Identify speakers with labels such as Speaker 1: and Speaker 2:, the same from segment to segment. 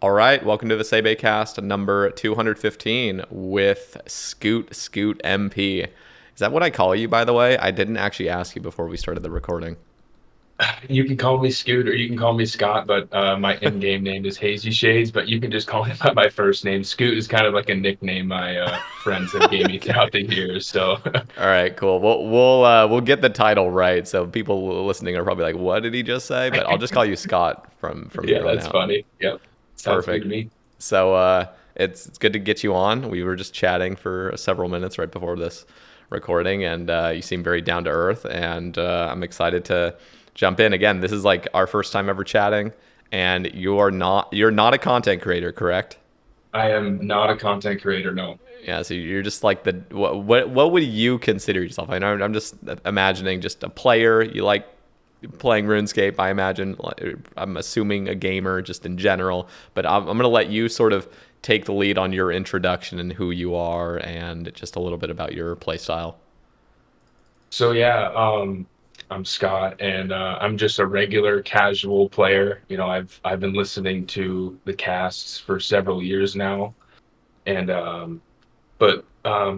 Speaker 1: All right, welcome to the Sae Bae cast number 215 with Scoot MP. Is that what I call you, by the way? I didn't actually ask you before we started the recording.
Speaker 2: You can call me Scoot or you can call me Scott, but my in-game name is Haze Shades. But you can just call me by my first name. Scoot is kind of like a nickname my friends have gave me throughout the years. So
Speaker 1: All right, cool. We'll get the title right. So people listening are probably like, "What did he just say?" But I'll just call you Scott from
Speaker 2: yeah,
Speaker 1: here on
Speaker 2: that's
Speaker 1: out.
Speaker 2: funny. Yep, sounds good to
Speaker 1: Perfect.
Speaker 2: me.
Speaker 1: So it's good to get you on. We were just chatting for several minutes right before this recording, and you seem very down to earth. And I'm excited to jump in again. This is like our first time ever chatting, and you're not a content creator, correct?
Speaker 2: I am not a content creator. No.
Speaker 1: Yeah, so you're just like the what would you consider yourself? I know I'm just imagining just a player. You like playing RuneScape, I imagine. I'm assuming a gamer just in general, but I'm going to let you sort of take the lead on your introduction and who you are and just a little bit about your play style.
Speaker 2: So yeah, I'm Scott, and I'm just a regular casual player. I've been listening to the casts for several years now, and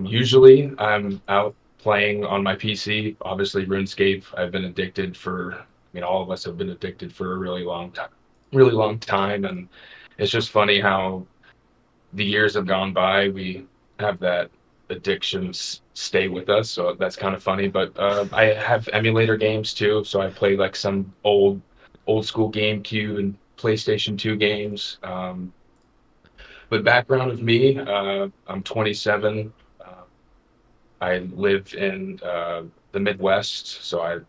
Speaker 2: usually I'm out playing on my PC. Obviously, RuneScape. I've been addicted for, all of us have been addicted for a really long time. And it's just funny how the years have gone by. We have that stay with us. So that's kind of funny. But I have emulator games too. So I play like some old school GameCube and PlayStation 2 games. But background of me, I'm 27. I live in the Midwest, so I've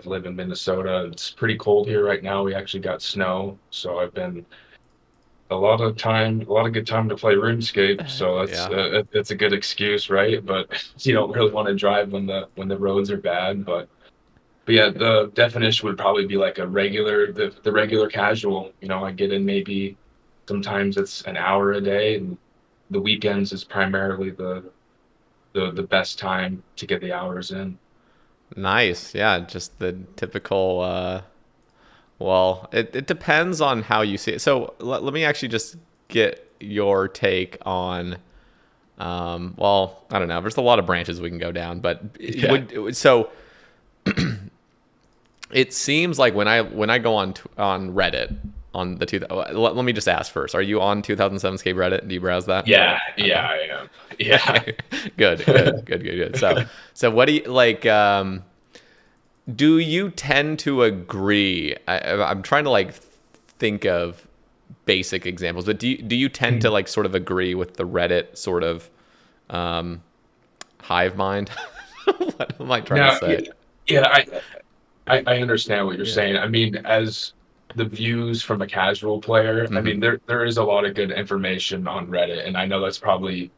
Speaker 2: lived in Minnesota. It's pretty cold here right now. We actually got snow, so I've been a lot of good time to play RuneScape. So
Speaker 1: Yeah.
Speaker 2: that's a good excuse, right? But you don't really want to drive when the roads are bad. But yeah, the definition would probably be like the regular casual. I get in maybe sometimes it's an hour a day, and the weekends is primarily the best time to get the hours in.
Speaker 1: Nice. Yeah, just the typical well, it depends on how you see it. So let me actually just get your take on well, I don't know. There's a lot of branches we can go down, but
Speaker 2: Yeah.
Speaker 1: it seems like when I go on Reddit on the let me just ask first. Are you on 2007 Skate Reddit? Do you browse that?
Speaker 2: Yeah,
Speaker 1: Okay.
Speaker 2: I am. Yeah.
Speaker 1: Okay. Good. So what do you like? Do you tend to agree? I'm trying to like think of basic examples, but do you tend to like sort of agree with the Reddit sort of um, hive mind? What am I trying to
Speaker 2: Now,
Speaker 1: say?
Speaker 2: yeah, I understand what you're
Speaker 1: Yeah.
Speaker 2: saying. I mean, as the views from a casual player, I
Speaker 1: hmm
Speaker 2: mean, there is a lot of good information on Reddit, and I know that's probably,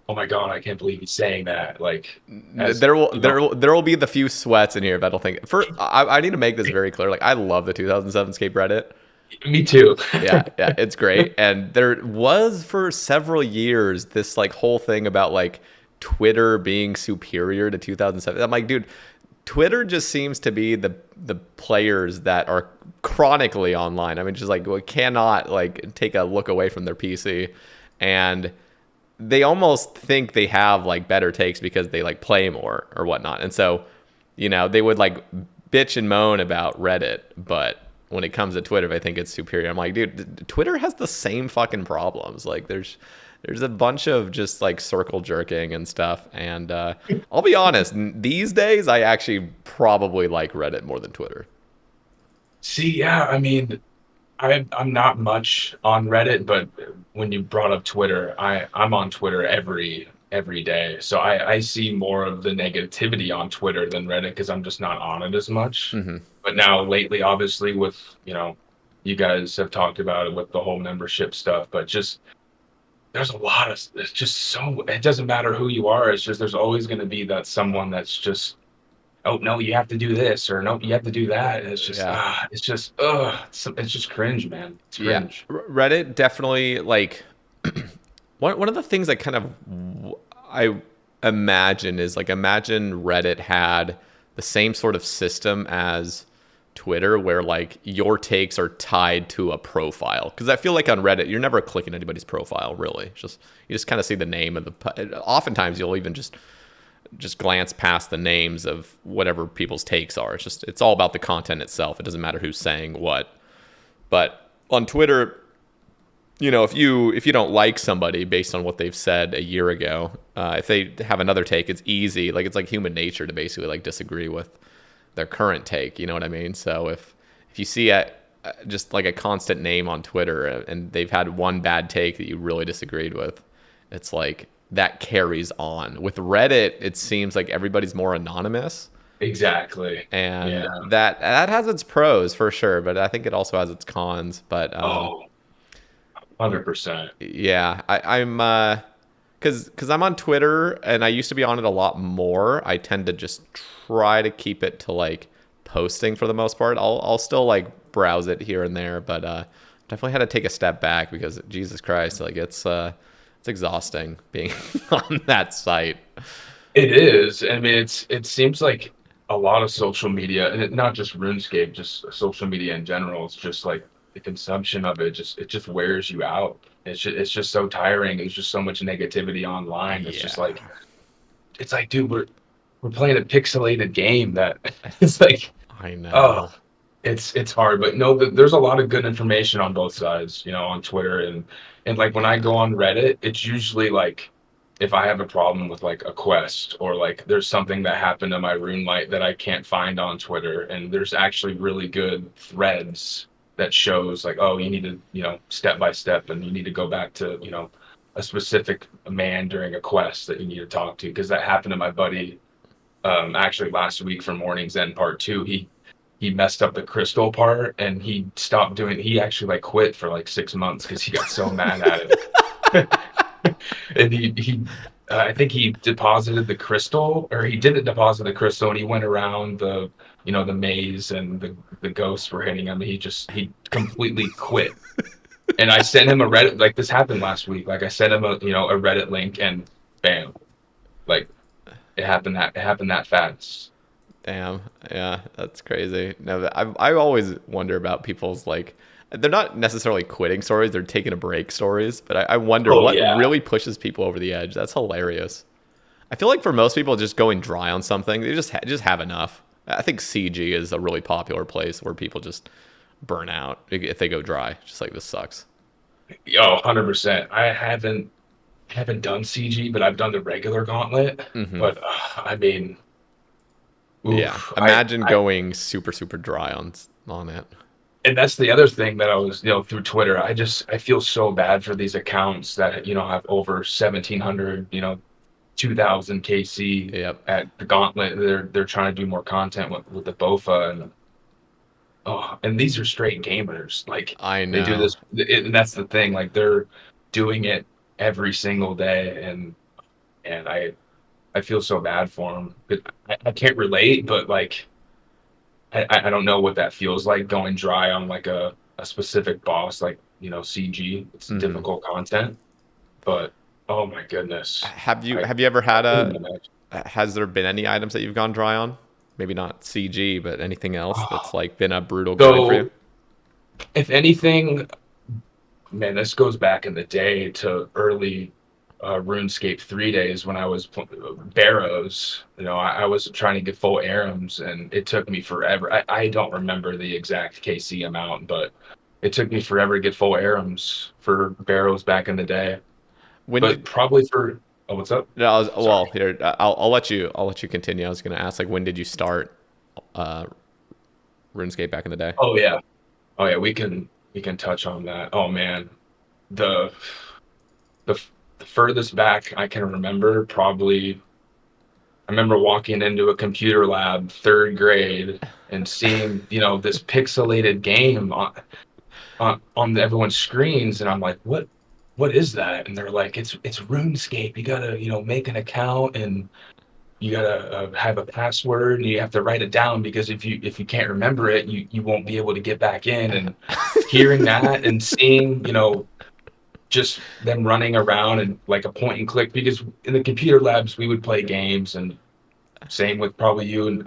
Speaker 2: oh my God, I can't believe he's saying that. Like, as
Speaker 1: There will
Speaker 2: you
Speaker 1: there
Speaker 2: know,
Speaker 1: will there will be the few sweats in here that'll think. I need to make this very clear. Like I love the 2007 Escape Reddit.
Speaker 2: me too.
Speaker 1: Yeah, it's great. And there was for several years this like whole thing about like Twitter being superior to 2007. I'm like, dude, Twitter just seems to be the players that are chronically online. I mean, just like we cannot like take a look away from their PC, and they almost think they have like better takes because they like play more or whatnot. And so, they would like bitch and moan about Reddit, but when it comes to Twitter, I think it's superior. I'm like, dude, Twitter has the same fucking problems. Like, there's a bunch of just like circle jerking and stuff. And I'll be honest, these days I actually probably like Reddit more than Twitter.
Speaker 2: See, yeah, I mean, I'm not much on Reddit, but when you brought up Twitter, I'm on Twitter every day. So I see more of the negativity on Twitter than Reddit because I'm just not on it as much.
Speaker 1: hmm
Speaker 2: But now lately, obviously, with you guys have talked about it with the whole membership stuff, but just there's a lot of it's just so it doesn't matter who you are, it's just there's always going to be that someone that's just, oh no, you have to do this, or no, you have to do that. And
Speaker 1: Yeah.
Speaker 2: it's just cringe, man. It's
Speaker 1: Yeah.
Speaker 2: cringe.
Speaker 1: Reddit definitely like one of the things I kind of I imagine is like imagine Reddit had the same sort of system as Twitter where like your takes are tied to a profile. Because I feel like on Reddit, you're never clicking anybody's profile really. It's just you just kind of see the name of the. Oftentimes, you'll even just glance past the names of whatever people's takes are. It's all about the content itself. It doesn't matter who's saying what. But on Twitter, if you don't like somebody based on what they've said a year ago, if they have another take, it's easy. Like it's like human nature to basically like disagree with their current take. You know what I mean? So if you see just like a constant name on Twitter and they've had one bad take that you really disagreed with, it's like that carries on. With Reddit, it seems like everybody's more anonymous.
Speaker 2: Exactly.
Speaker 1: And
Speaker 2: Yeah.
Speaker 1: that has its pros for sure, but I think it also has its cons. But
Speaker 2: Oh, 100%.
Speaker 1: yeah, I'm because I'm on Twitter and I used to be on it a lot more. I tend to just try to keep it to like posting for the most part. I'll still like browse it here and there, but definitely had to take a step back because Jesus Christ, like it's exhausting being on that site.
Speaker 2: It is. I mean, it seems like a lot of social media, and not just RuneScape, just social media in general. It's just like the consumption of it just wears you out. It's just so tiring. There's just so much negativity online.
Speaker 1: Yeah,
Speaker 2: It's like, dude, we're playing a pixelated game that it's like,
Speaker 1: I
Speaker 2: oh,
Speaker 1: know.
Speaker 2: it's hard. But no, there's a lot of good information on both sides, on Twitter and like when I
Speaker 1: Yeah.
Speaker 2: go on Reddit, it's usually like if I have a problem with like a quest or like there's something that happened to my rune light that I can't find on Twitter, and there's actually really good threads that shows like, oh, you need to, step by step, and you need to go back to, a specific man during a quest that you need to talk to, because that happened to my buddy actually last week for Morning's End Part 2. He messed up the crystal part and he actually like quit for like 6 months because he got so mad at it. And I think he deposited the crystal, or he didn't deposit the crystal, and he went around the maze, and the ghosts were hitting him. He completely quit. And I sent him a Reddit, like this happened last week. Like I sent him a Reddit link, and bam, like it happened that fast.
Speaker 1: Damn. Yeah, that's crazy. No, I always wonder about people's like they're not necessarily quitting stories, they're taking a break stories, but I wonder
Speaker 2: Oh
Speaker 1: what
Speaker 2: yeah.
Speaker 1: really pushes people over the edge. That's hilarious. I feel like for most people just going dry on something, they just have enough. I think CG is a really popular place where people just burn out if they go dry. Just like this sucks.
Speaker 2: Yo, 100%. I haven't done CG, but I've done the regular gauntlet.
Speaker 1: Hmm.
Speaker 2: But I mean,
Speaker 1: Yeah.
Speaker 2: oof.
Speaker 1: Imagine going super super dry on it.
Speaker 2: And that's the other thing that I was, through Twitter. I feel so bad for these accounts that have over 1,700, 2,000 KC
Speaker 1: Yep.
Speaker 2: at the gauntlet. They're trying to do more content with the BOFA, and these are straight gamers. Like
Speaker 1: I
Speaker 2: they do
Speaker 1: know.
Speaker 2: this, and that's the thing. Like they're doing it every single day, and I feel so bad for them. I can't relate, but like I don't know what that feels like going dry on like a specific boss, like CG. It's
Speaker 1: Hmm.
Speaker 2: difficult content, but oh my goodness,
Speaker 1: Have you ever
Speaker 2: I
Speaker 1: had
Speaker 2: couldn't
Speaker 1: a
Speaker 2: imagine.
Speaker 1: has there been any items that you've gone dry on? Maybe not CG, but anything else that's like been a brutal grind for you?
Speaker 2: So if anything, man, this goes back in the day to early RuneScape 3 days when I was Barrows. I was trying to get full Arums, and it took me forever. I don't remember the exact KC amount, but it took me forever to get full Arums for Barrows back in the day.
Speaker 1: When
Speaker 2: But
Speaker 1: did
Speaker 2: probably for oh, what's up?
Speaker 1: no, well,
Speaker 2: Sorry.
Speaker 1: here I'll let you continue. I was going to ask like when did you start uh RuneScape back in the day?
Speaker 2: Oh yeah, oh yeah. We can touch on that. Oh man, the the furthest back I can remember probably I remember walking into a computer lab, third grade, and seeing, this pixelated game on everyone's screens, and I'm like, what is that? And they're like, it's RuneScape. You gotta, make an account, and you gotta have a password, and you have to write it down, because if you can't remember it, you won't be able to get back in. And hearing that and seeing, just them running around and like a point and click, because in the computer labs we would play games, and same with probably you and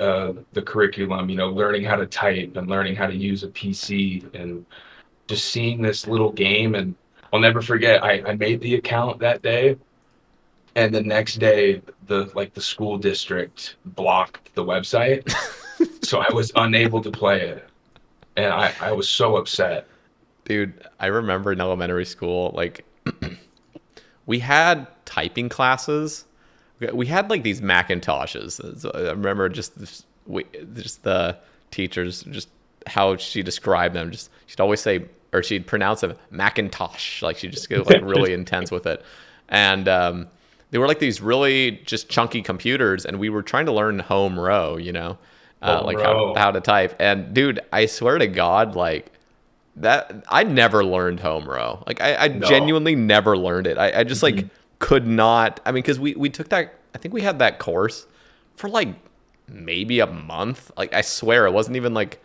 Speaker 2: the curriculum, learning how to type and learning how to use a PC and just seeing this little game. And I'll never forget, I made the account that day. And the next day, the school district blocked the website. So I was unable to play it. And I was so upset.
Speaker 1: Dude, I remember in elementary school, like we had typing classes. We had like these Macintoshes. So I remember just the teachers, just how she described them. Just she'd always say, or she'd pronounce them Macintosh. Like she'd just go like really intense with it. And they were like these really just chunky computers, and we were trying to learn home row,
Speaker 2: Oh,
Speaker 1: like
Speaker 2: bro.
Speaker 1: how to type. And dude, I swear to God, like that I never learned home row. Like I
Speaker 2: No.
Speaker 1: genuinely never learned it. I just like
Speaker 2: Mhm.
Speaker 1: could not. I mean, because we took that. I think we had that course for like maybe a month. Like I swear, it wasn't even like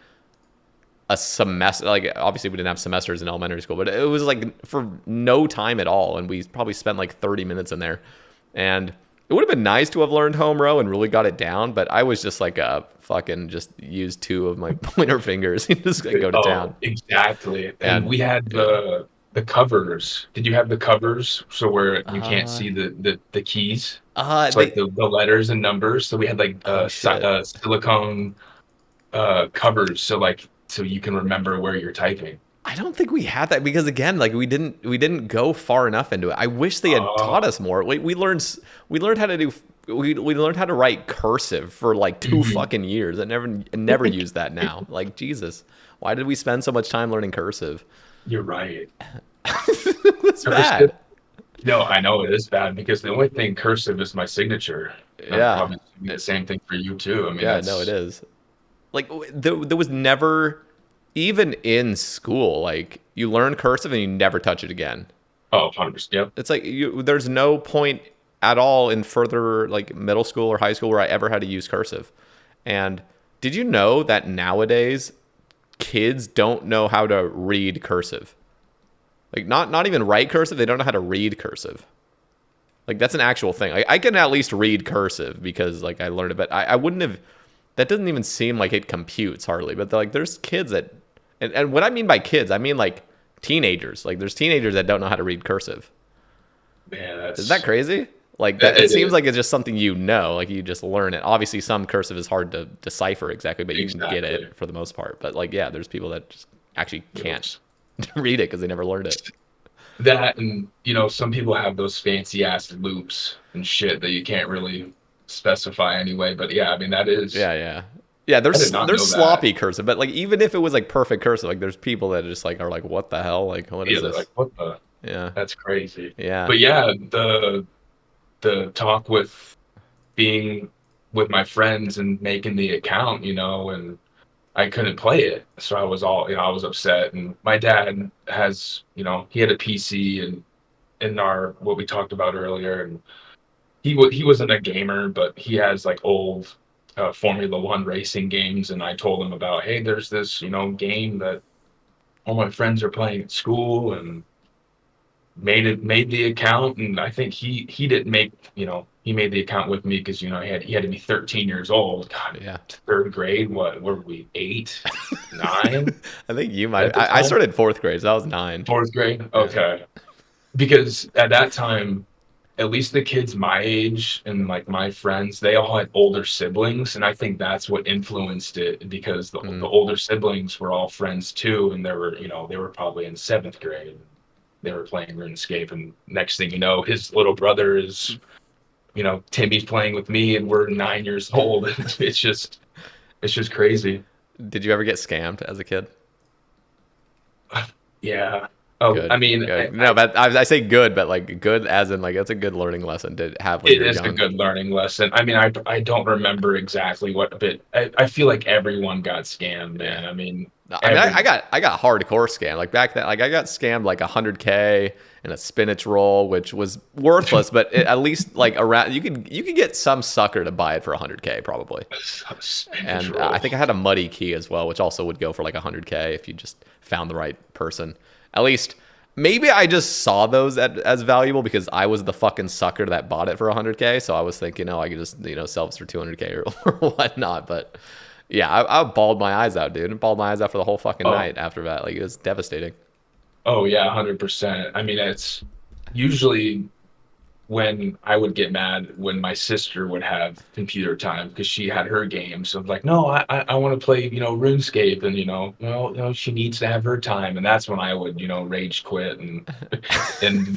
Speaker 1: a semester. Like obviously we didn't have semesters in elementary school, but it was like for no time at all. And we probably spent like 30 minutes in there. And it would have been nice to have learned home row and really got it down. But I was just like a fucking just use two of my pointer fingers and just like go to
Speaker 2: Oh,
Speaker 1: town.
Speaker 2: exactly. And
Speaker 1: And
Speaker 2: we had
Speaker 1: yeah.
Speaker 2: the covers. Did you have the covers so where you can't
Speaker 1: Uh,
Speaker 2: see the keys? It's like
Speaker 1: they.
Speaker 2: the letters and numbers. So we had like
Speaker 1: Oh shit.
Speaker 2: silicone covers so you can remember where you're typing.
Speaker 1: I don't think we had that because again, like we didn't go far enough into it. I wish they had taught
Speaker 2: Oh.
Speaker 1: us more. We learned how to do we learned how to write cursive for like two
Speaker 2: Mhm.
Speaker 1: fucking years. I never use that now. Like Jesus, why did we spend so much time learning cursive?
Speaker 2: You're right.
Speaker 1: It was
Speaker 2: Cursive?
Speaker 1: bad.
Speaker 2: No, I know it is bad because the only thing cursive is my signature. And I'm
Speaker 1: Yeah,
Speaker 2: probably doing the same thing for you too. I mean,
Speaker 1: yeah, no, it
Speaker 2: that's
Speaker 1: is. Like there was never even in school like you learn cursive and you never touch it again.
Speaker 2: 100%. Yep.
Speaker 1: It's like there's no point at all in further like middle school or high school where I ever had to use cursive. And did you know that nowadays kids don't know how to read cursive? Like not even write cursive, they don't know how to read cursive. Like that's an actual thing. Like, I can at least read cursive because like I learned it, but I wouldn't have. That doesn't even seem like it computes hardly. But like there's kids that, and what I mean by kids, I mean like teenagers. Like there's teenagers that don't know how to read cursive.
Speaker 2: Man,
Speaker 1: Isn't that crazy? Like that,
Speaker 2: that
Speaker 1: it
Speaker 2: it
Speaker 1: seems
Speaker 2: is.
Speaker 1: like it's just something like you just learn it. Obviously, some cursive is hard to decipher exactly, but you can get
Speaker 2: Exactly.
Speaker 1: it for the most part. But like, yeah, there's people that just actually can't
Speaker 2: Yes.
Speaker 1: read it because they never learned it.
Speaker 2: That and some people have those fancy ass loops and shit that you can't really specify anyway. But yeah, I mean
Speaker 1: Yeah, yeah, yeah.
Speaker 2: I did
Speaker 1: There's
Speaker 2: not
Speaker 1: there's
Speaker 2: know that.
Speaker 1: sloppy cursive, but like even if it was like perfect cursive, like there's people that just like are like, what the hell? Like, what is
Speaker 2: Yeah, they're
Speaker 1: this?
Speaker 2: like, what the
Speaker 1: Yeah,
Speaker 2: that's crazy.
Speaker 1: yeah.
Speaker 2: But yeah, the talk with being with my friends and making the account, and I couldn't play it. So I was upset. And my dad has, he had a PC and in our what we talked about earlier, and he wasn't a gamer, but he has like old Formula One racing games. And I told him about, hey, there's this game that all my friends are playing at school, and made the account. And I think he didn't make he made the account with me because he had to be 13 years old. God,
Speaker 1: Yeah.
Speaker 2: third grade. What were we, 8, 9
Speaker 1: I think you might.
Speaker 2: at the
Speaker 1: I
Speaker 2: time?
Speaker 1: started fourth grade, so I was 9.
Speaker 2: Fourth grade.
Speaker 1: Yeah.
Speaker 2: Okay, because at that time, at least the kids my age and like my friends, they all had older siblings, and I think that's what influenced it because the
Speaker 1: Mm.
Speaker 2: older siblings were all friends too, and they were probably in seventh grade. They were playing RuneScape, and next thing you know, his little brother is, Timmy's playing with me, and we're 9 years old. It's just crazy.
Speaker 1: Did you ever get scammed as a kid?
Speaker 2: Yeah. Oh, I
Speaker 1: Good.
Speaker 2: mean,
Speaker 1: Good. No, but I say good, but like good as in like that's a good learning lesson to have when
Speaker 2: it
Speaker 1: you're
Speaker 2: is a
Speaker 1: young.
Speaker 2: good learning lesson. I mean, I don't remember exactly what, but I feel like everyone got scammed,
Speaker 1: Yeah.
Speaker 2: man. I mean,
Speaker 1: No, I mean, I
Speaker 2: everyone.
Speaker 1: got I got hardcore scammed. Like back then, like I got scammed like 100K and a spinach roll, which was worthless, but at least like around you could get some sucker to buy it for 100K probably.
Speaker 2: Spinach
Speaker 1: And I
Speaker 2: roll.
Speaker 1: think I had a muddy key as well, which also would go for like 100K if you just found the right person. At least Maybe I just saw those as valuable because I was the fucking sucker that bought it for 100K. So I was thinking, oh, I could just sell this for 200K or whatnot. But yeah, I bawled my eyes out, dude. I bawled my eyes out for the whole fucking
Speaker 2: Oh,
Speaker 1: night after that. Like it was devastating.
Speaker 2: oh yeah, 100%. I mean, it's usually when I would get mad when my sister would have computer time because she had her game. So I'm like, no, I want to play, RuneScape, and well, she needs to have her time, and that's when I would, rage quit and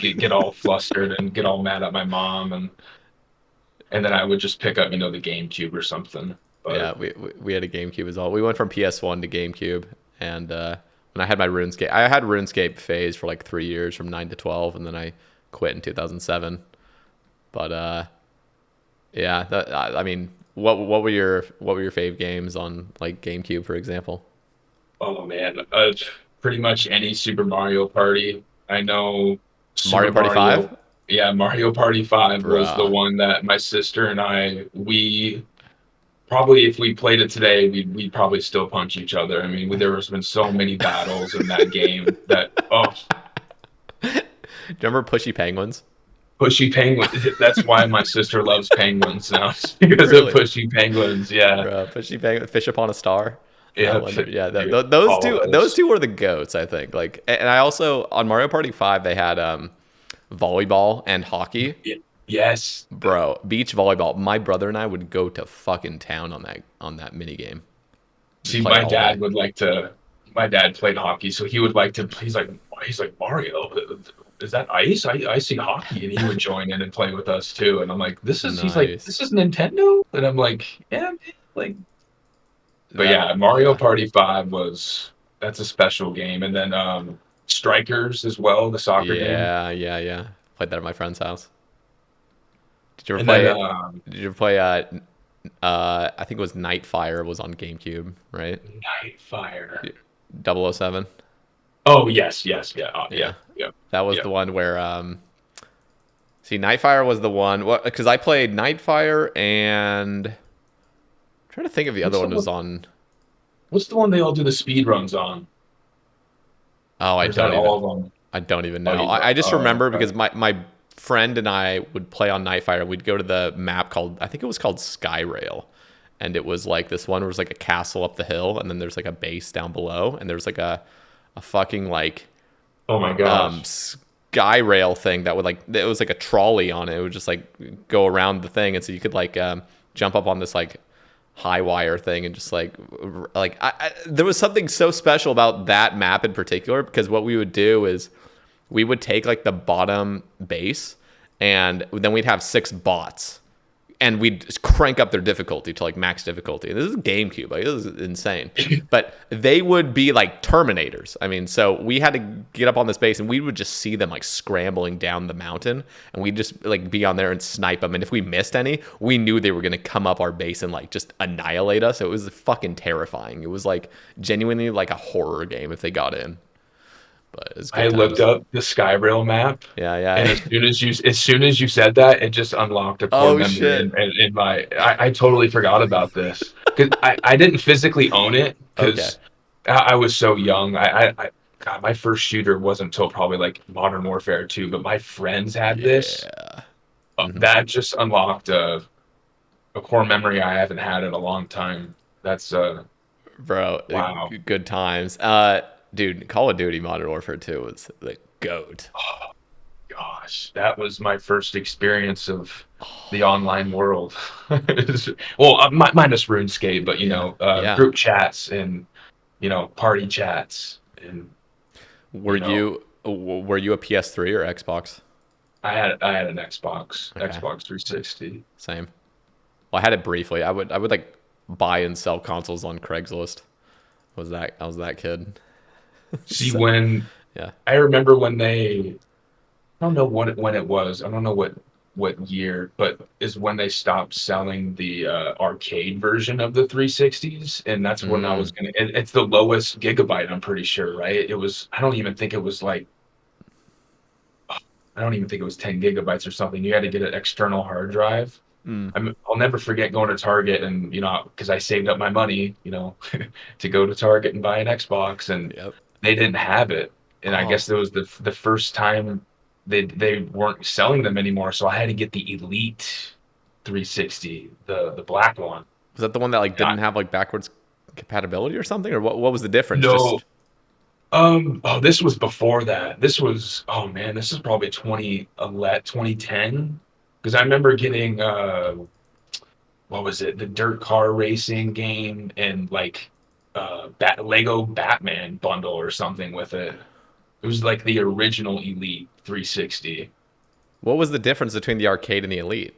Speaker 2: get all flustered and get all mad at my mom, and then I would just pick up, the GameCube or something.
Speaker 1: Yeah,
Speaker 2: But
Speaker 1: we had a GameCube as well. We went from PS1 to GameCube, and when I had my RuneScape, I had RuneScape phase for like 3 years, from 9 to 12, and then I quit in 2007. But yeah, I mean, what were your fave games on like GameCube, for example?
Speaker 2: oh man, pretty much any Super Mario Party. I know
Speaker 1: Mario
Speaker 2: Super
Speaker 1: Party
Speaker 2: Mario.
Speaker 1: 5,
Speaker 2: Yeah, Mario Party 5 was the
Speaker 1: bruh.
Speaker 2: one that my sister and we probably, if we played it today, we'd probably still punch each other. I mean, there has been so many battles in that game that, oh,
Speaker 1: Do you remember Pushy Penguins?
Speaker 2: pushy penguin. That's why my sister loves penguins now, it's because of
Speaker 1: Really,
Speaker 2: pushy penguins. Yeah,
Speaker 1: bruh. Pushy Penguin, Fish Upon a Star. That
Speaker 2: yeah,
Speaker 1: one, yeah.
Speaker 2: dude,
Speaker 1: Those
Speaker 2: all of
Speaker 1: two, those
Speaker 2: those.
Speaker 1: two were the goats, I think. Like, and I also on Mario Party 5 they had volleyball and hockey.
Speaker 2: Yes.
Speaker 1: Bro, beach volleyball. My brother and I would go to fucking town on that mini game. Just
Speaker 2: See,
Speaker 1: play it all day.
Speaker 2: my dad played hockey, so he would like to, he's like, Mario, is that ice? I see hockey. And he would join in and play with us too. And I'm like, he's like,
Speaker 1: Nice.
Speaker 2: this is Nintendo? And I'm like, yeah, man, like, but
Speaker 1: That
Speaker 2: yeah, Mario
Speaker 1: yeah.
Speaker 2: Party 5 that's a special game. And then, Strikers as well, the soccer game.
Speaker 1: Yeah. Played that at my friend's house. Did you ever
Speaker 2: And then,
Speaker 1: play did you ever play I think it was Nightfire was on GameCube, right?
Speaker 2: Nightfire.
Speaker 1: 007.
Speaker 2: Oh, yes, yes, yeah,
Speaker 1: Yeah.
Speaker 2: yeah,
Speaker 1: That was
Speaker 2: yeah.
Speaker 1: the one where see, Nightfire was the one because I played Nightfire and I'm trying to think if the other
Speaker 2: What's the
Speaker 1: one was
Speaker 2: one,
Speaker 1: on.
Speaker 2: what's the one they all do the speed runs on?
Speaker 1: Oh,
Speaker 2: Or is that all of them?
Speaker 1: I don't even
Speaker 2: Oh,
Speaker 1: know.
Speaker 2: you
Speaker 1: I
Speaker 2: don't.
Speaker 1: just
Speaker 2: Oh,
Speaker 1: remember
Speaker 2: okay.
Speaker 1: because my friend and I would play on Nightfire. We'd go to the map called, I think it was called Skyrail. And it was like this one where it was like a castle up the hill, and then there's like a base down below, and there's like a fucking like
Speaker 2: Oh my gosh.
Speaker 1: sky rail thing that would like it was like a trolley on it. It would just like go around the thing, and so you could like jump up on this like high wire thing and just like there was something so special about that map in particular because what we would do is we would take like the bottom base and then we'd have 6 bots and we'd just crank up their difficulty to like max difficulty. And this is GameCube, like this is insane. But they would be like Terminators. I mean, so we had to get up on this base, and we would just see them like scrambling down the mountain, and we'd just like be on there and snipe them. And if we missed any, we knew they were gonna come up our base and like just annihilate us. It was fucking terrifying. It was like genuinely like a horror game if they got in. But it's
Speaker 2: I
Speaker 1: good
Speaker 2: looked
Speaker 1: times.
Speaker 2: up the Skyrail map,
Speaker 1: Yeah,
Speaker 2: and
Speaker 1: yeah.
Speaker 2: as soon as you said that, it just unlocked a core
Speaker 1: Oh
Speaker 2: memory
Speaker 1: shit.
Speaker 2: in my. I totally forgot about this because I didn't physically own it
Speaker 1: Okay.
Speaker 2: because I was so young. God, my first shooter wasn't until probably like Modern Warfare 2, but my friends had this.
Speaker 1: Yeah. Hmm.
Speaker 2: That just unlocked a core memory I haven't had in a long time. That's
Speaker 1: Bro,
Speaker 2: wow.
Speaker 1: good times. Dude, Call of Duty Modern Warfare 2 was the goat.
Speaker 2: Oh, gosh, that was my first experience of the online world. Well, minus RuneScape, but
Speaker 1: Yeah, yeah.
Speaker 2: group chats and party chats, and
Speaker 1: Were
Speaker 2: you know,
Speaker 1: you a PS3 or Xbox?
Speaker 2: I had an Xbox,
Speaker 1: Okay,
Speaker 2: Xbox 360.
Speaker 1: same. Well, I had it briefly. I would like buy and sell consoles on Craigslist. I was that kid.
Speaker 2: See,
Speaker 1: So,
Speaker 2: when
Speaker 1: yeah.
Speaker 2: I remember when they I don't know when it was. I don't know what year, but is when they stopped selling the arcade version of the 360s, and that's when I was
Speaker 1: Mm,
Speaker 2: gonna. It's the lowest gigabyte, I'm pretty sure, right? It was. I don't even think it was like. I don't even think it was 10 gigabytes or something. You had to get an external hard drive.
Speaker 1: mm.
Speaker 2: I'll never forget going to Target and because I saved up my money, to go to Target and buy an Xbox, and
Speaker 1: Yep.
Speaker 2: they didn't have it. and I
Speaker 1: Oh,
Speaker 2: guess it was the first time they weren't selling them anymore, so I had to get the Elite 360, the black one.
Speaker 1: was that the one that like
Speaker 2: I,
Speaker 1: didn't have like backwards compatibility or something, or what was the difference?
Speaker 2: no,
Speaker 1: Just
Speaker 2: oh, this was before that. This was, oh man, this is probably 2011, 2010. Because I remember getting what was it, the dirt car racing game and like Lego Batman bundle or something with it. It was like the original Elite 360.
Speaker 1: what was the difference between the arcade and the Elite?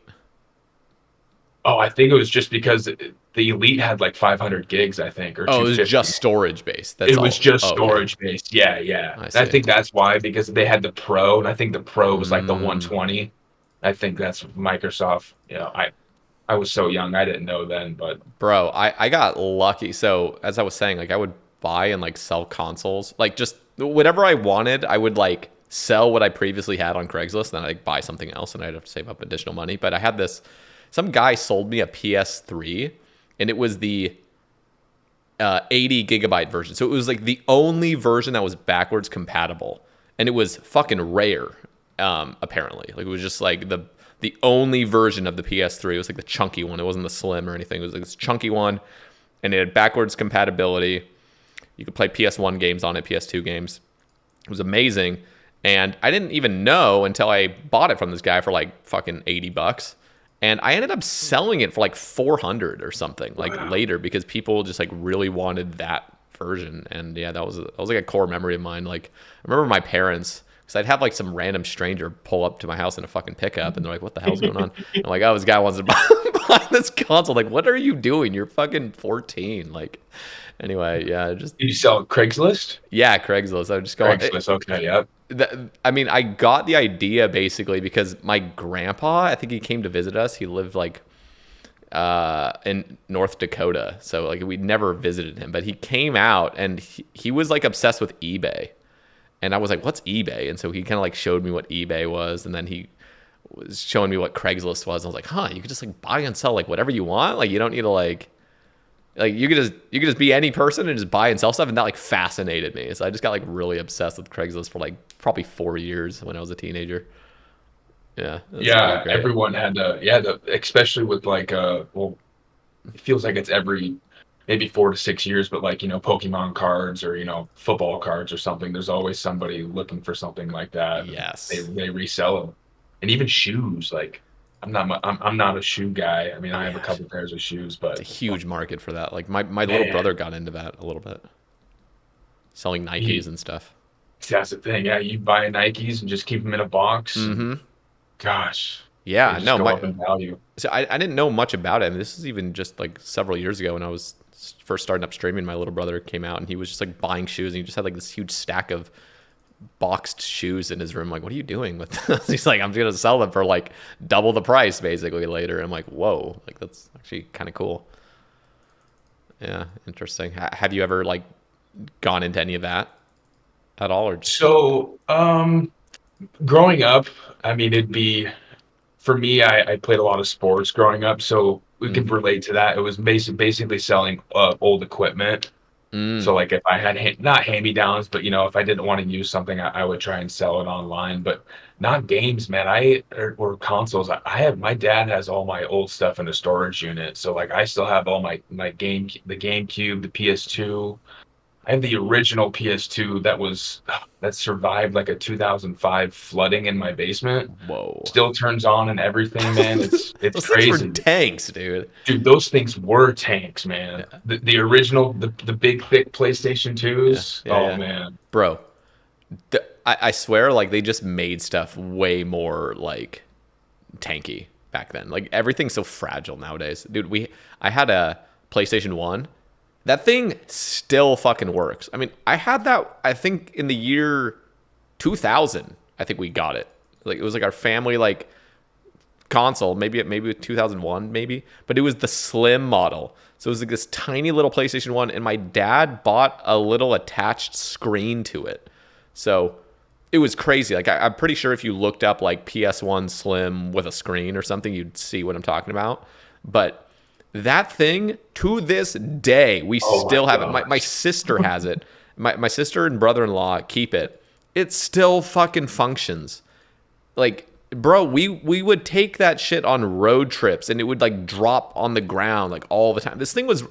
Speaker 2: Oh, I think it was just because the Elite had like 500 gigs, I think, or
Speaker 1: Oh, it was
Speaker 2: 250.
Speaker 1: just storage based. That's
Speaker 2: It was
Speaker 1: all.
Speaker 2: just
Speaker 1: Oh, okay,
Speaker 2: storage based. Yeah, yeah.
Speaker 1: I
Speaker 2: And I
Speaker 1: see.
Speaker 2: think that's why, because they had the Pro, and I think the Pro was like the
Speaker 1: Mm,
Speaker 2: 120. I think that's Microsoft. I was so young, I didn't know then, but
Speaker 1: bro, I got lucky. So as I was saying, like I would buy and like sell consoles, like just whatever I wanted. I would like sell what I previously had on Craigslist, then I'd buy something else, and I'd have to save up additional money. But I had this. Some guy sold me a PS3, and it was the 80 gigabyte version. So it was like the only version that was backwards compatible, and it was fucking rare. Apparently, like it was just like the only version of the PS3. It was like the chunky one. It wasn't the slim or anything. It was like this chunky one, and it had backwards compatibility. You could play PS1 games on it, PS2 games. It was amazing, and I didn't even know until I bought it from this guy for like fucking $80, and I ended up selling it for like 400 or something like
Speaker 2: wow.
Speaker 1: later because people just like really wanted that version. And yeah, that was like a core memory of mine. Like I remember my parents, because I'd have like some random stranger pull up to my house in a fucking pickup, and they're like, "What the hell's going on?" I'm like, "Oh, this guy wants to buy this console." Like, what are you doing? You're fucking 14. Like, anyway, yeah, just
Speaker 2: Did you sell Craigslist?
Speaker 1: yeah, Craigslist. I would just go.
Speaker 2: Craigslist, okay, yep.
Speaker 1: I mean, I got the idea basically because my grandpa, I think he came to visit us. He lived like in North Dakota, so like we'd never visited him, but he came out and he was like obsessed with eBay, and I was like, "What's eBay?" And so he kind of like showed me what eBay was, and then he was showing me what Craigslist was. And I was like, "Huh, you could just like buy and sell like whatever you want. Like you don't need to like you could just be any person and just buy and sell stuff." And that like fascinated me, so I just got like really obsessed with Craigslist for like probably 4 years when I was a teenager. Yeah, it was
Speaker 2: Yeah,
Speaker 1: great.
Speaker 2: everyone had to, yeah, especially with like well, it feels like it's every maybe 4 to 6 years, but like, Pokemon cards or, football cards or something, there's always somebody looking for something like that, and
Speaker 1: Yes,
Speaker 2: they resell them. And even shoes, like I'm not a shoe guy. I mean,
Speaker 1: oh
Speaker 2: I have a
Speaker 1: yeah,
Speaker 2: couple pairs of shoes,
Speaker 1: it's a
Speaker 2: but
Speaker 1: huge market for that. Like my little
Speaker 2: man,
Speaker 1: brother got into that a little bit, selling Nikes
Speaker 2: you,
Speaker 1: and stuff.
Speaker 2: that's the thing. Yeah, you buy Nikes and just keep them in a box, and
Speaker 1: Mm-hmm.
Speaker 2: gosh, they
Speaker 1: Yeah,
Speaker 2: just
Speaker 1: no,
Speaker 2: go
Speaker 1: my
Speaker 2: up in value.
Speaker 1: so I didn't know much about it. I mean, this is even just like several years ago when I was first starting up streaming. My little brother came out and he was just like buying shoes, and he just had like this huge stack of boxed shoes in his room. Like, what are you doing with this? He's like, I'm gonna sell them for like double the price basically later. I'm like, whoa, like that's actually kind of cool. Yeah, interesting. Have you ever like gone into any of that at all, or just
Speaker 2: So, growing up, I mean, it'd be for me. I played a lot of sports growing up, so we can
Speaker 1: mm,
Speaker 2: relate to that. It was basically selling old equipment.
Speaker 1: mm,
Speaker 2: So, like, if I had not hand-me-downs, but if I didn't want to use something, I would try and sell it online. But not games, man. Or consoles. I have my dad has all my old stuff in a storage unit, so like I still have all my the GameCube, the PS2. I have the original PS2 that survived like a 2005 flooding in my basement.
Speaker 1: whoa?
Speaker 2: Still turns on and everything, man. It's
Speaker 1: Those things were
Speaker 2: crazy.
Speaker 1: tanks, dude.
Speaker 2: Dude, those things were tanks, man.
Speaker 1: Yeah,
Speaker 2: The original, the big thick PlayStation
Speaker 1: yeah,
Speaker 2: 2s.
Speaker 1: yeah,
Speaker 2: Oh
Speaker 1: yeah,
Speaker 2: man.
Speaker 1: bro. I swear, like they just made stuff way more like tanky back then. Like everything's so fragile nowadays, dude. I had a PlayStation 1. That thing still fucking works. I mean, I had that. I think in the year 2000. I think we got it. Like it was like our family like console. Maybe 2001, maybe. But it was the slim model. So it was like this tiny little PlayStation 1, and my dad bought a little attached screen to it. So it was crazy. Like I'm pretty sure if you looked up like PS1 Slim with a screen or something, you'd see what I'm talking about. But that thing to this day, we
Speaker 2: Oh my
Speaker 1: still have it. My
Speaker 2: gosh.
Speaker 1: sister has it. My sister and brother-in-law keep it. it still fucking functions. Like, bro, we would take that shit on road trips and it would like drop on the ground like all the time. This thing was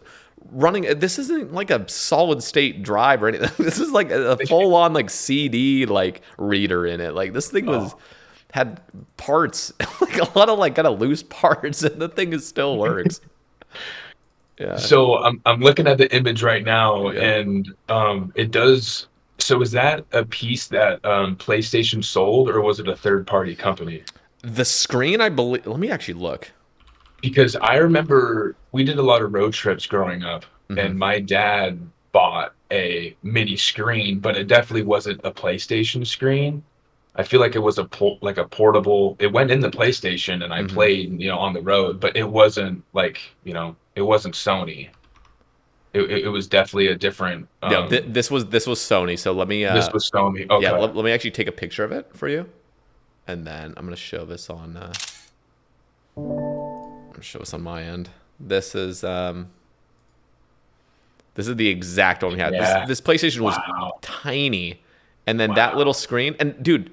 Speaker 1: running. This isn't like a solid state drive or anything. This is like a full on like CD like reader in it. Like this thing was had parts, like a lot of like kind of loose parts, and the thing is still works. Yeah.
Speaker 2: So I'm looking at the image right now, and it does. So is that a piece that PlayStation sold, or was it a third party company?
Speaker 1: The screen, I believe. Let me actually look.
Speaker 2: Because I remember we did a lot of road trips growing up, and my dad bought a mini screen, but it definitely wasn't a PlayStation screen. I feel like it was like a portable. It went in the PlayStation, and I played, on the road, but it wasn't like, it wasn't Sony. It was definitely a different.
Speaker 1: No, this was Sony. So let me.
Speaker 2: This was Sony. Okay.
Speaker 1: Yeah, let me actually take a picture of it for you, and then I'm gonna show this on. Show us on my end. This is the exact one we had.
Speaker 2: Yeah.
Speaker 1: This PlayStation was tiny, and then that little screen. And dude,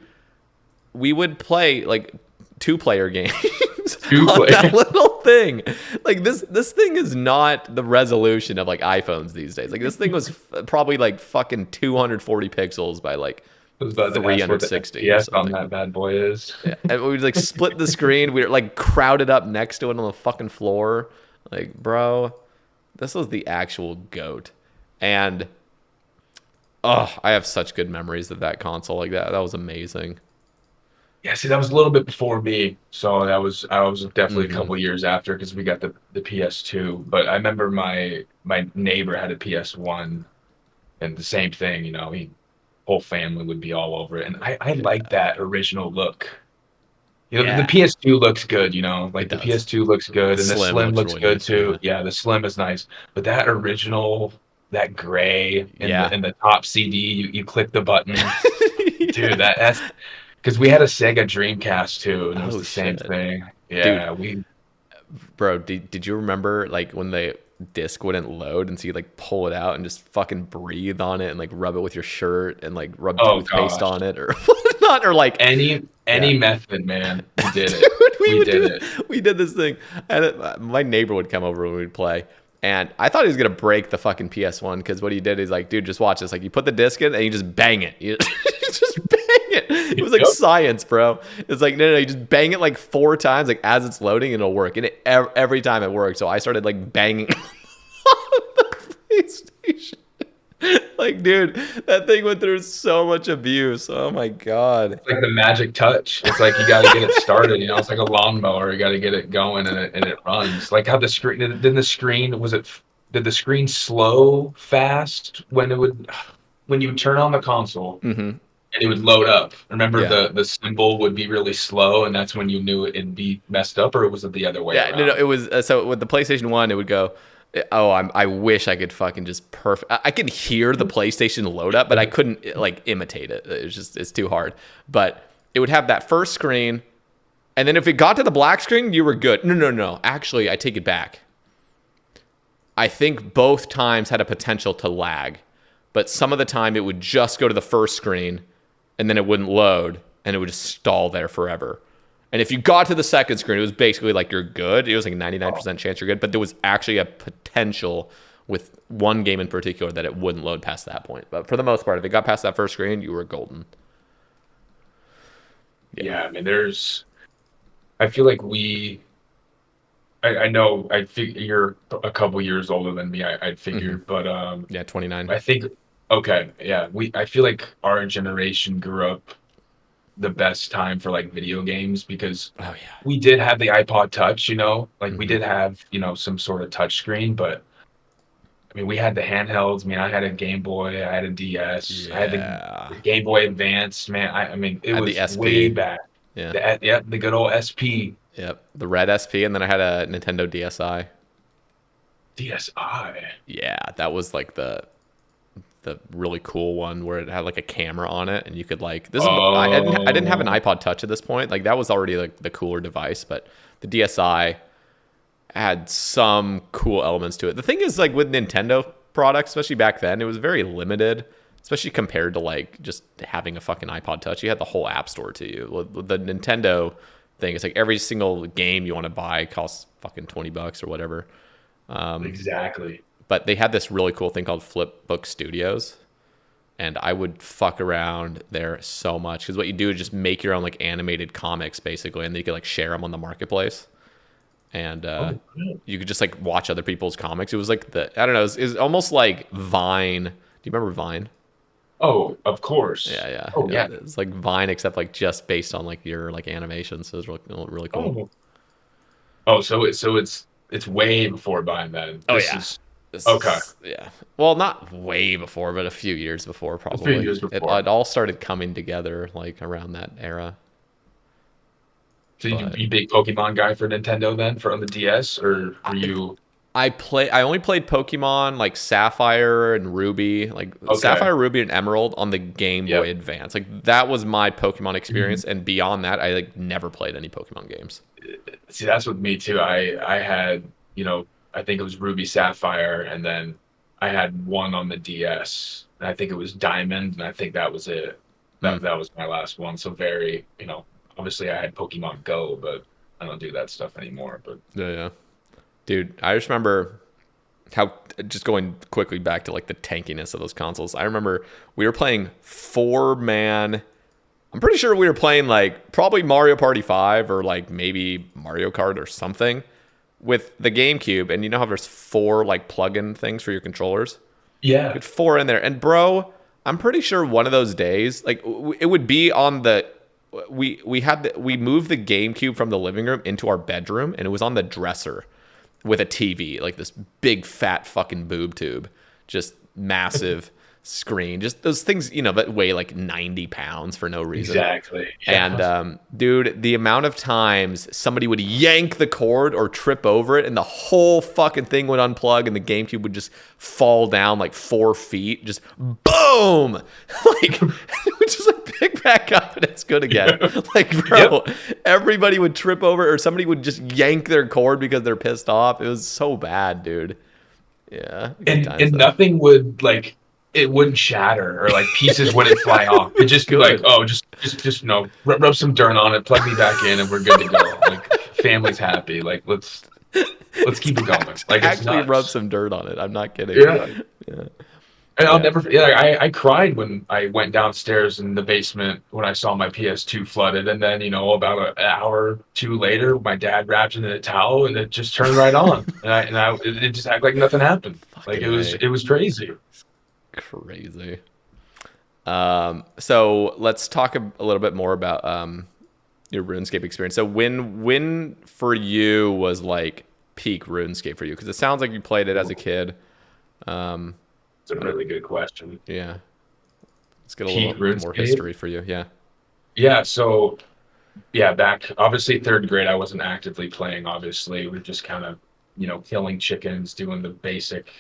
Speaker 1: we would play like 2-player games on that little thing. Like this thing is not the resolution of like iPhones these days. Like this thing was probably like fucking 240 pixels by like 360.
Speaker 2: Yes, on that bad boy is.
Speaker 1: Yeah. And we would like split the screen. We were like crowded up next to it on the fucking floor. Like, bro, this was the actual GOAT. And I have such good memories of that console. Like that was amazing.
Speaker 2: Yeah, see, that was a little bit before me, so I was definitely a couple years after because we got the PS2. But I remember my neighbor had a PS1, and the same thing. Whole family would be all over it, and I like that original look. The PS2 looks good. Like the PS2 looks good, and the Slim looks really good nice, too. Yeah, the Slim is nice, but that original, that gray in the top CD, you click the button, dude. That's because we had a Sega Dreamcast too, and it was the same thing. Yeah,
Speaker 1: dude, bro, did you remember like when the disc wouldn't load, and so you like pull it out and just fucking breathe on it and like rub it with your shirt and like rub toothpaste on it or whatnot, or like
Speaker 2: any method, man. We did it.
Speaker 1: Dude, we did it. We did this thing, and my neighbor would come over when we'd play. And I thought he was gonna break the fucking PS1 because what he did is like, dude, just watch this. Like, you put the disc in and you just bang it. You just bang it. It was like science, bro. It's like no, you just bang it like 4 times, like as it's loading, and it'll work. And every time it worked. So I started like banging on the PlayStation. Like, dude, that thing went through so much abuse. Oh my god.
Speaker 2: It's like the magic touch. It's like you got to get it started. It's like a lawnmower. You got to get it going, and it runs. Like how the screen. Did the screen slow fast when you would turn on the console and it would load up? Remember the symbol would be really slow, and that's when you knew it'd be messed up, or was it the other way around?
Speaker 1: No, it was so with the PlayStation 1, it would go. I wish I could fucking just perfect. I could hear the PlayStation load up, but I couldn't like imitate it. It's too hard. But it would have that first screen, and then if it got to the black screen, you were good. No. Actually, I take it back. I think both times had a potential to lag, but some of the time it would just go to the first screen, and then it wouldn't load, and it would just stall there forever. And if you got to the second screen, it was basically like you're good. It was like a 99% chance you're good. But there was actually a potential with one game in particular that it wouldn't load past that point. But for the most part, if it got past that first screen, you were golden.
Speaker 2: Yeah, I mean, I feel like I know, I figure you're a couple years older than me, I'd figure, but
Speaker 1: 29.
Speaker 2: I think, okay, yeah, I feel like our generation grew up the best time for like video games because we did have the iPod Touch, like we did have, some sort of touch screen, but I mean, we had the handhelds. I mean, I had a Game Boy, I had a DS, I had the Game Boy Advance, man. I mean, it was
Speaker 1: the SP.
Speaker 2: Way back.
Speaker 1: Yeah.
Speaker 2: The good old SP.
Speaker 1: Yep, the red SP, and then I had a Nintendo DSi.
Speaker 2: DSi.
Speaker 1: Yeah, that was like the really cool one where it had like a camera on it, and you could like I didn't have an iPod Touch at this point. Like that was already like the cooler device, but the DSi had some cool elements to it. The thing is, like with Nintendo products, especially back then, it was very limited. especially compared to like just having a fucking iPod Touch. You had the whole App Store to you. The Nintendo thing is like every single game you want to buy costs fucking $20 or whatever.
Speaker 2: Exactly.
Speaker 1: But they had this really cool thing called Flipbook Studios, and I would fuck around there so much because what you do is just make your own like animated comics basically, and then you could like share them on the marketplace, and
Speaker 2: Oh, good.
Speaker 1: you could just like watch other people's comics. It was like I don't know, it was almost like Vine. Do you remember Vine?
Speaker 2: Oh, of course.
Speaker 1: Yeah,
Speaker 2: Oh,
Speaker 1: yeah.
Speaker 2: yeah.
Speaker 1: It's like Vine except like just based on like your like animations. So it was really cool.
Speaker 2: Oh, oh, so it's way before buying then.
Speaker 1: Oh
Speaker 2: This
Speaker 1: yeah.
Speaker 2: is
Speaker 1: This
Speaker 2: okay.
Speaker 1: is yeah. Well, not way before, but a few years before
Speaker 2: A few
Speaker 1: probably.
Speaker 2: years
Speaker 1: It
Speaker 2: before.
Speaker 1: all started coming together like around that era.
Speaker 2: So
Speaker 1: But
Speaker 2: you big Pokemon guy for Nintendo then for on the DS, or were
Speaker 1: I
Speaker 2: you
Speaker 1: I only played Pokemon like Sapphire and Ruby, like
Speaker 2: okay?
Speaker 1: Sapphire, Ruby, and Emerald on the Game
Speaker 2: Yep.
Speaker 1: Boy Advance. Like that was my Pokemon
Speaker 2: Mhm.
Speaker 1: experience, and beyond that, I like never played any Pokemon games.
Speaker 2: See, that's with me too. I had, I think it was Ruby Sapphire, and then I had one on the DS, and I think it was Diamond, and I think that was it.
Speaker 1: Mm,
Speaker 2: That was my last one. So very, obviously I had Pokemon Go, but I don't do that stuff anymore. But
Speaker 1: yeah. Dude, I just remember how just going quickly back to like the tankiness of those consoles. I remember we were playing 4-man. I'm pretty sure we were playing like probably Mario Party 5 or like maybe Mario Kart or something with the GameCube. And you know how there's 4 like plug-in things for your controllers? We
Speaker 2: yeah,
Speaker 1: had 4 in there. And bro, I'm pretty sure one of those days, like it would be on the we moved the GameCube from the living room into our bedroom, and it was on the dresser with a TV, like this big fat fucking boob tube, just massive screen, just those things, that weigh like 90 pounds for no reason.
Speaker 2: exactly.
Speaker 1: And
Speaker 2: Yeah.
Speaker 1: dude, the amount of times somebody would yank the cord or trip over it, and the whole fucking thing would unplug, and the GameCube would just fall down like 4 feet, just boom, like it would just like pick back up and it's good again. Like,
Speaker 2: Yep.
Speaker 1: bro, everybody would trip over, or somebody would just yank their cord because they're pissed off. It was so bad, dude. Yeah, good times
Speaker 2: And
Speaker 1: though.
Speaker 2: nothing would like it wouldn't shatter or like pieces wouldn't fly off. It'd just be like,
Speaker 1: Good.
Speaker 2: oh, just rub some dirt on it, plug me back in, and we're good to go. Like family's happy. Like let's keep it going. Like it's
Speaker 1: Actually rub
Speaker 2: nuts.
Speaker 1: some dirt on it. I'm not kidding.
Speaker 2: Yeah.
Speaker 1: Yeah.
Speaker 2: And I'll
Speaker 1: Yeah.
Speaker 2: never. Yeah, I cried when I went downstairs in the basement when I saw my PS2 flooded, and then about an hour or two later, my dad wrapped it in a towel, and it just turned right on, and it just acted like nothing happened. Like
Speaker 1: Fucking
Speaker 2: it was
Speaker 1: A.
Speaker 2: it was crazy.
Speaker 1: Crazy. So let's talk a little bit more about your RuneScape experience. So when for you was like peak RuneScape for you? Because it sounds like you played it as a kid. Um,
Speaker 2: It's a
Speaker 1: or,
Speaker 2: really good question.
Speaker 1: yeah, let's get a
Speaker 2: Peak
Speaker 1: little more
Speaker 2: RuneScape.
Speaker 1: history for you. Yeah.
Speaker 2: Yeah, so yeah, back obviously third grade, I wasn't actively playing. Obviously, we are just kind of killing chickens, doing the basic,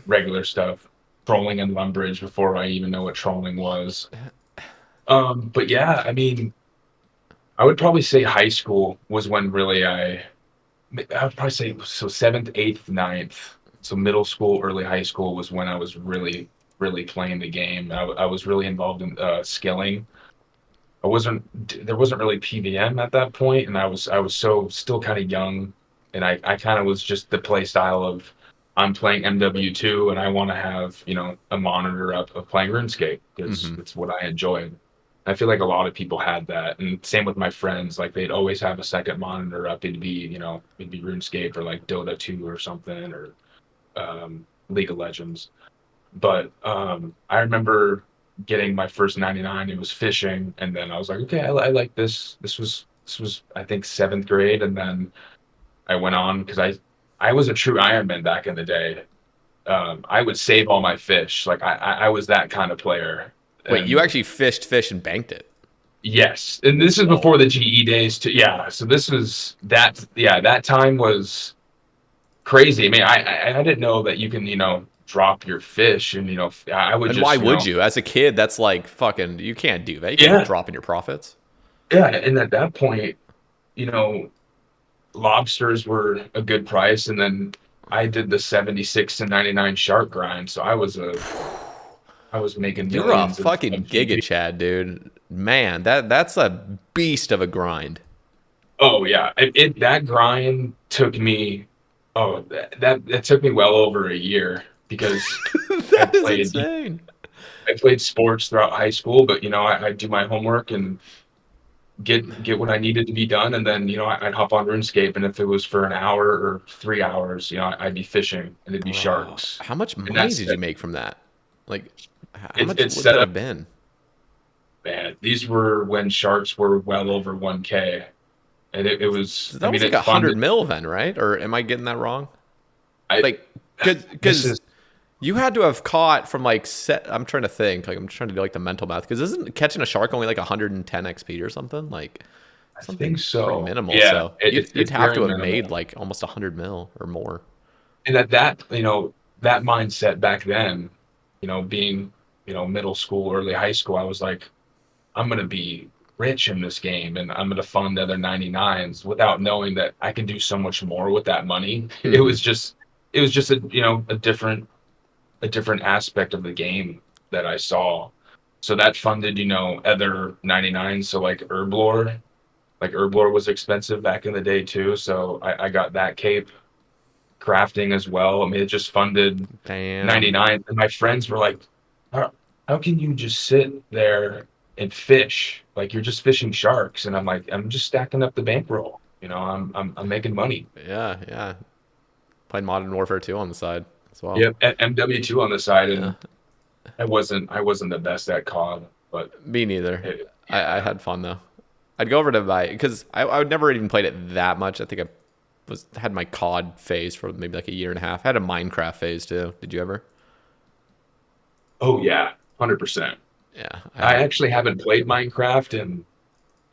Speaker 2: regular stuff, trolling in Lumbridge before I even know what trolling was. But yeah, I mean, I would probably say high school was when really I would probably say so seventh, eighth, ninth. So middle school, early high school was when I was really, really playing the game. I was really involved in skilling. There wasn't really PVM at that point, and I was so still kind of young, and I kind of was just the play style of I'm playing MW2 and I want to have a monitor up of playing RuneScape because
Speaker 1: Hmm.
Speaker 2: it's what I enjoyed. I feel like a lot of people had that, and same with my friends. Like they'd always have a second monitor up. It'd be RuneScape or like Dota 2 or something or League of Legends. But I remember getting my first 99. It was fishing, and then I was like, okay, I like this. This was I think seventh grade, and then I went on because I was a true Ironman back in the day. I would save all my fish. Like I was that kind of player.
Speaker 1: Wait, you
Speaker 2: And
Speaker 1: actually fished fish and banked it?
Speaker 2: yes, and this is
Speaker 1: Whoa.
Speaker 2: before the GE days too. Yeah, so this was that. Yeah, that time was crazy. I mean, I didn't know that you can drop your fish, and I would
Speaker 1: And why
Speaker 2: just
Speaker 1: would you? As a kid, that's like fucking. You can't do that. You can't be
Speaker 2: yeah,
Speaker 1: dropping your profits.
Speaker 2: yeah, and at that point, you know, lobsters were a good price, and then I did the 76 to 99 shark grind, so I was a I was making
Speaker 1: You're a
Speaker 2: millions
Speaker 1: fucking
Speaker 2: of
Speaker 1: Giga
Speaker 2: GP.
Speaker 1: Chad, dude. Man, that's a beast of a grind.
Speaker 2: Oh yeah, that grind took me. Oh, that took me well over a year because I
Speaker 1: That is
Speaker 2: played
Speaker 1: insane.
Speaker 2: I played sports throughout high school, but I do my homework and get what I needed to be done, and then I'd hop on RuneScape, and if it was for an hour or 3 hours, I'd be fishing and it'd be
Speaker 1: Bro,
Speaker 2: sharks,
Speaker 1: how much
Speaker 2: and
Speaker 1: money
Speaker 2: that's
Speaker 1: did you make from that? Like, how
Speaker 2: it's
Speaker 1: much
Speaker 2: it's
Speaker 1: would
Speaker 2: set
Speaker 1: that
Speaker 2: up.
Speaker 1: have been?
Speaker 2: Man, these were when sharks were well over 1K, and it
Speaker 1: So
Speaker 2: was. I
Speaker 1: that was
Speaker 2: mean,
Speaker 1: like
Speaker 2: it
Speaker 1: a hundred
Speaker 2: funded.
Speaker 1: mil then, right? Or am I getting that wrong?
Speaker 2: I
Speaker 1: Like,
Speaker 2: this
Speaker 1: because
Speaker 2: is
Speaker 1: you had to have caught from like set. I'm trying to think. Like, I'm trying to do like the mental math. Because isn't catching a shark only like 110 XP or something? Like
Speaker 2: I
Speaker 1: something
Speaker 2: think
Speaker 1: pretty
Speaker 2: so.
Speaker 1: minimal.
Speaker 2: Yeah,
Speaker 1: So you'd
Speaker 2: it's
Speaker 1: have
Speaker 2: very
Speaker 1: to have made
Speaker 2: minimal.
Speaker 1: like almost 100 mil or more.
Speaker 2: And that mindset back then, being middle school, early high school, I was like, I'm gonna be rich in this game, and I'm gonna fund other 99s without knowing that I can do so much more with that money.
Speaker 1: Hmm.
Speaker 2: It was just a different aspect of the game that I saw. So that funded other 99s. So like Herblore was expensive back in the day too. So I got that cape crafting as well. I mean, it just funded
Speaker 1: Damn.
Speaker 2: 99. And my friends were like, how can you just sit there and fish? Like you're just fishing sharks. And I'm like, I'm just stacking up the bankroll. I'm making money.
Speaker 1: Yeah, yeah. Played Modern Warfare 2 on the side as well.
Speaker 2: Yep, at MW2 on the side,
Speaker 1: Yeah.
Speaker 2: and I wasn't the best at COD, but
Speaker 1: Me neither. I
Speaker 2: yeah.
Speaker 1: had fun though. I'd go over to my because I would never even played it that much. I think I was had my COD phase for maybe like a year and a half. I had a Minecraft phase too. Did you ever?
Speaker 2: Oh yeah, 100%.
Speaker 1: Yeah, I
Speaker 2: I
Speaker 1: had.
Speaker 2: actually haven't played Minecraft, and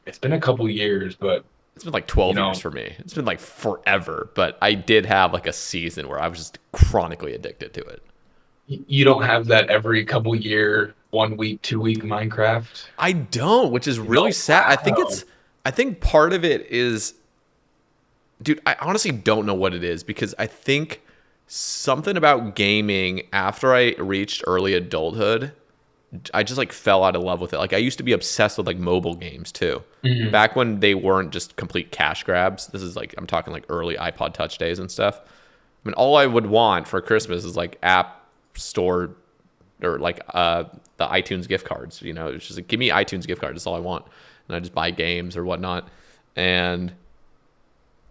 Speaker 2: it's been a couple years, but
Speaker 1: It's been like
Speaker 2: you
Speaker 1: 12 years
Speaker 2: know,
Speaker 1: for me. It's been like forever, but I did have like a season where I was just chronically addicted to it.
Speaker 2: you don't have that every couple year, 1 week, 2 week Minecraft.
Speaker 1: I don't, which is really
Speaker 2: No,
Speaker 1: sad.
Speaker 2: wow.
Speaker 1: I think part of it is, dude, I honestly don't know what it is because I think something about gaming after I reached early adulthood, I just like fell out of love with it. Like I used to be obsessed with like mobile games too.
Speaker 2: Mhm.
Speaker 1: Back when they weren't just complete cash grabs. This is like I'm talking like early iPod Touch days and stuff. I mean, all I would want for Christmas is like app store or like the iTunes gift cards. It's just like give me iTunes gift cards. That's all I want, and I just buy games or whatnot. And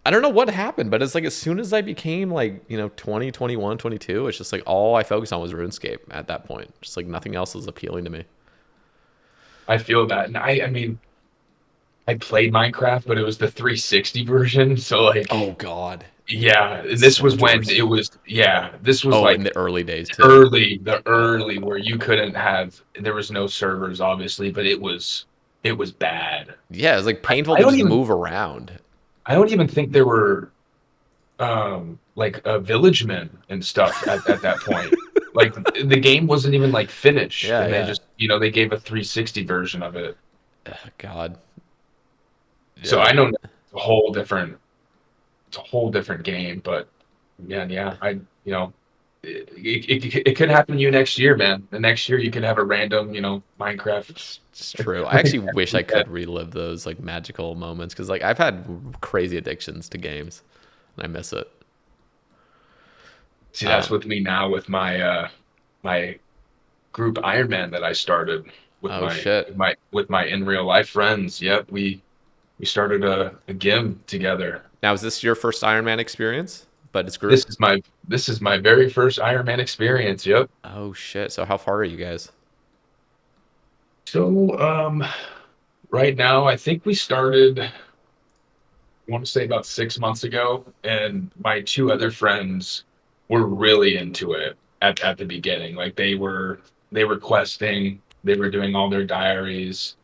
Speaker 1: I don't know what happened, but it's like as soon as I became like 20, 21, 22, it's just like all I focused on was RuneScape at that point. Just like nothing else was appealing to me.
Speaker 2: I feel that, and I mean, I played Minecraft, but it was the 360 version. So
Speaker 1: Oh
Speaker 2: like,
Speaker 1: God,
Speaker 2: yeah, and this
Speaker 1: so
Speaker 2: was
Speaker 1: much
Speaker 2: when
Speaker 1: worse.
Speaker 2: it was, yeah, this was
Speaker 1: Oh, in
Speaker 2: like
Speaker 1: the early days too.
Speaker 2: the early where you couldn't have, there was no servers obviously, but it was bad.
Speaker 1: Yeah, it's like
Speaker 2: I,
Speaker 1: painful
Speaker 2: I
Speaker 1: to
Speaker 2: don't
Speaker 1: just
Speaker 2: even
Speaker 1: move around.
Speaker 2: I don't even think there were like village men and stuff at that point. Like the game wasn't even like finished,
Speaker 1: Yeah,
Speaker 2: and they
Speaker 1: yeah.
Speaker 2: just they gave a 360 version of it.
Speaker 1: Ugh, God.
Speaker 2: So
Speaker 1: Yeah.
Speaker 2: I know it's a whole different game, but yeah, it could happen to you next year, man. The next year you could have a random Minecraft.
Speaker 1: It's true. I actually wish I could relive those like magical moments because like I've had crazy addictions to games and I miss it.
Speaker 2: See, that's
Speaker 1: Um,
Speaker 2: with me now with my group Iron Man that I started with
Speaker 1: oh
Speaker 2: my
Speaker 1: shit.
Speaker 2: with my with my in real life friends. Yep, we started a gym together.
Speaker 1: Now is this your first Iron Man experience? But it's
Speaker 2: This
Speaker 1: group?
Speaker 2: is my this is my very first Iron Man experience. Yep.
Speaker 1: Oh shit. So how far are you guys?
Speaker 2: So right now I think we started, I want to say about 6 months ago, and my two other friends were really into it at the beginning. Like they were questing, they were doing all their diaries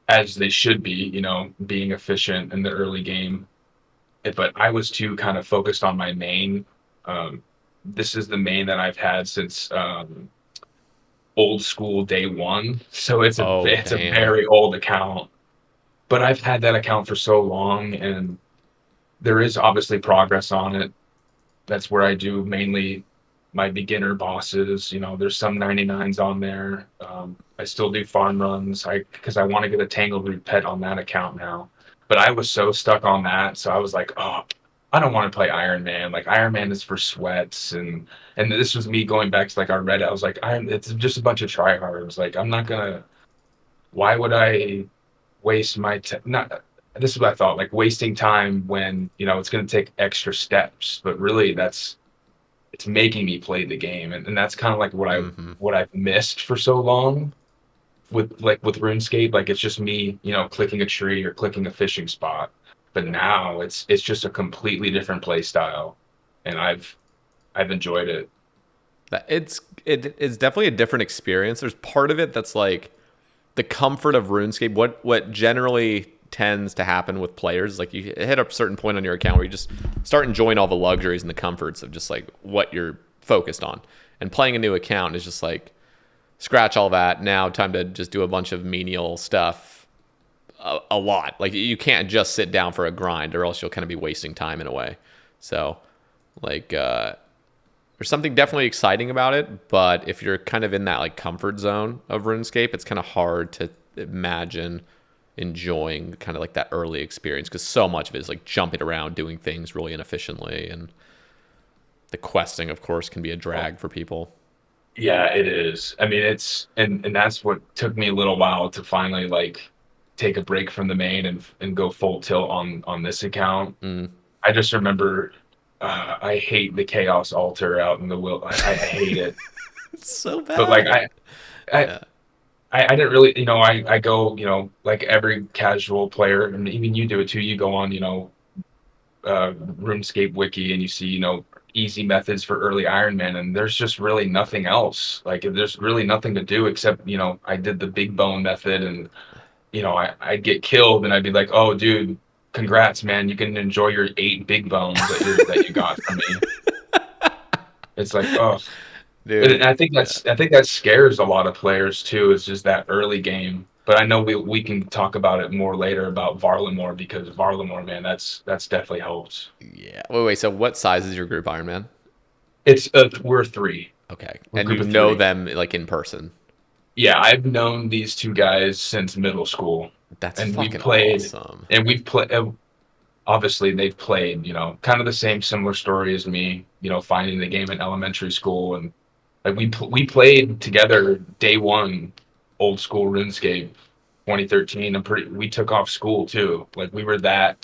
Speaker 2: as they should be, being efficient in the early game. But I was too kind of focused on my main. Um, this is the main that I've had since old school day one, so it's a
Speaker 1: Oh
Speaker 2: it's a
Speaker 1: damn.
Speaker 2: very old account. But I've had that account for so long, and there is obviously progress on it. That's where I do mainly my beginner bosses. You know, there's some 99s on there. I still do farm runs. Because I want to get a Tangleroot pet on that account now. But I was so stuck on that, so I was like, oh, I don't want to play Iron Man. Like Iron Man is for sweats, and this was me going back to like our Reddit. I was like, it's just a bunch of tryhards. Like I'm not gonna. Why would I waste my not? This is what I thought. Like wasting time when it's gonna take extra steps, but really it's making me play the game, and that's kind of like
Speaker 1: Mm-hmm.
Speaker 2: what I've missed for so long with RuneScape. Like it's just me, clicking a tree or clicking a fishing spot. But now it's just a completely different play style, and I've enjoyed it.
Speaker 1: It's definitely a different experience. There's part of it that's like the comfort of RuneScape. What generally tends to happen with players is like you hit a certain point on your account where you just start enjoying all the luxuries and the comforts of just like what you're focused on. And playing a new account is just like scratch all that. Now time to just do a bunch of menial stuff a lot. Like you can't just sit down for a grind or else you'll kind of be wasting time in a way. So like there's something definitely exciting about it, but if you're kind of in that like comfort zone of RuneScape, it's kind of hard to imagine enjoying kind of like that early experience because so much of it is like jumping around, doing things really inefficiently, and the questing, of course, can be a drag for people.
Speaker 2: Yeah, it is. I mean, it's and that's what took me a little while to finally like take a break from the main and go full tilt on this account.
Speaker 1: Mm.
Speaker 2: I just remember I hate the chaos altar out in the will. I hate it.
Speaker 1: It's so
Speaker 2: But like
Speaker 1: bad.
Speaker 2: I
Speaker 1: Yeah.
Speaker 2: I didn't really, I go, like every casual player, and even you do it too. You go on, RuneScape wiki and you see, easy methods for early Iron Man, and there's just really nothing else. Like there's really nothing to do except, I did the big bone method, and I'd get killed, and I'd be like, oh, dude, congrats, man, you can enjoy your 8 big bones that you got from me. It's like, oh, and
Speaker 1: Dude.
Speaker 2: I think
Speaker 1: Yeah.
Speaker 2: that scares a lot of players too. Is just that early game. But I know we can talk about it more later about Varlamore, because Varlamore, man, that's definitely helped.
Speaker 1: Yeah. Wait. So what size is your group, Iron Man?
Speaker 2: It's we're three.
Speaker 1: Okay.
Speaker 2: We're a
Speaker 1: And you
Speaker 2: group of
Speaker 1: know
Speaker 2: three.
Speaker 1: them like in person.
Speaker 2: Yeah, I've known these two guys since middle school,
Speaker 1: That's
Speaker 2: and we've
Speaker 1: fucking
Speaker 2: played,
Speaker 1: awesome.
Speaker 2: and we've played. Obviously, they've played, kind of the same similar story as me. Finding the game in elementary school, and like we played together day one, old school RuneScape, 2013. We took off school too. Like we were that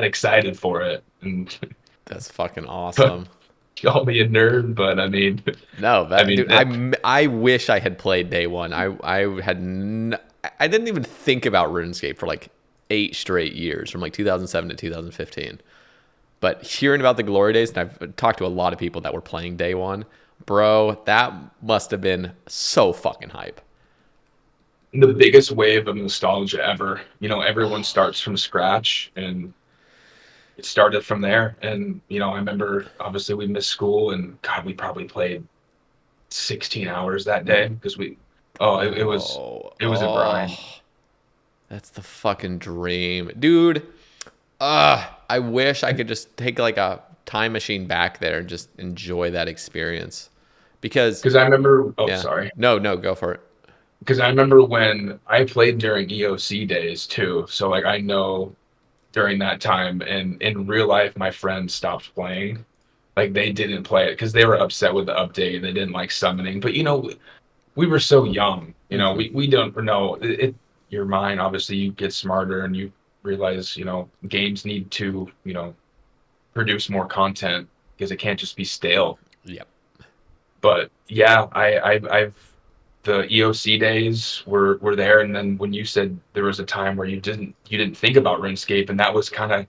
Speaker 2: excited for it, and
Speaker 1: That's fucking awesome.
Speaker 2: call me a nerd, but I mean,
Speaker 1: No,
Speaker 2: I
Speaker 1: that
Speaker 2: mean
Speaker 1: dude,
Speaker 2: that.
Speaker 1: I wish I had played day one. I had I didn't even think about RuneScape for like 8 straight years from like 2007 to 2015. But hearing about the glory days, and I've talked to a lot of people that were playing day one, bro, that must have been so fucking hype.
Speaker 2: The biggest wave of nostalgia ever. Everyone starts from scratch, and it started from there. And I remember obviously we missed school, and God, we probably played 16 hours that day because oh, it was
Speaker 1: Bro,
Speaker 2: it was a grind.
Speaker 1: that's the fucking dream, dude. I wish I could just take like a time machine back there and just enjoy that experience. Because
Speaker 2: Because I remember, oh,
Speaker 1: yeah,
Speaker 2: sorry.
Speaker 1: no, go for it.
Speaker 2: Because I remember when I played during EOC days too. So like I know during that time, and in real life, my friends stopped playing. Like they didn't play it because they were upset with the update. They didn't like summoning. But we were so young.
Speaker 1: Hmm.
Speaker 2: We don't know it. Your mind, obviously, you get smarter, and you realize games need to produce more content because it can't just be stale.
Speaker 1: Yep.
Speaker 2: But yeah, I've the EOC days were there, and then when you said there was a time where you didn't think about RuneScape, and that was kind of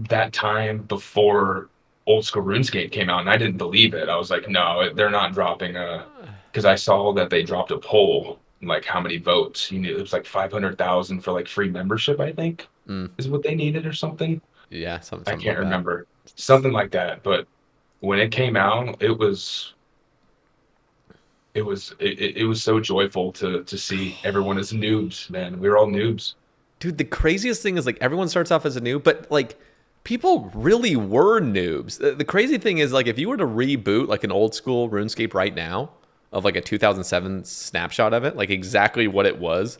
Speaker 2: that time before old school RuneScape came out, and I didn't believe it. I was like, no, they're not dropping a, because I saw that they dropped a poll, like how many votes you need. It was like 500,000 for like free membership, I think,
Speaker 1: Mm,
Speaker 2: is what they needed or something.
Speaker 1: yeah,
Speaker 2: I
Speaker 1: something
Speaker 2: can't
Speaker 1: about that.
Speaker 2: remember. Something like that. But when it came out, it was so joyful to see everyone as noobs, man. We were all noobs.
Speaker 1: Dude, the craziest thing is like everyone starts off as a noob, but like people really were noobs. The crazy thing is, like, if you were to reboot like an old school RuneScape right now, of like a 2007 snapshot of it, like exactly what it was,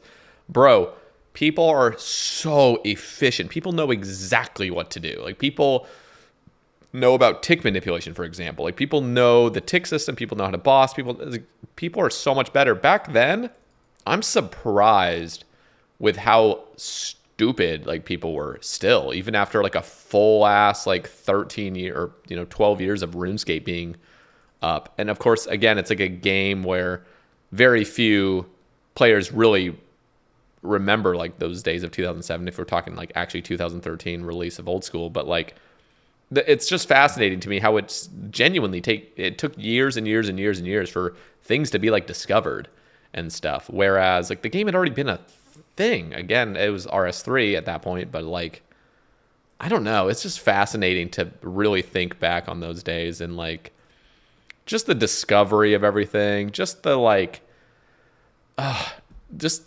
Speaker 1: bro, people are so efficient. People know exactly what to do. Like, people know about tick manipulation, for example. Like, people know the tick system. People know how to boss. People are so much better. Back then, I'm surprised with how stupid like people were still, even after like a full ass like 13 year or 12 years of RuneScape being up. And of course, again, it's like a game where very few players really remember like those days of 2007, if we're talking like actually 2013 release of old school. But like, it's just fascinating to me how it's genuinely it took years and years and years and years for things to be like discovered and stuff, whereas like the game had already been a thing. Again, it was RS3 at that point, but like, I don't know, it's just fascinating to really think back on those days and like just the discovery of everything, just the like just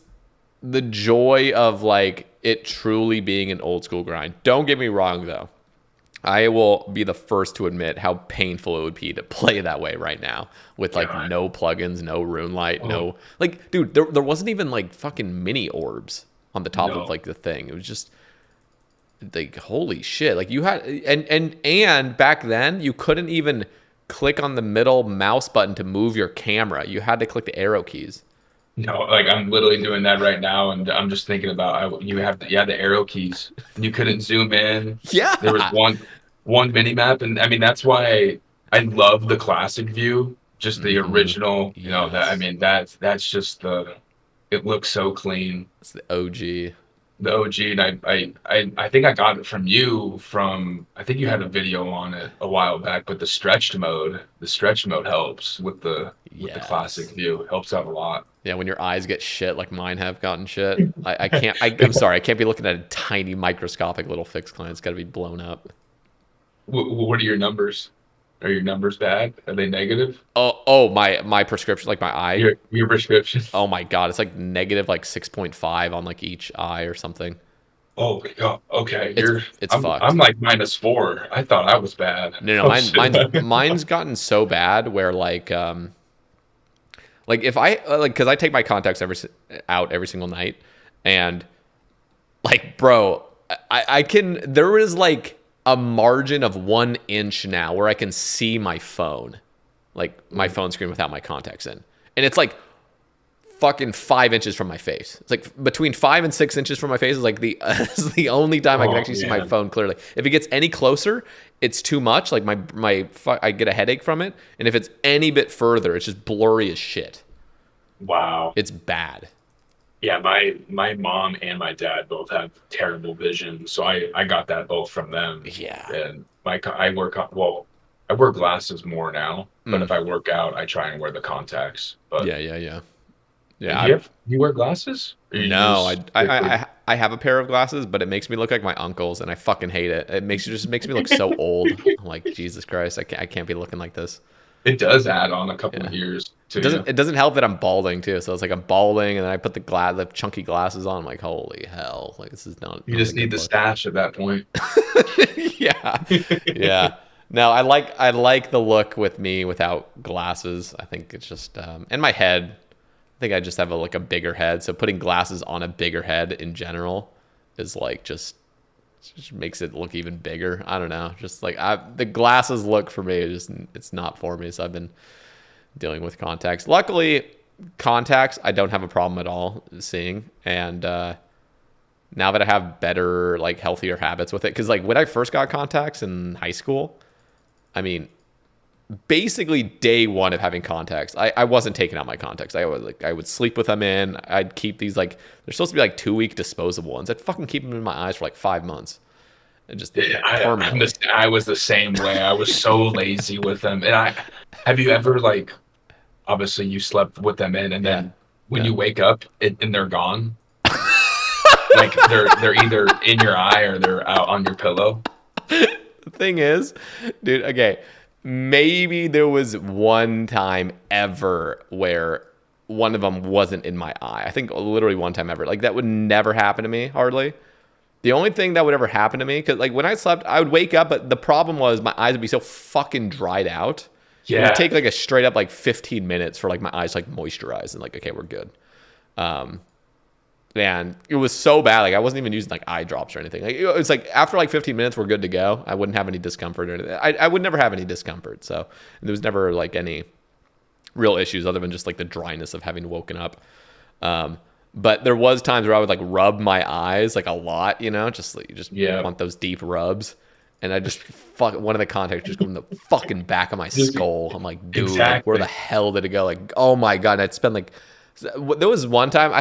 Speaker 1: the joy of like it truly being an old school grind. Don't get me wrong though, I will be the first to admit how painful it would be to play that way right now with like no plugins, no rune light, no like, dude, there wasn't even like fucking mini orbs on the top of like the thing. It was just like, holy shit. Like, you had and back then you couldn't even click on the middle mouse button to move your camera. You had to click the arrow keys.
Speaker 2: No, like I'm literally doing that right now, and I'm just thinking about you have the arrow keys. You couldn't zoom in.
Speaker 1: Yeah.
Speaker 2: There was one mini map, and I mean that's why I love the classic view, just the original. You know that I mean that's just it looks so clean.
Speaker 1: It's the OG.
Speaker 2: The OG, and I think I got it from you from I think you had a video on it a while back, but the stretch mode helps with the classic view, helps out a lot.
Speaker 1: Yeah, when your eyes get shit like mine have gotten shit. I'm sorry, I can't be looking at a tiny microscopic little fixed client. It's got to be blown up.
Speaker 2: What are your numbers? Are your numbers bad? Are they negative?
Speaker 1: Oh, my prescription, like my eye.
Speaker 2: Your prescription.
Speaker 1: Oh my god, it's like negative like 6.5 on like each eye or something.
Speaker 2: Oh my god. Okay,
Speaker 1: it's fucked.
Speaker 2: I'm like -4. I thought I was bad.
Speaker 1: No, mine's gotten so bad where like if I like, because I take my contacts out every single night, and like, bro, I can, there is like a margin of 1 inch now where I can see my phone, like my phone screen without my contacts in. And it's like fucking 5 inches from my face. It's like between 5 and 6 inches from my face is like is the only time I can actually see my phone clearly. If it gets any closer, it's too much. Like I get a headache from it. And if it's any bit further, it's just blurry as shit.
Speaker 2: Wow.
Speaker 1: It's bad.
Speaker 2: Yeah, my mom and my dad both have terrible vision, so I got that both from them.
Speaker 1: Yeah.
Speaker 2: And I wear glasses more now, but if I work out, I try and wear the contacts. But
Speaker 1: yeah.
Speaker 2: You wear glasses?
Speaker 1: No, I have a pair of glasses, but it makes me look like my uncles, and I fucking hate it. It just makes me look so old. I'm like, Jesus Christ, I can't be looking like this.
Speaker 2: It does add on a couple of years.
Speaker 1: It doesn't help that I'm balding too. So it's like I'm balding, and then I put the chunky glasses on. I'm like, holy hell! Like, this is not.
Speaker 2: You just need the stash at that point.
Speaker 1: Yeah. No, I like the look with me without glasses. I think it's just and my head. I think I just have a bigger head, so putting glasses on a bigger head in general is like just makes it look even bigger. I don't know. Just like the glasses look for me, it's not for me. So I've been dealing with contacts. Luckily, contacts I don't have a problem at all seeing. And now that I have better, like, healthier habits with it, because like when I first got contacts in high school, I mean, basically day one of having contacts, I wasn't taking out my contacts. I would sleep with them in. I'd keep these, like, they're supposed to be like 2-week disposable ones. I'd fucking keep them in my eyes for like 5 months. And just
Speaker 2: I was the same way. I was so lazy with them. And have you ever, like, obviously you slept with them in, and then when you wake up and they're gone, like they're either in your eye or they're out on your pillow.
Speaker 1: The thing is, dude, okay, maybe there was one time ever where one of them wasn't in my eye. I think literally one time ever. Like, that would never happen to me, hardly. The only thing that would ever happen to me, because like when I slept, I would wake up, but the problem was my eyes would be so fucking dried out. It would
Speaker 2: Yeah.
Speaker 1: take like a straight up like 15 minutes for like my eyes to like moisturize and like, okay, we're good. Um, and it was so bad. Like I wasn't even using like eye drops or anything. Like it was like after like 15 minutes, we're good to go. I wouldn't have any discomfort or anything. I would never have any discomfort. So there was never like any real issues other than just like the dryness of having woken up. Um, but there was times where I would like rub my eyes like a lot, you know, just like you just
Speaker 2: Yeah.
Speaker 1: want those deep rubs. And I just fuck one of the contacts just go in the fucking back of my
Speaker 2: Just
Speaker 1: skull. I'm like, dude, like where the
Speaker 2: exactly.
Speaker 1: hell did it go? Like, oh my god! And I'd spend like there was one time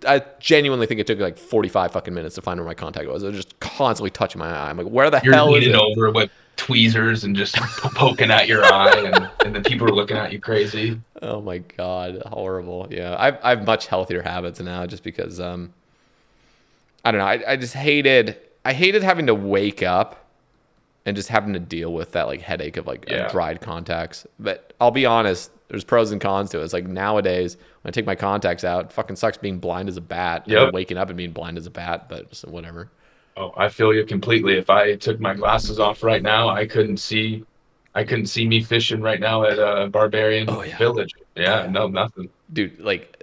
Speaker 1: I genuinely think it took like 45 fucking minutes to find where my contact was. I was just constantly touching my eye. I'm like, where the
Speaker 2: You're
Speaker 1: hell is
Speaker 2: leaning
Speaker 1: it?
Speaker 2: over with tweezers and just poking at your eye, and then people are looking at you crazy.
Speaker 1: Oh my god, horrible. Yeah, I've much healthier habits now just because I don't know. I just hated having to wake up and just having to deal with that like headache of like
Speaker 2: Yeah.
Speaker 1: dried contacts. But I'll be honest, there's pros and cons to it. It's like nowadays when I take my contacts out, it fucking sucks being blind as a bat and then
Speaker 2: Yep.
Speaker 1: waking up and being blind as a bat. But so whatever.
Speaker 2: Oh, I feel you completely. If I took my glasses off right now, I couldn't see. I couldn't see me fishing right now at
Speaker 1: Oh
Speaker 2: Barbarian
Speaker 1: yeah.
Speaker 2: Village.
Speaker 1: Oh
Speaker 2: Yeah,
Speaker 1: yeah.
Speaker 2: no, nothing.
Speaker 1: Dude, like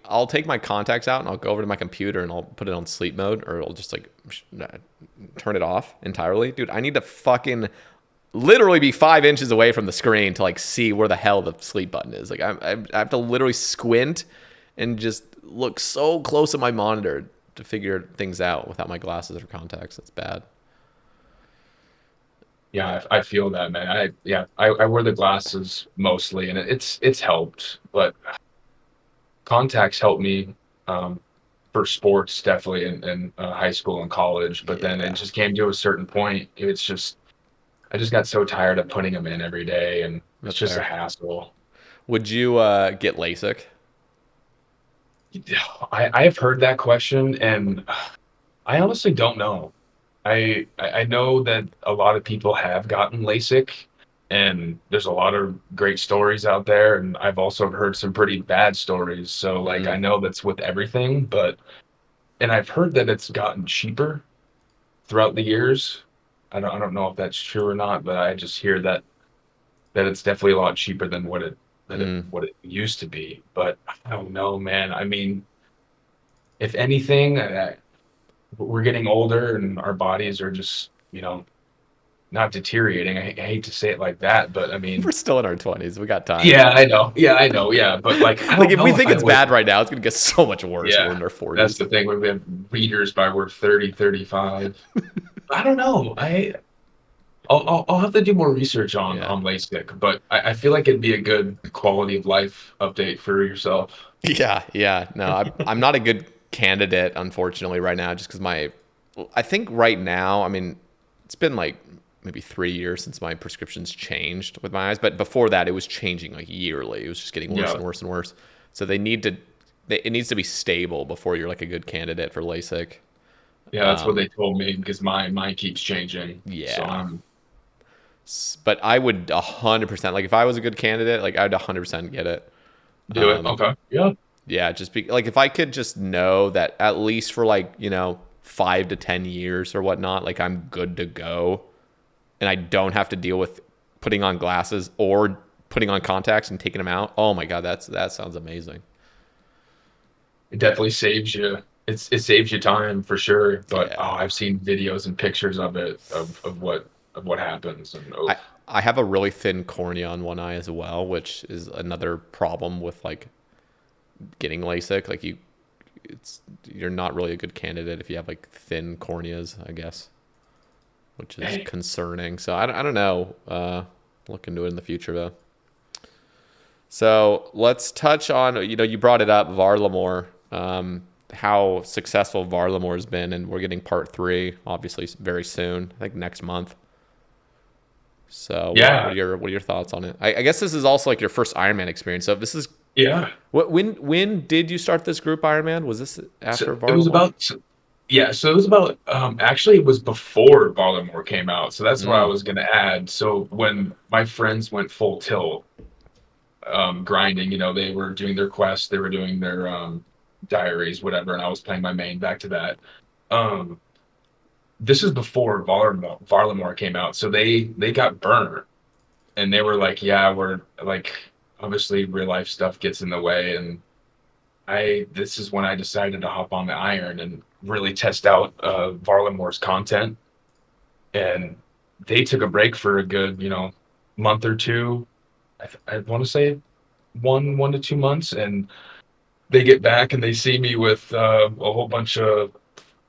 Speaker 1: I'll take my contacts out and I'll go over to my computer and I'll put it on sleep mode or I'll just like turn it off entirely. Dude, I need to fucking literally be 5 inches away from the screen to like see where the hell the sleep button is. Like I have to literally squint and just look so close at my monitor to figure things out without my glasses or contacts. That's bad.
Speaker 2: Yeah, I feel that, man. I wear the glasses mostly, and it's helped, but contacts help me um, for sports definitely in high school and college. But then it
Speaker 1: Yeah,
Speaker 2: just came to a certain point. It's just I just got so tired of putting them in every day, and it's
Speaker 1: that's
Speaker 2: just a
Speaker 1: fair.
Speaker 2: hassle.
Speaker 1: Would you get LASIK?
Speaker 2: I have heard that question, and I honestly don't know. I know that a lot of people have gotten LASIK, and there's a lot of great stories out there, and I've also heard some pretty bad stories. So like I
Speaker 1: Mm,
Speaker 2: know that's with everything, but and I've heard that it's gotten cheaper throughout the years. I don't know if that's true or not, but I just hear that it's definitely a lot cheaper than
Speaker 1: mm.
Speaker 2: what it used to be. But I don't know, man. I mean, if anything, we're getting older and our bodies are just, not deteriorating. I hate to say it like that, but I
Speaker 1: We're
Speaker 2: mean,
Speaker 1: still in our 20s. We got time.
Speaker 2: yeah, I know. Yeah, I know. Yeah, but like, I
Speaker 1: Like
Speaker 2: don't
Speaker 1: if we
Speaker 2: know if
Speaker 1: think
Speaker 2: I
Speaker 1: it's
Speaker 2: would.
Speaker 1: bad right now, it's gonna get so much worse. We're
Speaker 2: Yeah,
Speaker 1: in our
Speaker 2: that's
Speaker 1: 40s.
Speaker 2: the thing. We have readers by we're 30, 35. I don't know. I'll have to do more research on
Speaker 1: Yeah.
Speaker 2: LASIK, but I feel like it'd be a good quality of life update for yourself.
Speaker 1: Yeah, yeah. No, I'm not a good candidate, unfortunately, right now, just because I think right now, I mean, it's been like maybe 3 years since my prescriptions changed with my eyes, but before that, it was changing like yearly. It was just getting worse
Speaker 2: Yeah,
Speaker 1: and worse and worse. So it needs to be stable before you're like a good candidate for LASIK.
Speaker 2: yeah, that's what
Speaker 1: Um,
Speaker 2: they told me because mine keeps changing. So
Speaker 1: yeah.
Speaker 2: I'm
Speaker 1: But I would 100%, like if I was a good candidate, like I'd 100% get it.
Speaker 2: do it.
Speaker 1: Um,
Speaker 2: Okay. Yeah.
Speaker 1: Yeah, just be like if I could just know that at least for like, 5 to 10 years or whatnot, like I'm good to go and I don't have to deal with putting on glasses or putting on contacts and taking them out. Oh my God, that sounds amazing.
Speaker 2: It definitely saves you. It saves you time for sure. But
Speaker 1: Yeah.
Speaker 2: oh, I've seen videos and pictures of it of what happens and oh
Speaker 1: I I have a really thin cornea on one eye as well, which is another problem with like getting LASIK. Like you're not really a good candidate if you have like thin corneas, I guess, which is
Speaker 2: hey,
Speaker 1: concerning. So I don't know. Look into it in the future though. So let's touch on, you brought it up, Varlamore, how successful Varlamore has been, and we're getting part three, obviously very soon, I think next month. So
Speaker 2: yeah,
Speaker 1: what are your thoughts on it? I guess this is also like your first Iron Man experience. So this is
Speaker 2: yeah.
Speaker 1: when did you start this group Iron Man? Was this
Speaker 2: So
Speaker 1: after
Speaker 2: it was
Speaker 1: Varlamore?
Speaker 2: about yeah, so it was about actually it was before Baltimore came out. So that's what I
Speaker 1: Mm,
Speaker 2: was gonna add. So when my friends went full tilt, grinding, they were doing their quests, they were doing their diaries, whatever, and I was playing my main back to that. Um this is before Varlamore came out, so they got burned, and they were like, yeah, we're like, obviously real life stuff gets in the way, and I this is when I decided to hop on the Iron and really test out Varlamore's content, and they took a break for a good, month or two. I want to say 1 to 2 months, and they get back and they see me with a whole bunch of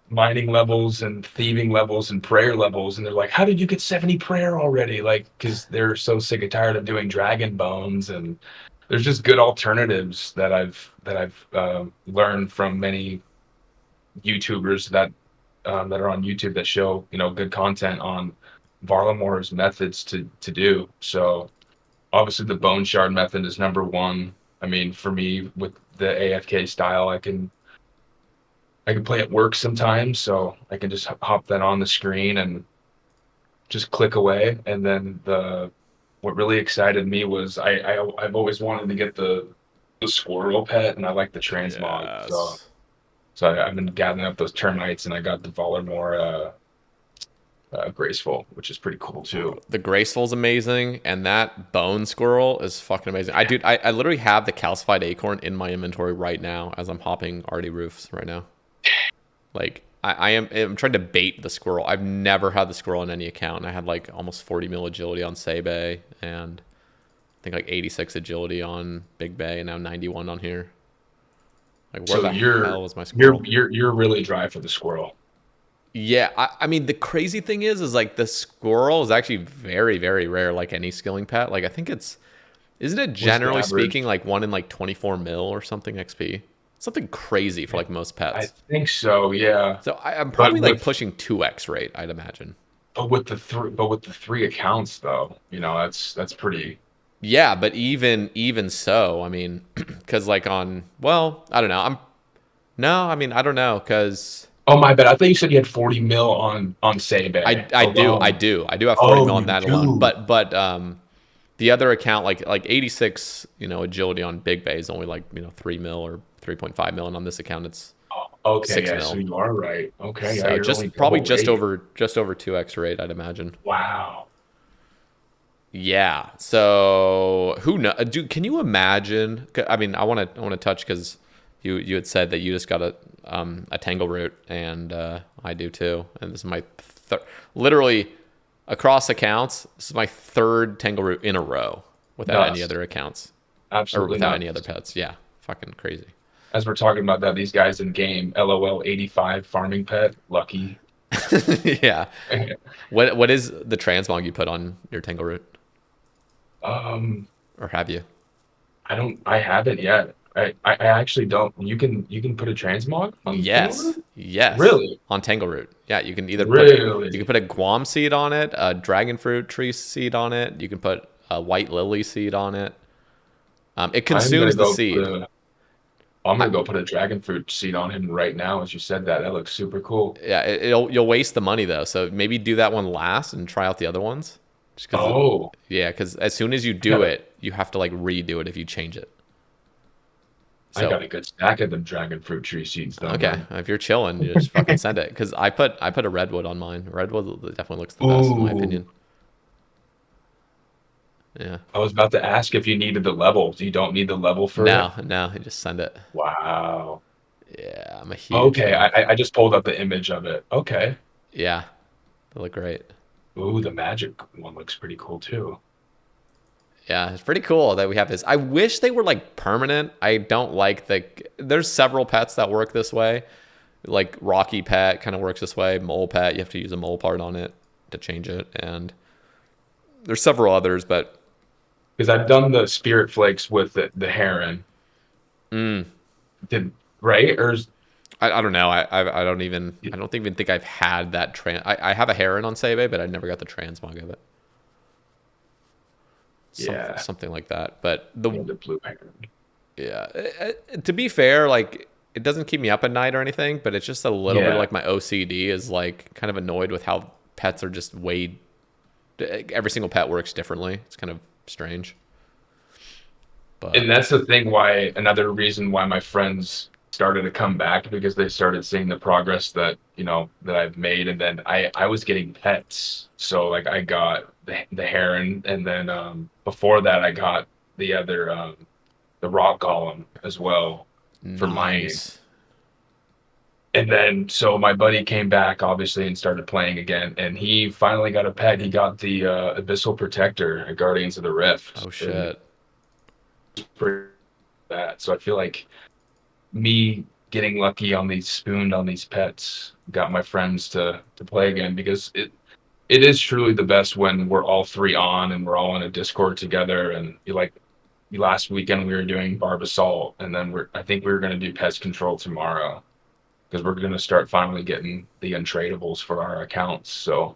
Speaker 2: mining levels and thieving levels and prayer levels, and they're like, how did you get 70 prayer already? Like, because they're so sick and tired of doing dragon bones. And there's just good alternatives that I've learned from many YouTubers that are on YouTube that show, good content on Varlamore's methods to do. So obviously the bone shard method is number one. I mean, for me with the AFK style, I can play at work sometimes, so I can just hop that on the screen and just click away. And then the what really excited me was I've always wanted to get the squirrel pet, and I like the transmog. So
Speaker 1: Yes.
Speaker 2: I've been gathering up those termites, and I got the Varlamore graceful, which is pretty cool too.
Speaker 1: The Graceful's amazing, and that Bone Squirrel is fucking amazing. I literally have the calcified acorn in my inventory right now as I'm hopping already roofs right now. Like I'm trying to bait the squirrel. I've never had the squirrel in any account. I had like almost 40 mil agility on Sae Bae, and I think like 86 agility on Big Bay, and now 91 on here. Like where
Speaker 2: So
Speaker 1: the
Speaker 2: you're
Speaker 1: hell is my
Speaker 2: you're
Speaker 1: squirrel?
Speaker 2: you're you're really dry for the squirrel.
Speaker 1: Yeah, I mean the crazy thing is like the squirrel is actually very very rare. Like any skilling pet, like I think isn't it
Speaker 2: What's the
Speaker 1: generally speaking
Speaker 2: average?
Speaker 1: like one in like 24 mil or something XP? Something crazy for like most
Speaker 2: I
Speaker 1: pets.
Speaker 2: think so, yeah.
Speaker 1: So I'm
Speaker 2: But
Speaker 1: probably like
Speaker 2: with
Speaker 1: pushing 2x rate, I'd imagine.
Speaker 2: but with the three accounts though, that's pretty.
Speaker 1: Yeah, but even so, I mean, because like on well, I don't know. No, I mean I don't know because
Speaker 2: Oh my bad. I thought you said you had 40 mil on Sae Bae alone.
Speaker 1: I do have 40
Speaker 2: Oh,
Speaker 1: mil on
Speaker 2: you
Speaker 1: that alone,
Speaker 2: do.
Speaker 1: but the other account like 86 agility on Big Bay is only like 3 mil or 3.5 mil, and on this account it's
Speaker 2: Oh, okay,
Speaker 1: 6
Speaker 2: yeah, so
Speaker 1: mil.
Speaker 2: you are right. Okay, yeah,
Speaker 1: So
Speaker 2: you're only
Speaker 1: just probably
Speaker 2: double rate.
Speaker 1: just over 2x rate, I'd imagine.
Speaker 2: Wow.
Speaker 1: Yeah. So who know? Dude, can you imagine? I mean, I want to touch because you had said that you just got a tangle root, and I do too. And this is my literally across accounts. This is my third tangle root in a row without any
Speaker 2: Nuts.
Speaker 1: other accounts or
Speaker 2: Absolutely
Speaker 1: without any other
Speaker 2: nuts.
Speaker 1: pets. Yeah, fucking crazy.
Speaker 2: As we're talking about that, these guys in game, LOL 85 farming pet, lucky.
Speaker 1: Yeah. What is the transmog you put on your tangle root,
Speaker 2: Um,
Speaker 1: or have you?
Speaker 2: I haven't yet. I actually don't. You can put a transmog on
Speaker 1: Yes,
Speaker 2: Tangled?
Speaker 1: yes,
Speaker 2: Really?
Speaker 1: on Tangleroot. Yeah, you can either you can
Speaker 2: Really?
Speaker 1: put a Guam seed on it, a dragon fruit tree seed on it. You can put a white lily seed on it. It
Speaker 2: I'm gonna
Speaker 1: consumes the
Speaker 2: go put
Speaker 1: seed.
Speaker 2: a I'm
Speaker 1: I,
Speaker 2: gonna go put a dragon fruit seed on him right now as you said that. That looks super cool.
Speaker 1: yeah, you'll waste the money though. So maybe do that one last and try out the other ones. Just because,
Speaker 2: Oh,
Speaker 1: yeah, because as soon as you
Speaker 2: I
Speaker 1: do
Speaker 2: got a
Speaker 1: it, you have to like redo it if you change it.
Speaker 2: I
Speaker 1: So
Speaker 2: got a good stack of them dragon fruit tree seeds though,
Speaker 1: okay,
Speaker 2: man.
Speaker 1: if you're chilling, you just fucking send it. Because I put a redwood on mine. Redwood definitely looks the best in my
Speaker 2: Ooh,
Speaker 1: opinion. Yeah.
Speaker 2: I was about to ask if you needed the level. You don't need the level for
Speaker 1: No,
Speaker 2: it?
Speaker 1: no, you just send it.
Speaker 2: Wow.
Speaker 1: Yeah, I'm a huge
Speaker 2: Okay, I
Speaker 1: fan.
Speaker 2: I I just pulled up the image of it. Okay.
Speaker 1: Yeah, they look great.
Speaker 2: Ooh, the magic one looks pretty cool too.
Speaker 1: Yeah, it's pretty cool that we have this. I wish they were like permanent. I don't like the. There's several pets that work this way. Like Rocky Pet kind of works this way. Mole Pet, you have to use a mole part on it to change it. And there's several others, but
Speaker 2: Because I've done the spirit flakes with the heron.
Speaker 1: mm,
Speaker 2: Did right?
Speaker 1: I don't know. I don't even think I've had that I have a heron on Sae Bae, but I never got the transmog of it.
Speaker 2: Yeah,
Speaker 1: Something like that. But
Speaker 2: yeah, the blue heron.
Speaker 1: yeah, to be fair, like it doesn't keep me up at night or anything, but it's just a little bit
Speaker 2: Yeah,
Speaker 1: like my OCD is like kind of annoyed with how pets are just way. Every single pet works differently. It's kind of strange,
Speaker 2: and
Speaker 1: but
Speaker 2: that's the thing. Why another reason why my friends started to come back because they started seeing the progress that that I've made, and then I was getting pets. So like I got the heron, and then before that I got the other the rock golem as well for mining.
Speaker 1: Nice.
Speaker 2: And then so my buddy came back obviously and started playing again, and he finally got a pet. He got the Abyssal Protector at Guardians of the Rift,
Speaker 1: Oh
Speaker 2: and
Speaker 1: shit.
Speaker 2: for that. So I feel like me getting lucky on these spooned on these pets got my friends to play again, because it is truly the best when we're all three on and we're all in a Discord together. And you like last weekend we were doing Barb Assault, and then I think we were going to do Pest Control tomorrow, because we're going to start finally getting the untradables for our accounts. So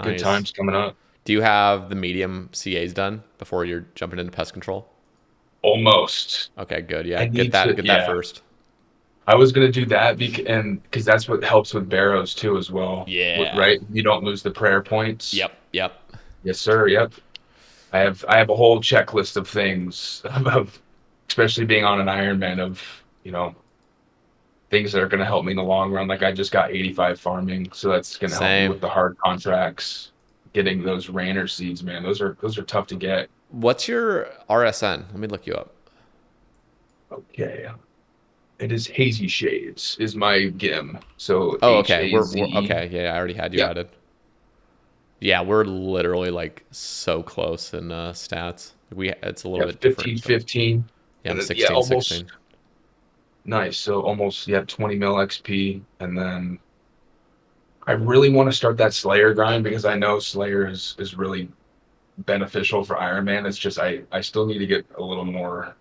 Speaker 2: good
Speaker 1: Nice.
Speaker 2: times coming up.
Speaker 1: Do you have the medium CAs done before you're jumping into pest control?
Speaker 2: Almost.
Speaker 1: Okay, good. Yeah,
Speaker 2: I
Speaker 1: get
Speaker 2: need
Speaker 1: that
Speaker 2: to,
Speaker 1: get that
Speaker 2: yeah.
Speaker 1: first.
Speaker 2: I was gonna do that because that's what helps with barrows too as well.
Speaker 1: Yeah.
Speaker 2: Right? You don't lose the prayer points.
Speaker 1: Yep. Yep.
Speaker 2: Yes, sir. Yep. I have a whole checklist of things of especially being on an Ironman of things that are gonna help me in the long run. Like I just got 85 farming, so that's gonna help me
Speaker 1: Same.
Speaker 2: with the hard contracts. Getting those Rainer seeds, man. Those are tough to get.
Speaker 1: What's your RSN? Let me look you up.
Speaker 2: Okay. It is Hazy Shades is my GIM. So
Speaker 1: Oh,
Speaker 2: H
Speaker 1: okay.
Speaker 2: A
Speaker 1: We're
Speaker 2: Z.
Speaker 1: okay. Yeah, I already had you
Speaker 2: Yep.
Speaker 1: added. Yeah, we're literally like so close in stats. It's a little
Speaker 2: Yeah,
Speaker 1: bit different.
Speaker 2: 15,
Speaker 1: So
Speaker 2: 15.
Speaker 1: yeah,
Speaker 2: And
Speaker 1: I'm
Speaker 2: then, yeah,
Speaker 1: 16,
Speaker 2: almost
Speaker 1: 16.
Speaker 2: nice. So almost, yeah, 20 mil XP. And then I really want to start that Slayer grind, because I know Slayer is really beneficial for Iron Man. It's just I still need to get a little more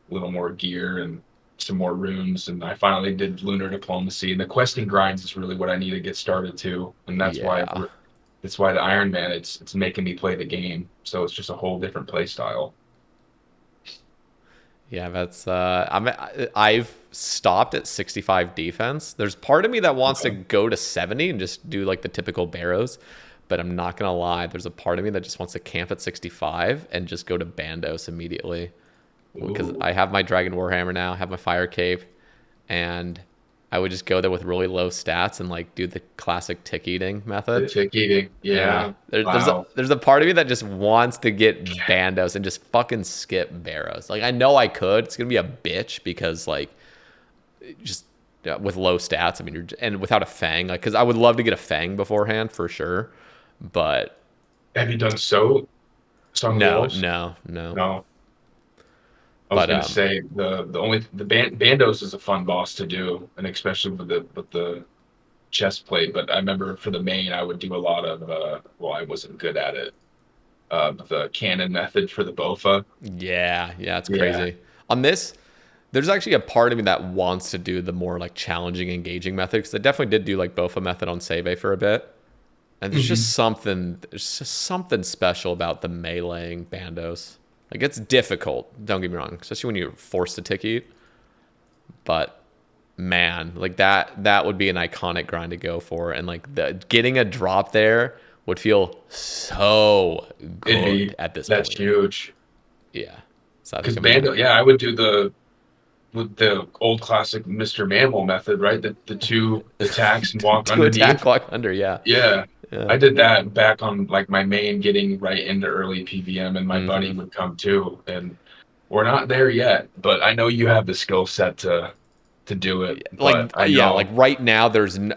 Speaker 2: gear and some more runes. And I finally did Lunar Diplomacy. And the questing grinds is really what I need to get started to. And
Speaker 1: Yeah.
Speaker 2: that's why the Iron Man, it's making me play the game. So it's just a whole different play style.
Speaker 1: Yeah, that's I've stopped at 65 defense. There's part of me that wants to
Speaker 2: Okay.
Speaker 1: go to 70 and just do like the typical barrows, but I'm not gonna lie, there's a part of me that just wants to camp at 65 and just go to Bandos immediately. Because
Speaker 2: Ooh.
Speaker 1: I have my Dragon Warhammer now, have my Fire Cape, and I would just go there with really low stats and like do the classic tick eating
Speaker 2: The
Speaker 1: method.
Speaker 2: tick eating.
Speaker 1: Yeah,
Speaker 2: Yeah.
Speaker 1: there's
Speaker 2: Wow.
Speaker 1: there's a part of me that just wants to get Bandos and just fucking skip Barrows. Like I know I could. It's gonna be a bitch because like just with low stats. I mean, and without a Fang, like because I would love to get a Fang beforehand for sure, but
Speaker 2: Have you done so Song of
Speaker 1: no,
Speaker 2: Wolves?
Speaker 1: no, no.
Speaker 2: No. I was
Speaker 1: But
Speaker 2: gonna say the Bandos is a fun boss to do, and especially with the chest plate. But I remember for the main, I would do a lot of well, I wasn't good at it. The cannon method for the Bofa.
Speaker 1: yeah, yeah, it's
Speaker 2: Yeah.
Speaker 1: crazy. On this, there's actually a part of me that wants to do the more like challenging, engaging method because I definitely did do like Bofa method on Sae Bae for a bit. And
Speaker 2: Hmm.
Speaker 1: there's just something special about the meleeing bandos. Like it's difficult, don't get me wrong, especially when you're forced to tick eat. But man, like that would be an iconic grind to go for. And like the getting a drop there would feel so
Speaker 2: It'd
Speaker 1: good
Speaker 2: be
Speaker 1: at this
Speaker 2: That's
Speaker 1: point.
Speaker 2: huge.
Speaker 1: Yeah. So I think
Speaker 2: Because
Speaker 1: I'm gonna
Speaker 2: Bando, yeah, I would do the with the old classic Mr. Mammal method, right? The two attacks and walk
Speaker 1: do attack
Speaker 2: underneath.
Speaker 1: walk under, yeah.
Speaker 2: Yeah.
Speaker 1: Yeah.
Speaker 2: I did that back on like my main getting right into early PVM, and my buddy
Speaker 1: Hmm.
Speaker 2: would come too. And we're not there yet, but I know you have the skill set to do it. But
Speaker 1: Like
Speaker 2: I
Speaker 1: yeah, like
Speaker 2: know,
Speaker 1: right now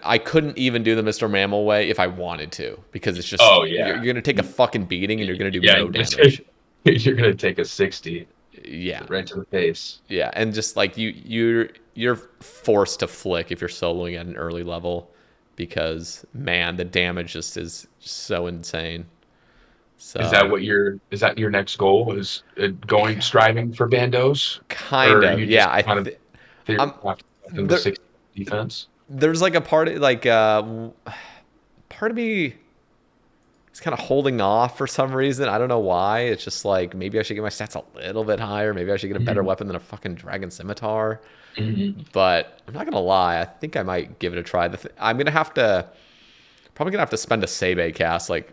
Speaker 1: I couldn't even do the Mr. Mammal way if I wanted to because it's just
Speaker 2: oh yeah.
Speaker 1: you're gonna take a fucking beating and you're gonna do
Speaker 2: Yeah,
Speaker 1: no damage.
Speaker 2: you're gonna take a 60
Speaker 1: Yeah,
Speaker 2: right to the face.
Speaker 1: yeah, and just like you're forced to flick if you're soloing at an early level because man, the damage just is so insane. So
Speaker 2: Is that your next goal? Is going striving for bandos,
Speaker 1: kind
Speaker 2: or
Speaker 1: of
Speaker 2: you just
Speaker 1: yeah.
Speaker 2: kind of figure
Speaker 1: I'm
Speaker 2: have to get them to
Speaker 1: there.
Speaker 2: 60 defense?
Speaker 1: There's like a part of me is kind of holding off for some reason. I don't know why. It's just like maybe I should get my stats a little bit higher. Maybe I should get a better
Speaker 2: Hmm.
Speaker 1: weapon than a fucking dragon scimitar.
Speaker 2: Hmm.
Speaker 1: But I'm not gonna lie. I think I might give it a try. I'm gonna have to probably gonna have to spend a Sae Bae cast like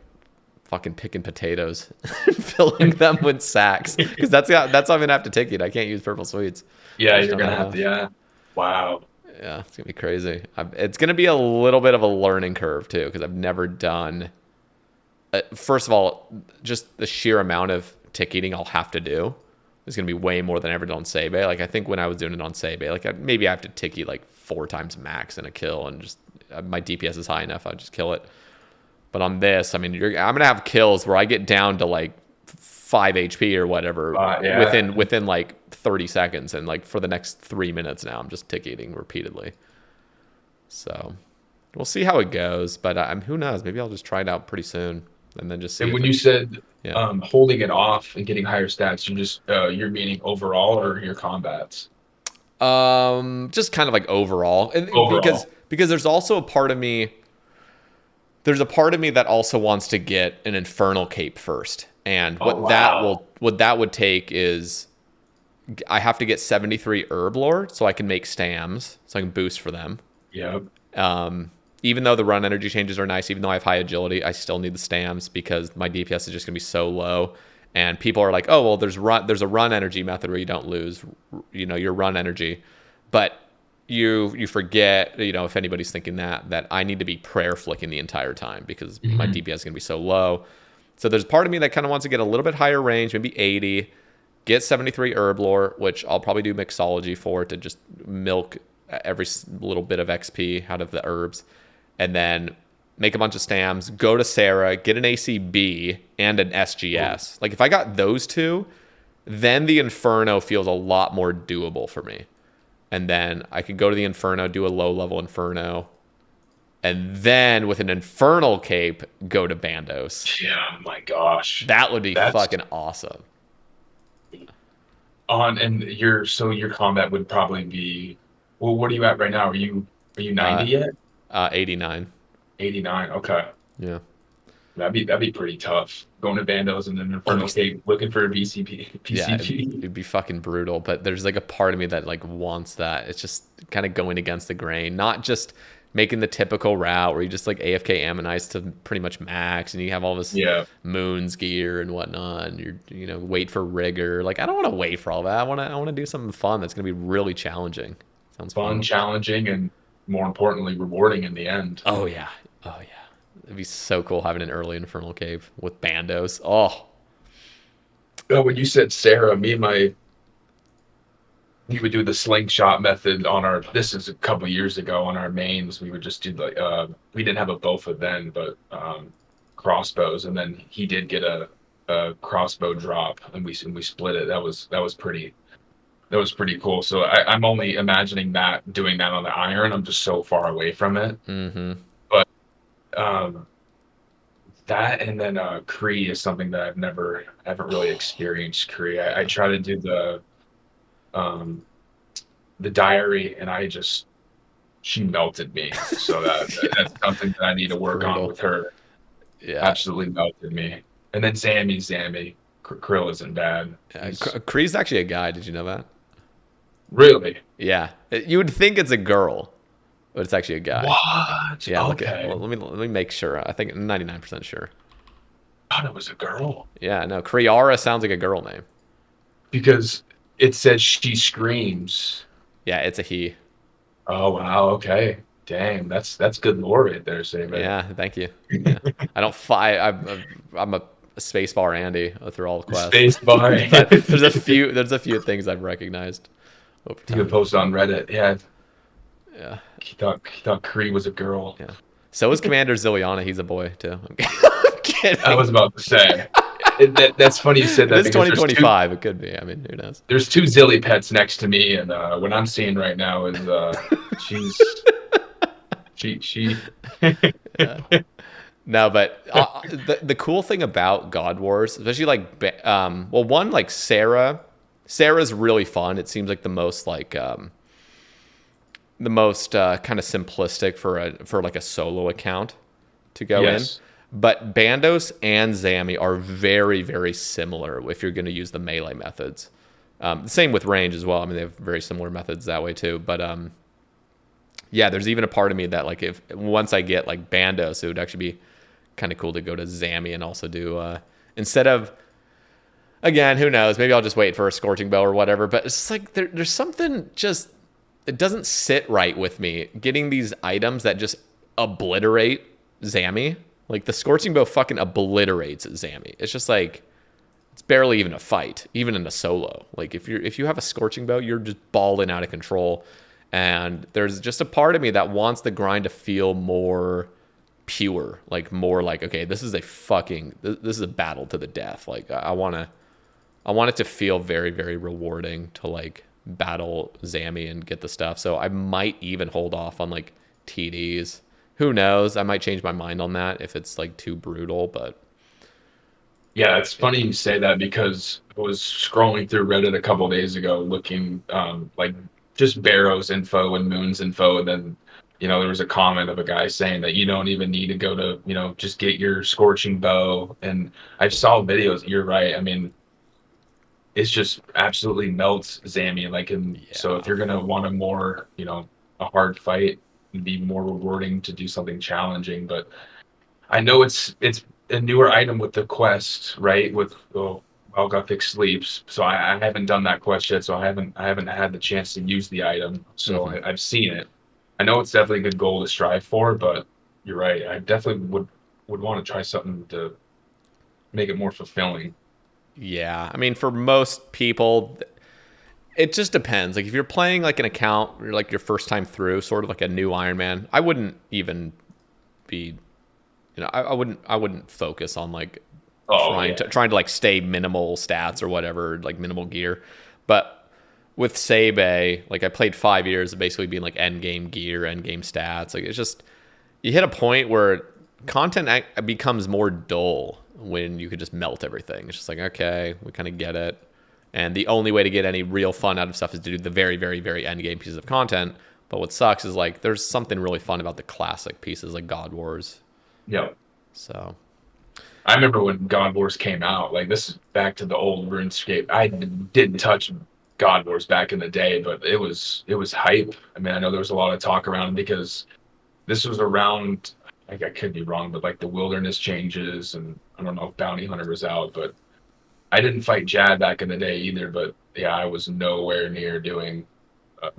Speaker 1: fucking picking potatoes and filling them with sacks because that's how I'm gonna have to take it. I can't use purple sweets. I
Speaker 2: Yeah,
Speaker 1: just
Speaker 2: you're
Speaker 1: don't have
Speaker 2: gonna have to.
Speaker 1: enough.
Speaker 2: Yeah, Wow.
Speaker 1: Yeah, it's gonna be crazy. It's gonna be a little bit of a learning curve too, because I've never done. First of all, just the sheer amount of tick eating I'll have to do is gonna be way more than I ever did on Sae Bae. Like I think when I was doing it on Sae Bae, like maybe I have to tick eat like 4 times max in a kill, and just my DPS is high enough, I'll just kill it. But on this, I mean, I'm gonna have kills where I get down to like 5 HP or whatever
Speaker 2: Yeah.
Speaker 1: within like 30 seconds, and like for the next 3 minutes now, I'm just tick eating repeatedly. So we'll see how it goes, but who knows? Maybe I'll just try it out pretty soon, and then just see
Speaker 2: And
Speaker 1: if
Speaker 2: when you
Speaker 1: it.
Speaker 2: said
Speaker 1: Yeah.
Speaker 2: holding it off and getting higher stats, you're meaning overall or your combats?
Speaker 1: Just kind of like overall, and
Speaker 2: Overall.
Speaker 1: because there's also a part of me. There's a part of me that also wants to get an infernal cape first, and
Speaker 2: Oh wow.
Speaker 1: what that would take is I have to get 73 herb lore so I can make stams, so I can boost for them.
Speaker 2: Yep.
Speaker 1: Even though the run energy changes are nice, even though I have high agility, I still need the stams because my DPS is just gonna be so low. And people are like, "Oh, well, there's a run energy method where you don't lose, your run energy," but you forget, if anybody's thinking that I need to be prayer flicking the entire time because my
Speaker 2: Mhm.
Speaker 1: DPS is gonna be so low. So there's part of me that kind of wants to get a little bit higher range, maybe 80, get 73 herb lore, which I'll probably do mixology for to just milk every little bit of XP out of the herbs, and then make a bunch of stams, go to Sarah, get an ACB and an
Speaker 2: Ooh.
Speaker 1: SGS. Like if I got those two, then the Inferno feels a lot more doable for me. And then I could go to the Inferno, do a low level Inferno, and then with an Infernal Cape, go to Bandos.
Speaker 2: Yeah, my gosh.
Speaker 1: That would be
Speaker 2: That's
Speaker 1: fucking awesome.
Speaker 2: and your combat would probably be, well, what are you at right now? Are you
Speaker 1: Uh,
Speaker 2: 90 yet?
Speaker 1: 89.
Speaker 2: 89. Okay.
Speaker 1: Yeah.
Speaker 2: That'd be pretty tough. Going to Bandos and then
Speaker 1: Oh,
Speaker 2: Infernal Cape looking for a BCP
Speaker 1: yeah,
Speaker 2: PCP.
Speaker 1: it'd be fucking brutal. But there's like a part of me that like wants that. It's just kind of going against the grain, not just making the typical route where you just like AFK Ammonites to pretty much max, and you have all this
Speaker 2: Yeah.
Speaker 1: moons gear and whatnot, and wait for rigor. Like I don't want to wait for all that. I want to do something fun that's gonna be really challenging. Sounds
Speaker 2: Fun,
Speaker 1: fun.
Speaker 2: challenging, and more importantly, rewarding in the end.
Speaker 1: Oh yeah, oh yeah. It'd be so cool having an early Infernal Cave with Bandos. Oh,
Speaker 2: When you said Sarah, we would do the slingshot method on our, this is a couple years ago on our mains. We would just do like, we didn't have a Bofa then, but crossbows. And then he did get a crossbow drop and we split it. That was pretty cool. So I'm only imagining that doing that on the iron. I'm just so far away from it.
Speaker 1: mm-hmm.
Speaker 2: But um, that and then Kree is something that I haven't really experienced Kree. I try to do um, the diary, and she melted me. So that's something that I need to work on
Speaker 1: Brutal.
Speaker 2: with her.
Speaker 1: Yeah,
Speaker 2: Absolutely melted me. And then Zammy, Krill isn't bad.
Speaker 1: yeah. Kree's actually a guy. Did you know that?
Speaker 2: Really,
Speaker 1: Yeah, you would think it's a girl, but it's actually a guy.
Speaker 2: what?
Speaker 1: Yeah, look at.
Speaker 2: Okay,
Speaker 1: Well, let me make sure. I think 99% sure.
Speaker 2: I thought it was a girl
Speaker 1: Yeah, no, Kriara sounds like a girl name.
Speaker 2: because it says she screams.
Speaker 1: Yeah, it's a he.
Speaker 2: Oh wow, okay, dang, that's good lore right there, Sae Bae.
Speaker 1: Yeah, thank you. Yeah, I don't fight. I'm a spacebar Andy through all the quests,
Speaker 2: Space bar.
Speaker 1: but there's a few things I've recognized over
Speaker 2: You could
Speaker 1: time.
Speaker 2: post on Reddit. Yeah,
Speaker 1: Yeah,
Speaker 2: he thought Kree was a girl.
Speaker 1: yeah. So is Commander Zilliana. He's a boy too. I'm
Speaker 2: I
Speaker 1: kidding.
Speaker 2: was about to say. That's funny you said
Speaker 1: If
Speaker 2: that
Speaker 1: it's
Speaker 2: because
Speaker 1: 2025, it could be. I mean, who knows?
Speaker 2: there's two Zilly pets next to me, and what I'm seeing right now is she's she
Speaker 1: Yeah. No, but the cool thing about God Wars, especially like well, one like Sarah's really fun. It seems like the most kind of simplistic for like a solo account to go in.
Speaker 2: yes.
Speaker 1: But Bandos and Zammy are very, very similar if you're going to use the melee methods. Same with range as well. I mean, they have very similar methods that way too. But yeah, there's even a part of me that like if once I get like Bandos, it would actually be kind of cool to go to Zammy and also do instead of, again, who knows? Maybe I'll just wait for a scorching bow or whatever. But it's just like there's something just it doesn't sit right with me getting these items that just obliterate Zammy. Like the Scorching Bow fucking obliterates Zammy. It's just like it's barely even a fight, even in a solo. Like if you have a Scorching Bow, you're just balling out of control. And there's just a part of me that wants the grind to feel more pure, like more like, okay, this is this is a battle to the death. Like I want it to feel very, very rewarding to like battle Zammy and get the stuff. So I might even hold off on like TDs. Who knows? I might change my mind on that if it's like too brutal, but
Speaker 2: Yeah, it's funny you say that because I was scrolling through Reddit a couple days ago looking like just Barrows info and Moons info, and then there was a comment of a guy saying that you don't even need to go to just get your Scorching Bow. And I saw videos. You're right. I mean, it's just absolutely melts Zammy. Like, and so if
Speaker 1: yeah.
Speaker 2: you're gonna want a more a hard fight, it'd be more rewarding to do something challenging. But I know it's a newer item with the quest, right? With Gothic Sleeps. So I haven't done that quest yet, so I haven't had the chance to use the item. So
Speaker 1: Hmm.
Speaker 2: I've seen it. I know it's definitely a good goal to strive for, but you're right. I definitely would want to try something to make it more fulfilling.
Speaker 1: Yeah. I mean, for most people, it just depends. Like if you're playing like an account, or like your first time through, sort of like a new Iron Man, I wouldn't even be, I wouldn't focus on like
Speaker 2: Oh yeah.
Speaker 1: trying to like stay minimal stats or whatever, like minimal gear. But with Sae Bae, like I played 5 years of basically being like end game gear, end game stats. Like it's just you hit a point where content becomes more dull when you could just melt everything. It's just like, okay, we kind of get it. And the only way to get any real fun out of stuff is to do the very, very, very end game pieces of content. But what sucks is like there's something really fun about the classic pieces like God Wars.
Speaker 2: Yeah.
Speaker 1: So
Speaker 2: I remember when God Wars came out. Like this is back to the old RuneScape. I didn't touch God Wars back in the day, but it was hype. I mean, I know there was a lot of talk around it because this was around. I could be wrong, but like the wilderness changes, and I don't know if Bounty Hunter was out, but I didn't fight Jad back in the day either. But yeah, I was nowhere near doing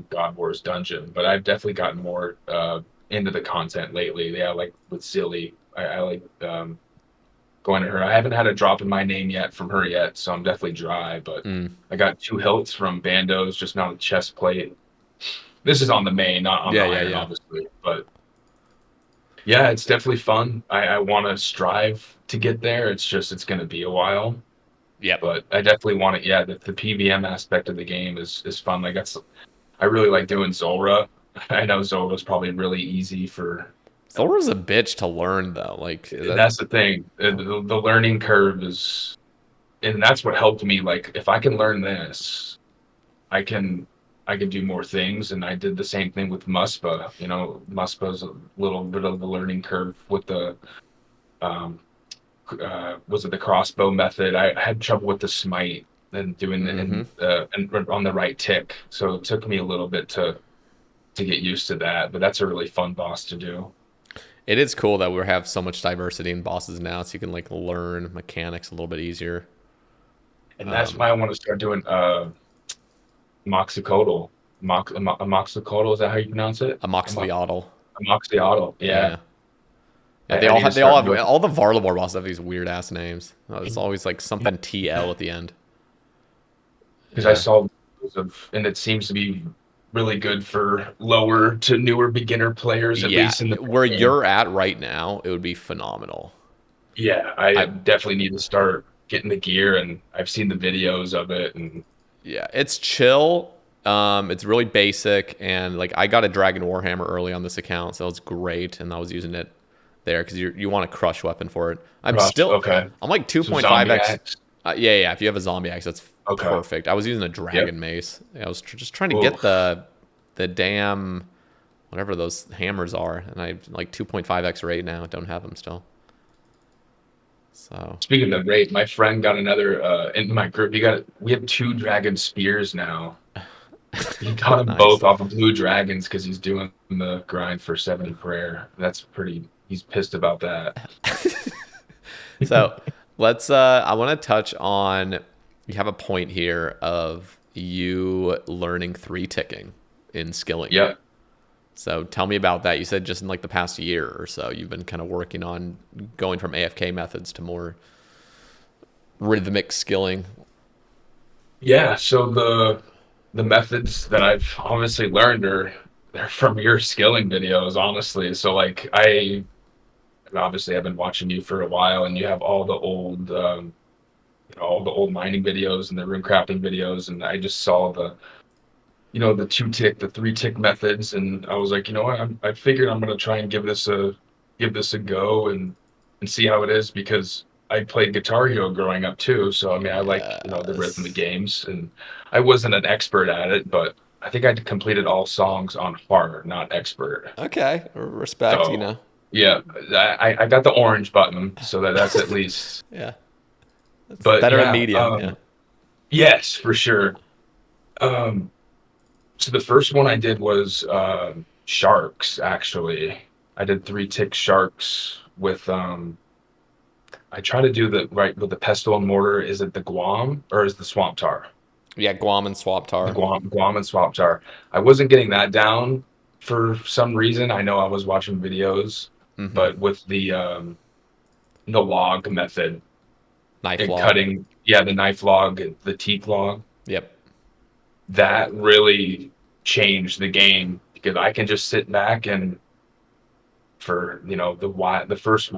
Speaker 2: God Wars dungeon. But I've definitely gotten more into the content lately. Yeah, like with Silly, I like going to her. I haven't had a drop in my name yet from her yet, so I'm definitely dry. But I got 2 hilts from Bandos, just not a chest plate. This is on the main, not on the
Speaker 1: yeah, yeah,
Speaker 2: iron,
Speaker 1: yeah.
Speaker 2: obviously. But yeah, it's definitely fun. I want to strive to get there. It's just it's going to be a while,
Speaker 1: Yep.
Speaker 2: but I definitely want it. Yeah, the PVM aspect of the game is fun. Like I really like doing Zulrah. I know Zulrah's probably really easy for.
Speaker 1: Thor's a bitch to learn though. Like that.
Speaker 2: That's the thing. The learning curve is, and that's what helped me. Like if I can learn this, I can I can do more things. And I did the same thing with Muspa. Muspa's a little bit of the learning curve with the um was it the crossbow method? I had trouble with the smite and doing the
Speaker 1: Mm-hmm.
Speaker 2: and on the right tick. So it took me a little bit to get used to that. But that's a really fun boss to do.
Speaker 1: It is cool that we have so much diversity in bosses now, so you can like learn mechanics a little bit easier.
Speaker 2: And that's why I want to start doing Moxicodal. Moxicodal, is that how you pronounce it?
Speaker 1: Amoxicliotl.
Speaker 2: Moxicodal. Yeah.
Speaker 1: Yeah. Yeah,
Speaker 2: I need to
Speaker 1: they all
Speaker 2: start
Speaker 1: have
Speaker 2: doing.
Speaker 1: all the Varlamore bosses have these weird ass names. It's always like something TL at the end.
Speaker 2: Because I
Speaker 1: Yeah.
Speaker 2: saw videos and it seems to be really good for lower to newer beginner players, at
Speaker 1: Yeah,
Speaker 2: least in the
Speaker 1: where
Speaker 2: game.
Speaker 1: you're at right now, it would be phenomenal.
Speaker 2: Yeah, I
Speaker 1: I
Speaker 2: definitely need to start getting the gear, and I've seen the videos of it, and
Speaker 1: Yeah, it's chill. It's really basic, and like I got a Dragon Warhammer early on this account, so it's great, and I was using it there because you want a crush weapon for it.
Speaker 2: Rust. Okay,
Speaker 1: I'm like
Speaker 2: so zombie
Speaker 1: 2.5x.
Speaker 2: axe.
Speaker 1: Yeah, yeah. If you have a zombie axe, that's
Speaker 2: Okay.
Speaker 1: perfect. I was using a
Speaker 2: Yep.
Speaker 1: dragon mace. I was just trying to get
Speaker 2: Oof.
Speaker 1: the damn whatever those hammers are, and I like 2.5x rate now. Don't have them still. So
Speaker 2: Speaking of raid, my friend got another in my group. We have 2 dragon spears now. He got them
Speaker 1: nice.
Speaker 2: both off of blue dragons because he's doing the grind for 70 prayer. That's pretty. He's pissed about that.
Speaker 1: So let's I want to touch on you have a point here of you learning 3 ticking. in skilling.
Speaker 2: Yep.
Speaker 1: So tell me about that. You said just in like the past year or so, you've been kind of working on going from AFK methods to more rhythmic skilling.
Speaker 2: Yeah. So the methods that I've obviously learned are they're from your skilling videos, honestly. So like obviously I've been watching you for a while, and you have all the old all the old mining videos and the rune crafting videos, and I just saw the 2 tick, the 3 tick methods, and I was like, you know what, I figured I'm gonna try and give this a go and see how it is, because I played Guitar Hero growing up too, so I mean I like the rhythm of
Speaker 1: Yes.
Speaker 2: games, and I wasn't an expert at it, but I think I completed all songs on hard, not expert.
Speaker 1: Okay. Respect, you
Speaker 2: So
Speaker 1: know.
Speaker 2: yeah, I got the orange button, so that's at least.
Speaker 1: Yeah. It's
Speaker 2: But
Speaker 1: better than
Speaker 2: yeah,
Speaker 1: medium. Yeah.
Speaker 2: yes, for sure. Um, so the first one I did was sharks. Actually, I did 3 tick sharks with. I try to do the right with the pestle and mortar. Is it the Guam or is the swamp tar?
Speaker 1: Yeah. Guam and Swap
Speaker 2: The
Speaker 1: Tar.
Speaker 2: Guam and swamp tar. I wasn't getting that down for some reason. I know I was watching videos,
Speaker 1: Mm-hmm.
Speaker 2: but with the log method
Speaker 1: Knife
Speaker 2: and
Speaker 1: log.
Speaker 2: cutting, yeah, the knife log, the teak log,
Speaker 1: Yep.
Speaker 2: that really changed the game, because I can just sit back and for the first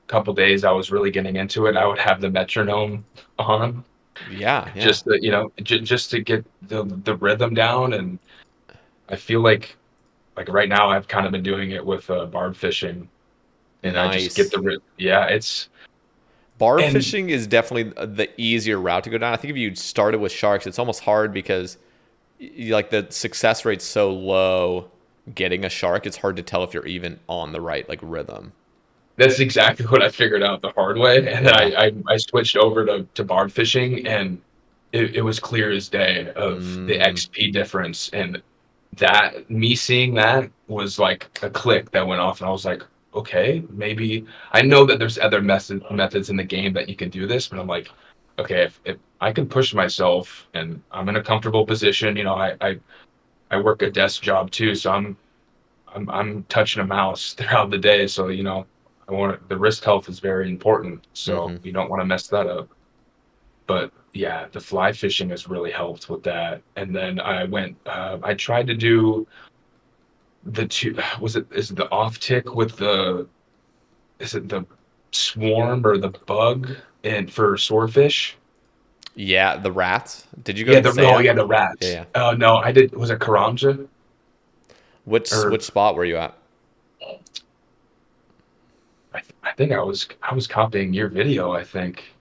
Speaker 2: couple days I was really getting into it, I would have the metronome on,
Speaker 1: Yeah. Yeah.
Speaker 2: just just to get the rhythm down. And I feel like right now I've kind of been doing it with barb fishing, and I just get
Speaker 1: Nice.
Speaker 2: yeah, it's
Speaker 1: Barb
Speaker 2: and
Speaker 1: fishing is definitely the easier route to go down. I think if you started with sharks, it's almost hard because like the success rate's so low getting a shark. It's hard to tell if you're even on the right like rhythm.
Speaker 2: that's exactly what I figured out the hard way. And then
Speaker 1: Yeah.
Speaker 2: I switched over to barb fishing, and it was clear as day of the
Speaker 1: Mm,
Speaker 2: XP difference. And that me seeing that was like a click that went off, and I was like, okay, maybe I know that there's other methods in the game that you can do this, but I'm like, okay, if I can push myself and I'm in a comfortable position, I work a desk job too, so I'm touching a mouse throughout the day, so I want the wrist health is very important, so
Speaker 1: hmm.
Speaker 2: you don't want to mess that up. But yeah, the fly fishing has really helped with that. And then I tried to do the two. Is it the off tick with the is it the swarm or the bug and for swordfish?
Speaker 1: Yeah, the rats. Did you go
Speaker 2: Yeah,
Speaker 1: to
Speaker 2: the oh
Speaker 1: Saya?
Speaker 2: yeah, the
Speaker 1: Yeah,
Speaker 2: rats.
Speaker 1: yeah.
Speaker 2: Oh no, I did. Was it Karanja
Speaker 1: Which
Speaker 2: or
Speaker 1: spot were you at?
Speaker 2: I think I was copying your video. I think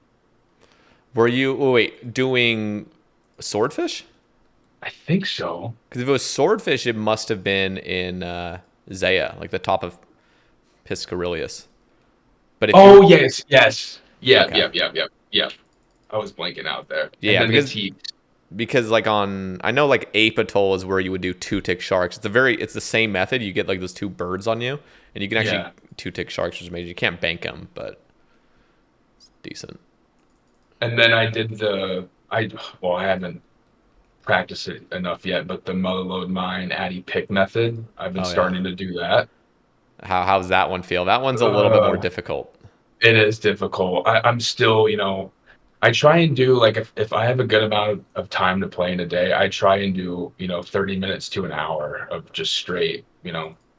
Speaker 1: Were you wait doing swordfish?
Speaker 2: I think so.
Speaker 1: Because if it was swordfish, it must have been in Zaya, like the top of Piscarilius. But if
Speaker 2: Oh
Speaker 1: you
Speaker 2: yes, yes, yeah,
Speaker 1: okay,
Speaker 2: yeah, yeah, yeah, yeah. I was blanking out there. And
Speaker 1: yeah,
Speaker 2: then the
Speaker 1: because
Speaker 2: teeth.
Speaker 1: like on I know like Ape Atoll is where you would do two tick sharks. It's the same method. You get like those two birds on you, and you can actually
Speaker 2: Yeah.
Speaker 1: two tick sharks, which is amazing. You can't bank them, but it's decent.
Speaker 2: And then I did I haven't practiced it enough yet, but the mother load mine Addy pick method, I've been
Speaker 1: Oh yeah,
Speaker 2: starting to do that.
Speaker 1: how's that one feel? That one's a little bit more
Speaker 2: Uh,
Speaker 1: difficult.
Speaker 2: it is difficult. I'm still, I try and do like if I have a good amount of time to play in a day, I try and do, 30 minutes to an hour of just straight,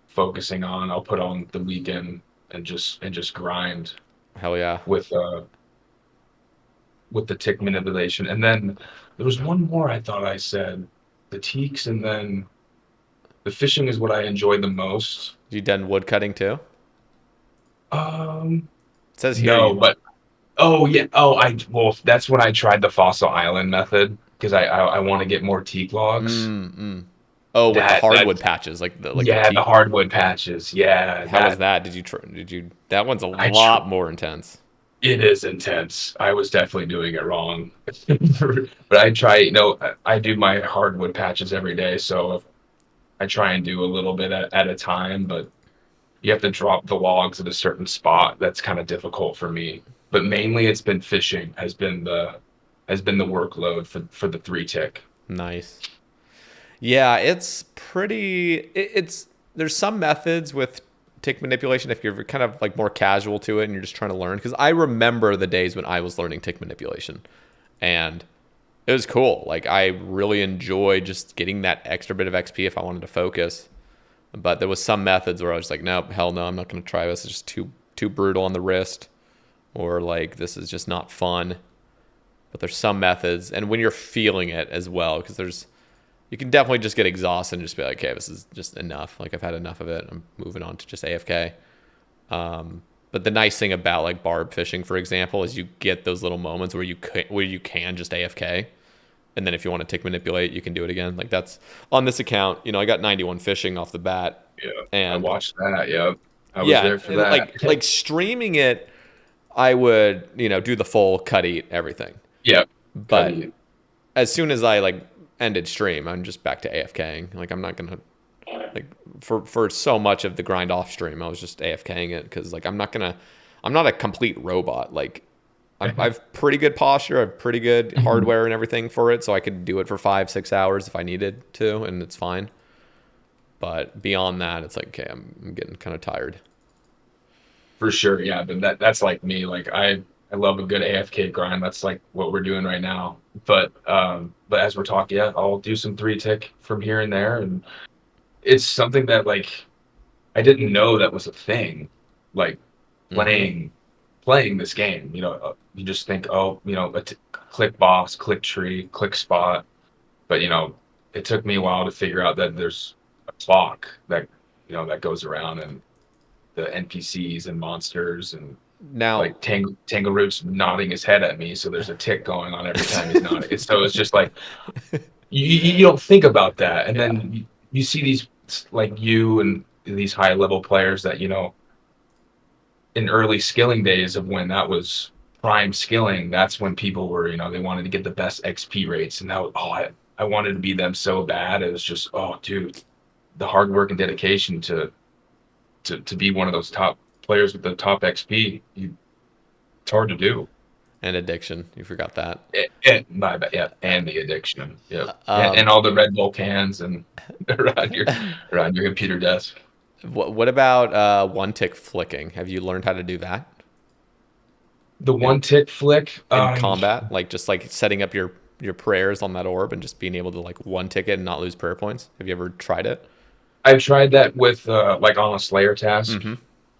Speaker 2: focusing on. I'll put on the weekend and just grind
Speaker 1: Hell yeah.
Speaker 2: with the tick manipulation. And then there was one more I thought I said, the teaks, and then the fishing is what I enjoy the most.
Speaker 1: You done wood cutting too?
Speaker 2: Um,
Speaker 1: It says here
Speaker 2: no,
Speaker 1: you.
Speaker 2: but oh yeah, that's when I tried the Fossil Island method, because I want to get more teak logs.
Speaker 1: Mm, mm. Oh, with the
Speaker 2: That
Speaker 1: hardwood patches, like the
Speaker 2: yeah, the
Speaker 1: teak.
Speaker 2: hardwood patches. Yeah,
Speaker 1: How was
Speaker 2: that
Speaker 1: that? Did you try? Did you? That one's a
Speaker 2: I tr
Speaker 1: lot more intense.
Speaker 2: it is intense. I was definitely doing it wrong. But I try, I do my hardwood patches every day, so if I try and do a little bit at a time, but you have to drop the logs at a certain spot. That's kind of difficult for me. But mainly it's been fishing has been the workload for the 3 tick.
Speaker 1: Nice. Yeah, it's pretty. It's there's some methods with tick manipulation if you're kind of like more casual to it and you're just trying to learn. Because I remember the days when I was learning tick manipulation, and it was cool. Like I really enjoyed just getting that extra bit of XP if I wanted to focus. But there was some methods where I was like, nope, hell no, I'm not going to try this. It's just too brutal on the wrist, or like this is just not fun. But there's some methods, and when you're feeling it as well, because there's you can definitely just get exhausted and just be like, okay, this is just enough. Like I've had enough of it. I'm moving on to just AFK. But the nice thing about like barb fishing, for example, is you get those little moments where you can just AFK, and then if you want to tick manipulate, you can do it again. Like that's on this account. I got 91 fishing off the bat,
Speaker 2: Yeah, I
Speaker 1: and
Speaker 2: watched that. Yeah, I was
Speaker 1: yeah,
Speaker 2: there for
Speaker 1: and
Speaker 2: that.
Speaker 1: like streaming it, I would do the full cut eat everything.
Speaker 2: Yeah,
Speaker 1: But
Speaker 2: Cuddy.
Speaker 1: as soon as I like ended stream, I'm just back to AFKing. Like I'm not gonna like for so much of the grind off stream, I was just AFKing it because like I'm not a complete robot. Like I've pretty good posture, I have pretty good hardware and everything for it, so I could do it for 5-6 hours if I needed to, and it's fine. But beyond that, it's like okay, I'm getting kind of tired.
Speaker 2: For sure, yeah. But that's like me. Like I love a good AFK grind. That's like what we're doing right now. But as we're talking, yeah, I'll do some three tick from here and there, and it's something that like I didn't know that was a thing. Like
Speaker 1: Mm-hmm.
Speaker 2: playing playing this game, you just think, oh, click boss, click tree, click spot. But it took me a while to figure out that there's a clock that goes around and the NPCs and monsters and
Speaker 1: Now,
Speaker 2: like Tangaroot's nodding his head at me, so there's a tick going on every time he's nodding. So it's just like you don't think about that, and
Speaker 1: yeah.
Speaker 2: then you see these like you and these high level players that in early skilling days of when that was prime skilling, that's when people were they wanted to get the best XP rates, and I wanted to be them so bad. It was just oh dude, the hard work and dedication to be one of those top players with the top XP. It's hard to do.
Speaker 1: And addiction, you forgot that.
Speaker 2: My bad, yeah, and the addiction, yep, and
Speaker 1: Um,
Speaker 2: all the Red Bull cans and around your computer desk.
Speaker 1: what about one tick flicking? Have you learned how to do that
Speaker 2: The
Speaker 1: in
Speaker 2: one tick flick,
Speaker 1: in combat? Like just like setting up your prayers on that orb and just being able to like one tick it and not lose prayer points. Have you ever tried it?
Speaker 2: I've tried that with like on a Slayer task.
Speaker 1: Mm-hmm.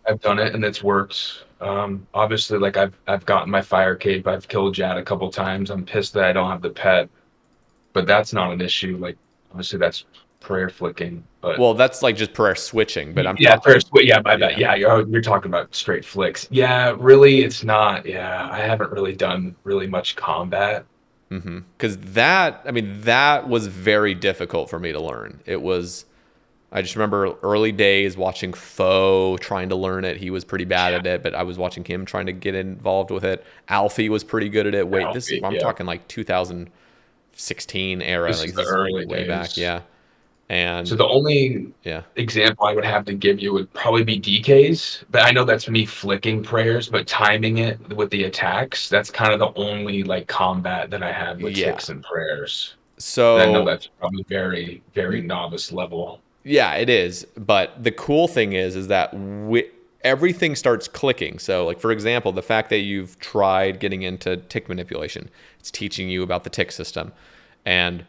Speaker 2: I've done it and it's worked. Obviously, like I've gotten my fire cape. I've killed Jad a couple times. I'm pissed that I don't have the pet, but that's not an issue. Like obviously, that's prayer flicking. But
Speaker 1: Well, that's like just prayer switching, but I'm
Speaker 2: yeah,
Speaker 1: talking.
Speaker 2: yeah, my bad.
Speaker 1: Yeah.
Speaker 2: Yeah, you're talking about straight flicks. Yeah, really, it's not. Yeah, I haven't really done really much combat.
Speaker 1: Mm-hmm. Because that was very difficult for me to learn. I just remember early days watching Foe trying to learn it. He was pretty bad
Speaker 2: Yeah,
Speaker 1: at it, but I was watching him trying to get involved with it. Alfie was pretty good at it. Wait,
Speaker 2: Alfie.
Speaker 1: I'm
Speaker 2: Yeah,
Speaker 1: talking like 2016 era.
Speaker 2: this
Speaker 1: Like
Speaker 2: is the
Speaker 1: this is
Speaker 2: early
Speaker 1: way back.
Speaker 2: days.
Speaker 1: Yeah.
Speaker 2: So
Speaker 1: And
Speaker 2: the only
Speaker 1: yeah.
Speaker 2: example I would have to give you would probably be DKs, but I know that's me flicking prayers, but timing it with the attacks, that's kind of the only like combat that I have with
Speaker 1: Yeah.
Speaker 2: ticks and prayers. And I know
Speaker 1: So
Speaker 2: that's probably very, very novice level.
Speaker 1: yeah, it is. But the cool thing is that everything starts clicking. So, like for example, the fact that you've tried getting into tick manipulation, it's teaching you about the tick system, and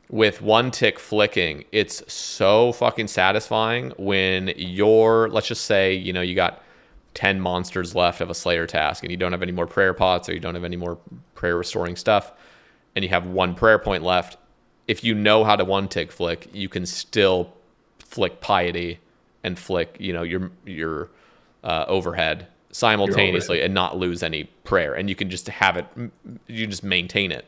Speaker 1: with one tick flicking, it's so fucking satisfying when let's just say, you got 10 monsters left of a Slayer task and you don't have any more prayer pots or you don't have any more prayer restoring stuff and you have one prayer point left. If you know how to one tick flick, you can still flick piety and flick, your overhead
Speaker 2: You're over it.
Speaker 1: simultaneously and not lose any prayer. And you can just have it, you just maintain it.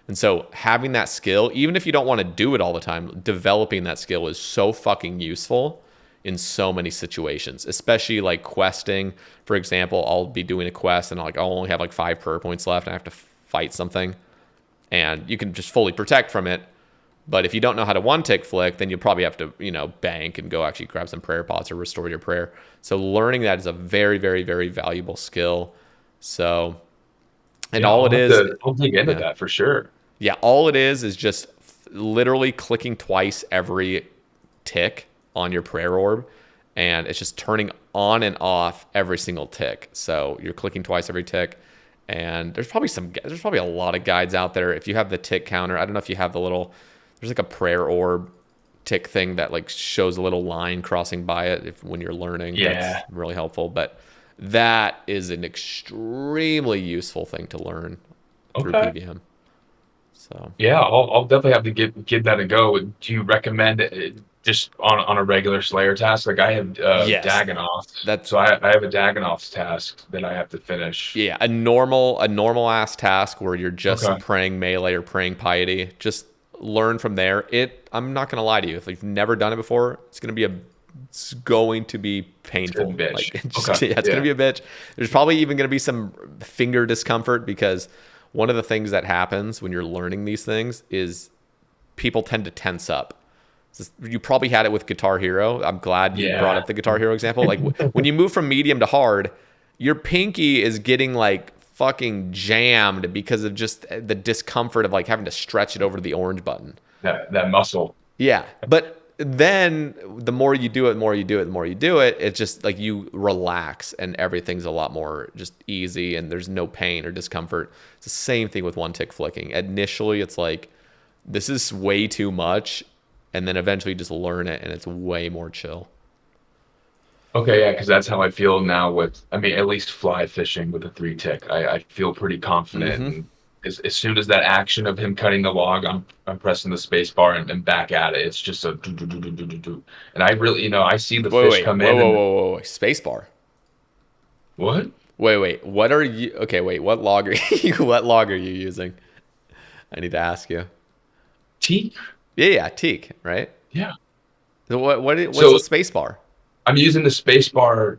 Speaker 1: And so having that skill, even if you don't want to do it all the time, developing that skill is so fucking useful in so many situations, especially like questing. For example, I'll be doing a quest and I'll only have like 5 prayer points left and I have to fight something. And you can just fully protect from it. But if you don't know how to one tick flick, then you probably have to, bank and go actually grab some prayer pots or restore your prayer. So learning that is a very, very, very valuable skill. So, and
Speaker 2: Yeah,
Speaker 1: all it is,
Speaker 2: I'll dig into
Speaker 1: yeah.
Speaker 2: that for sure.
Speaker 1: Yeah, all it is just literally clicking twice every tick on your prayer orb, and it's just turning on and off every single tick. So you're clicking twice every tick, and there's probably a lot of guides out there. If you have the tick counter, I don't know if you have the little, there's like a prayer orb tick thing that like shows a little line crossing by it when you're learning.
Speaker 2: Yeah.
Speaker 1: That's really helpful. But that is an extremely useful thing to learn through
Speaker 2: Okay.
Speaker 1: PVM. So
Speaker 2: Yeah, I'll definitely have to give that a go. Do you recommend it just on a regular Slayer task? Like I have
Speaker 1: yes,
Speaker 2: Dagonoth,
Speaker 1: that's
Speaker 2: so I have a Dagonoth task that I have to finish.
Speaker 1: yeah, a normal ass task where you're just
Speaker 2: Okay.
Speaker 1: praying melee or praying piety. Just learn from there. I'm not gonna lie to you. If you've never done it before, it's going to be
Speaker 2: It's gonna
Speaker 1: painful.
Speaker 2: be a bitch.
Speaker 1: Like
Speaker 2: Okay.
Speaker 1: yeah, it's gonna
Speaker 2: Yeah.
Speaker 1: be a bitch. There's probably even gonna be some finger discomfort because one of the things that happens when you're learning these things is people tend to tense up. You probably had it with Guitar Hero. I'm glad you brought
Speaker 2: Yeah.
Speaker 1: up the Guitar Hero example. Like when you move from medium to hard, your pinky is getting like fucking jammed because of just the discomfort of like having to stretch it over to the orange button.
Speaker 2: That muscle.
Speaker 1: Yeah. But then the more you do it, the more you do it, it's just like you relax and everything's a lot more just easy and there's no pain or discomfort. It's the same thing with one tick flicking. Initially, it's like, this is way too much. And then eventually you just learn it and it's way more chill.
Speaker 2: Okay, yeah, because that's how I feel now with, I mean, at least fly fishing with a three tick. I feel pretty confident.
Speaker 1: Mm-hmm.
Speaker 2: And as soon as that action of him cutting the log, I'm pressing the space bar and back at it. It's just a do, do, do, do, do, do, do. And I really, I see the fish come in and
Speaker 1: Wait. Spacebar.
Speaker 2: what?
Speaker 1: Wait. What are you? Okay, wait. What log are you? What log are you using? I need to ask you.
Speaker 2: Teak?
Speaker 1: Yeah, teak, right?
Speaker 2: Yeah.
Speaker 1: So what's
Speaker 2: So
Speaker 1: a spacebar?
Speaker 2: I'm using the space bar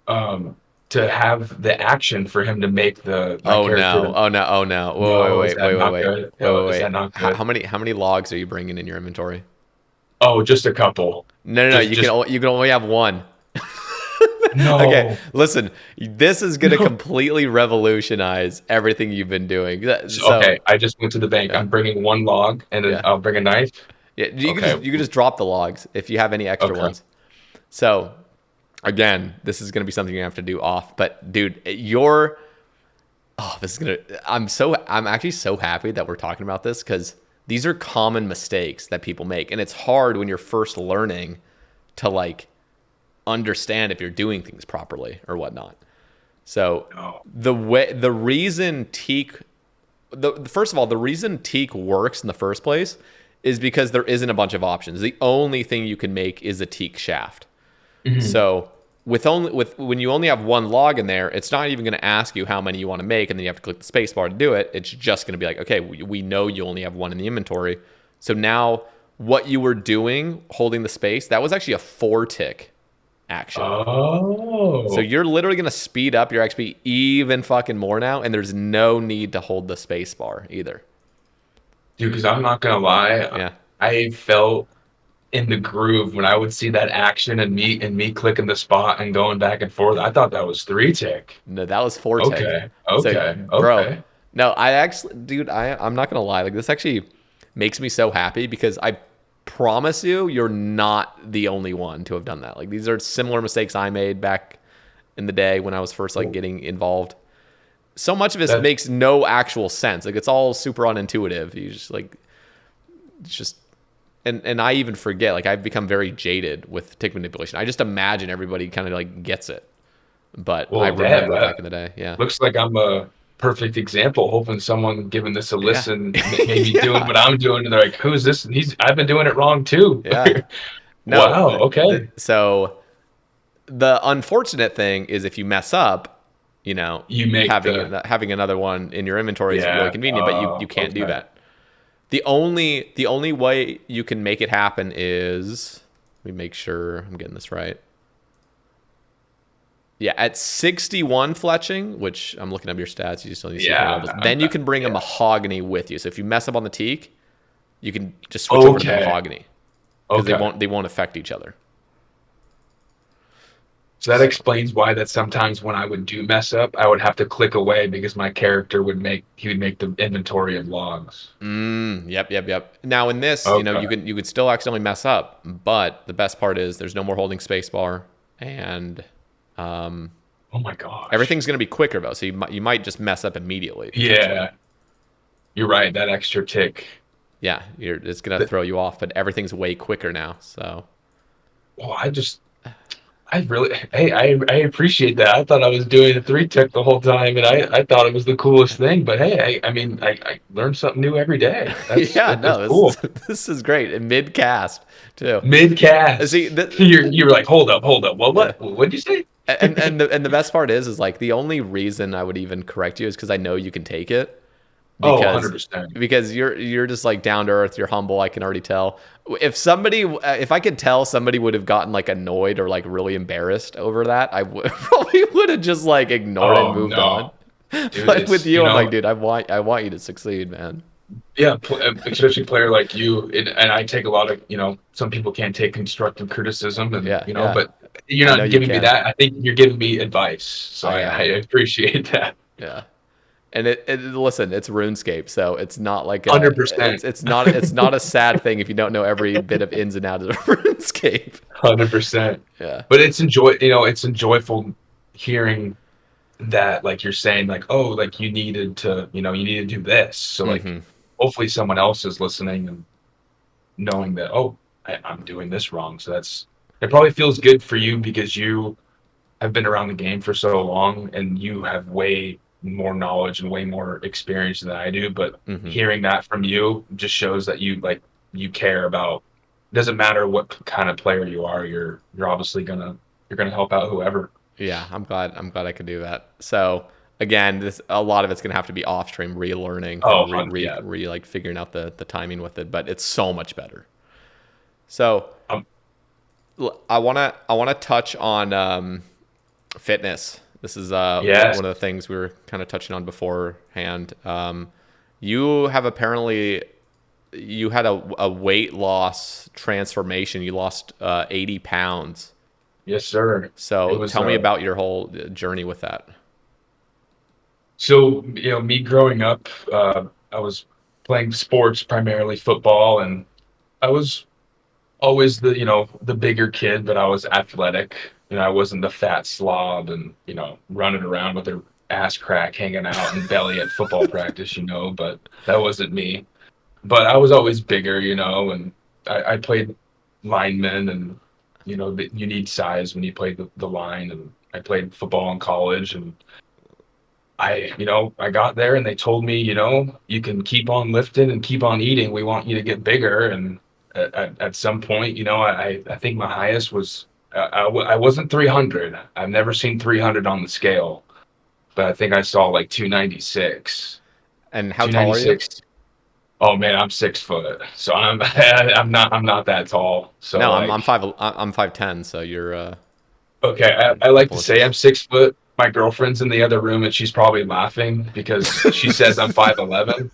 Speaker 2: um to have the action for him to make the my
Speaker 1: Oh
Speaker 2: character
Speaker 1: no!
Speaker 2: to
Speaker 1: Oh no! Oh no!
Speaker 2: no, is that not good? No, is
Speaker 1: Wait.
Speaker 2: that not good?
Speaker 1: How many logs are you bringing in your inventory?
Speaker 2: Oh, just a couple.
Speaker 1: No.
Speaker 2: Just
Speaker 1: You can only have one. Okay,
Speaker 2: no.
Speaker 1: listen. This is gonna
Speaker 2: No.
Speaker 1: completely revolutionize everything you've been doing. So
Speaker 2: Okay, I just went to the bank.
Speaker 1: yeah,
Speaker 2: I'm bringing one log and then
Speaker 1: yeah,
Speaker 2: I'll bring a knife.
Speaker 1: yeah.
Speaker 2: Okay.
Speaker 1: You can just drop the logs if you have any extra
Speaker 2: Okay.
Speaker 1: ones. So again, this is gonna be something you have to do off. But dude, this is gonna. I'm actually so happy that we're talking about this because these are common mistakes that people make, and it's hard when you're first learning to like understand if you're doing things properly or whatnot. So
Speaker 2: No.
Speaker 1: the reason teak, first of all, the reason teak works in the first place is because there isn't a bunch of options. The only thing you can make is a teak shaft.
Speaker 2: Mhm.
Speaker 1: So when you only have one log in there, it's not even going to ask you how many you want to make, and then you have to click the space bar to do it. It's just going to be like, okay, we know you only have one in the inventory. So now what you were doing, holding the space, that was actually a 4-tick action. So
Speaker 2: Oh.
Speaker 1: you're literally going to speed up your XP even fucking more now, and there's no need to hold the space bar either.
Speaker 2: Dude, because I'm not gonna lie,
Speaker 1: Yeah.
Speaker 2: I felt in the groove when I would see that action and me clicking the spot and going back and forth. I thought that was three tick.
Speaker 1: No, that was 4-tick.
Speaker 2: Okay.
Speaker 1: So,
Speaker 2: Okay.
Speaker 1: bro,
Speaker 2: Okay.
Speaker 1: no, I actually, dude, I'm not going to lie. Like, this actually makes me so happy because I promise you're not the only one to have done that. Like, these are similar mistakes I made back in the day when I was first like
Speaker 2: Cool.
Speaker 1: getting involved. So much of this
Speaker 2: That
Speaker 1: makes no actual sense. Like, it's all super unintuitive. You just like, it's just, and I even forget. Like, I've become very jaded with tick manipulation. I just imagine everybody kind of like gets it, but I
Speaker 2: well, damn,
Speaker 1: remember back
Speaker 2: that
Speaker 1: in the day. Yeah,
Speaker 2: looks like I'm a perfect example. Hoping someone giving this a
Speaker 1: yeah,
Speaker 2: listen, maybe doing
Speaker 1: yeah,
Speaker 2: what I'm doing, and they're like, "Who's this?" And I've been doing it wrong too.
Speaker 1: yeah. No,
Speaker 2: Wow. Okay.
Speaker 1: so the unfortunate thing is if you mess up,
Speaker 2: You make
Speaker 1: having another one in your inventory is really
Speaker 2: yeah.
Speaker 1: convenient, but you can't do
Speaker 2: Okay.
Speaker 1: that. The only way you can make it happen is, let me make sure I'm getting this right. Yeah, at 61 fletching, which I'm looking up your stats, you still need to see
Speaker 2: Yeah.
Speaker 1: levels. Then you can bring a
Speaker 2: Yeah.
Speaker 1: mahogany with you. So if you mess up on the teak, you can just switch over to the
Speaker 2: Okay.
Speaker 1: mahogany because
Speaker 2: Okay.
Speaker 1: they won't affect each other.
Speaker 2: So that explains why that sometimes when I would do mess up, I would have to click away because my character would make the inventory of logs.
Speaker 1: Yep. Now in this,
Speaker 2: Okay.
Speaker 1: you could still accidentally mess up, but the best part is there's no more holding spacebar, and
Speaker 2: Oh my gosh.
Speaker 1: everything's going to be quicker though. So you might just mess up immediately potentially.
Speaker 2: Yeah, you're right. That extra tick.
Speaker 1: Yeah, it's going to throw you off, but everything's way quicker now. So
Speaker 2: Well, I really, hey, I appreciate that. I thought I was doing a three tick the whole time, and I thought it was the coolest thing. But hey, I mean, I learn something new every day.
Speaker 1: yeah,
Speaker 2: That's
Speaker 1: no,
Speaker 2: cool.
Speaker 1: this is great. In mid cast too.
Speaker 2: Mid
Speaker 1: See,
Speaker 2: cast, you're like, hold up. Well,
Speaker 1: yeah.
Speaker 2: what'd you say?
Speaker 1: And the best part is like the only reason I would even correct you is because I know you can take it,
Speaker 2: Oh,
Speaker 1: because
Speaker 2: 100%.
Speaker 1: you're just like down to earth, you're humble. I can already tell. If I could tell somebody would have gotten like annoyed or like really embarrassed over that, I would probably would have just like ignored it and
Speaker 2: Oh
Speaker 1: moved on.
Speaker 2: no, dude,
Speaker 1: But with
Speaker 2: it's
Speaker 1: you, I'm like, dude, I want you to succeed, man.
Speaker 2: yeah, especially a player like you, and I take a lot of, some people can't take constructive criticism, and
Speaker 1: Yeah.
Speaker 2: but you're
Speaker 1: I know
Speaker 2: not
Speaker 1: you
Speaker 2: giving me
Speaker 1: can.
Speaker 2: that. I think you're giving me advice, so
Speaker 1: I
Speaker 2: I
Speaker 1: am.
Speaker 2: appreciate that.
Speaker 1: Yeah. And listen, it's RuneScape, so it's not like
Speaker 2: 100%,
Speaker 1: it's not a sad thing if you don't know every bit of ins and outs of RuneScape.
Speaker 2: 100%.
Speaker 1: Yeah.
Speaker 2: But it's enjoyable hearing that, like you're saying, like, oh, like you need to do this. So like,
Speaker 1: Hmm.
Speaker 2: hopefully someone else is listening and knowing that, oh, I'm doing this wrong. So it probably feels good for you because you have been around the game for so long and you have way more knowledge and way more experience than I do. But
Speaker 1: Hmm.
Speaker 2: hearing that from you just shows that you care about. Doesn't matter what kind of player you are. You're obviously you're gonna help out whoever.
Speaker 1: Yeah, I'm glad I could do that. So again, this a lot of it's gonna have to be off stream relearning
Speaker 2: Oh,
Speaker 1: and
Speaker 2: yeah.
Speaker 1: like figuring out the timing with it, but it's so much better. So
Speaker 2: Um,
Speaker 1: I wanna touch on fitness. This is
Speaker 2: yes.
Speaker 1: one of the things we were kind of touching on beforehand. You have apparently you had a weight loss transformation. You lost 80 pounds.
Speaker 2: Yes, sir. It
Speaker 1: So
Speaker 2: was
Speaker 1: tell me about your whole journey with that.
Speaker 2: so me growing up, I was playing sports, primarily football, and I was always the bigger kid, but I was athletic. I wasn't the fat slob and running around with their ass crack hanging out and belly at football practice. But that wasn't me. But I was always bigger, and I played lineman, and you need size when you play the line, and I played football in college, and I got there and they told me, you can keep on lifting and keep on eating. We want you to get bigger. And at some point, I think my highest was, I wasn't 300. I've never seen 300 on the scale, but I think I saw like 296.
Speaker 1: And how tall are you?
Speaker 2: 296. Oh man, I'm 6 foot. So I'm not that tall. So
Speaker 1: No,
Speaker 2: like,
Speaker 1: I'm 5'10", so you're
Speaker 2: okay, I
Speaker 1: a
Speaker 2: like to
Speaker 1: couple
Speaker 2: say I'm
Speaker 1: inches.
Speaker 2: 6 foot. My girlfriend's in the other room and she's probably laughing because she says I'm 5'11".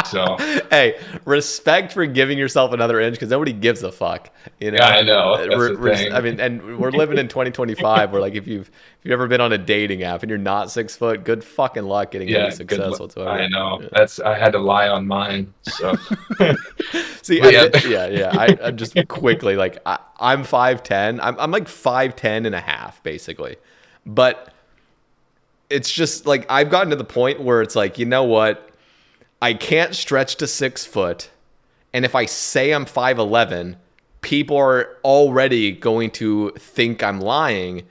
Speaker 2: So
Speaker 1: Hey, respect for giving yourself another inch because nobody gives a fuck. You
Speaker 2: yeah,
Speaker 1: know,
Speaker 2: I know. That's the
Speaker 1: I
Speaker 2: thing.
Speaker 1: mean, and we're living in 2025 where like if you've ever been on a dating app and you're not 6 foot, good fucking luck getting any
Speaker 2: Yeah,
Speaker 1: success whatsoever.
Speaker 2: I know.
Speaker 1: Yeah.
Speaker 2: I had to lie on mine. So but
Speaker 1: See,
Speaker 2: yeah.
Speaker 1: yeah. I'm just quickly like I'm 5'10". I'm like 5'10" and a half basically, but it's just like I've gotten to the point where it's like, you know what? I can't stretch to 6 foot. And if I say I'm 5'11", people are already going to think I'm lying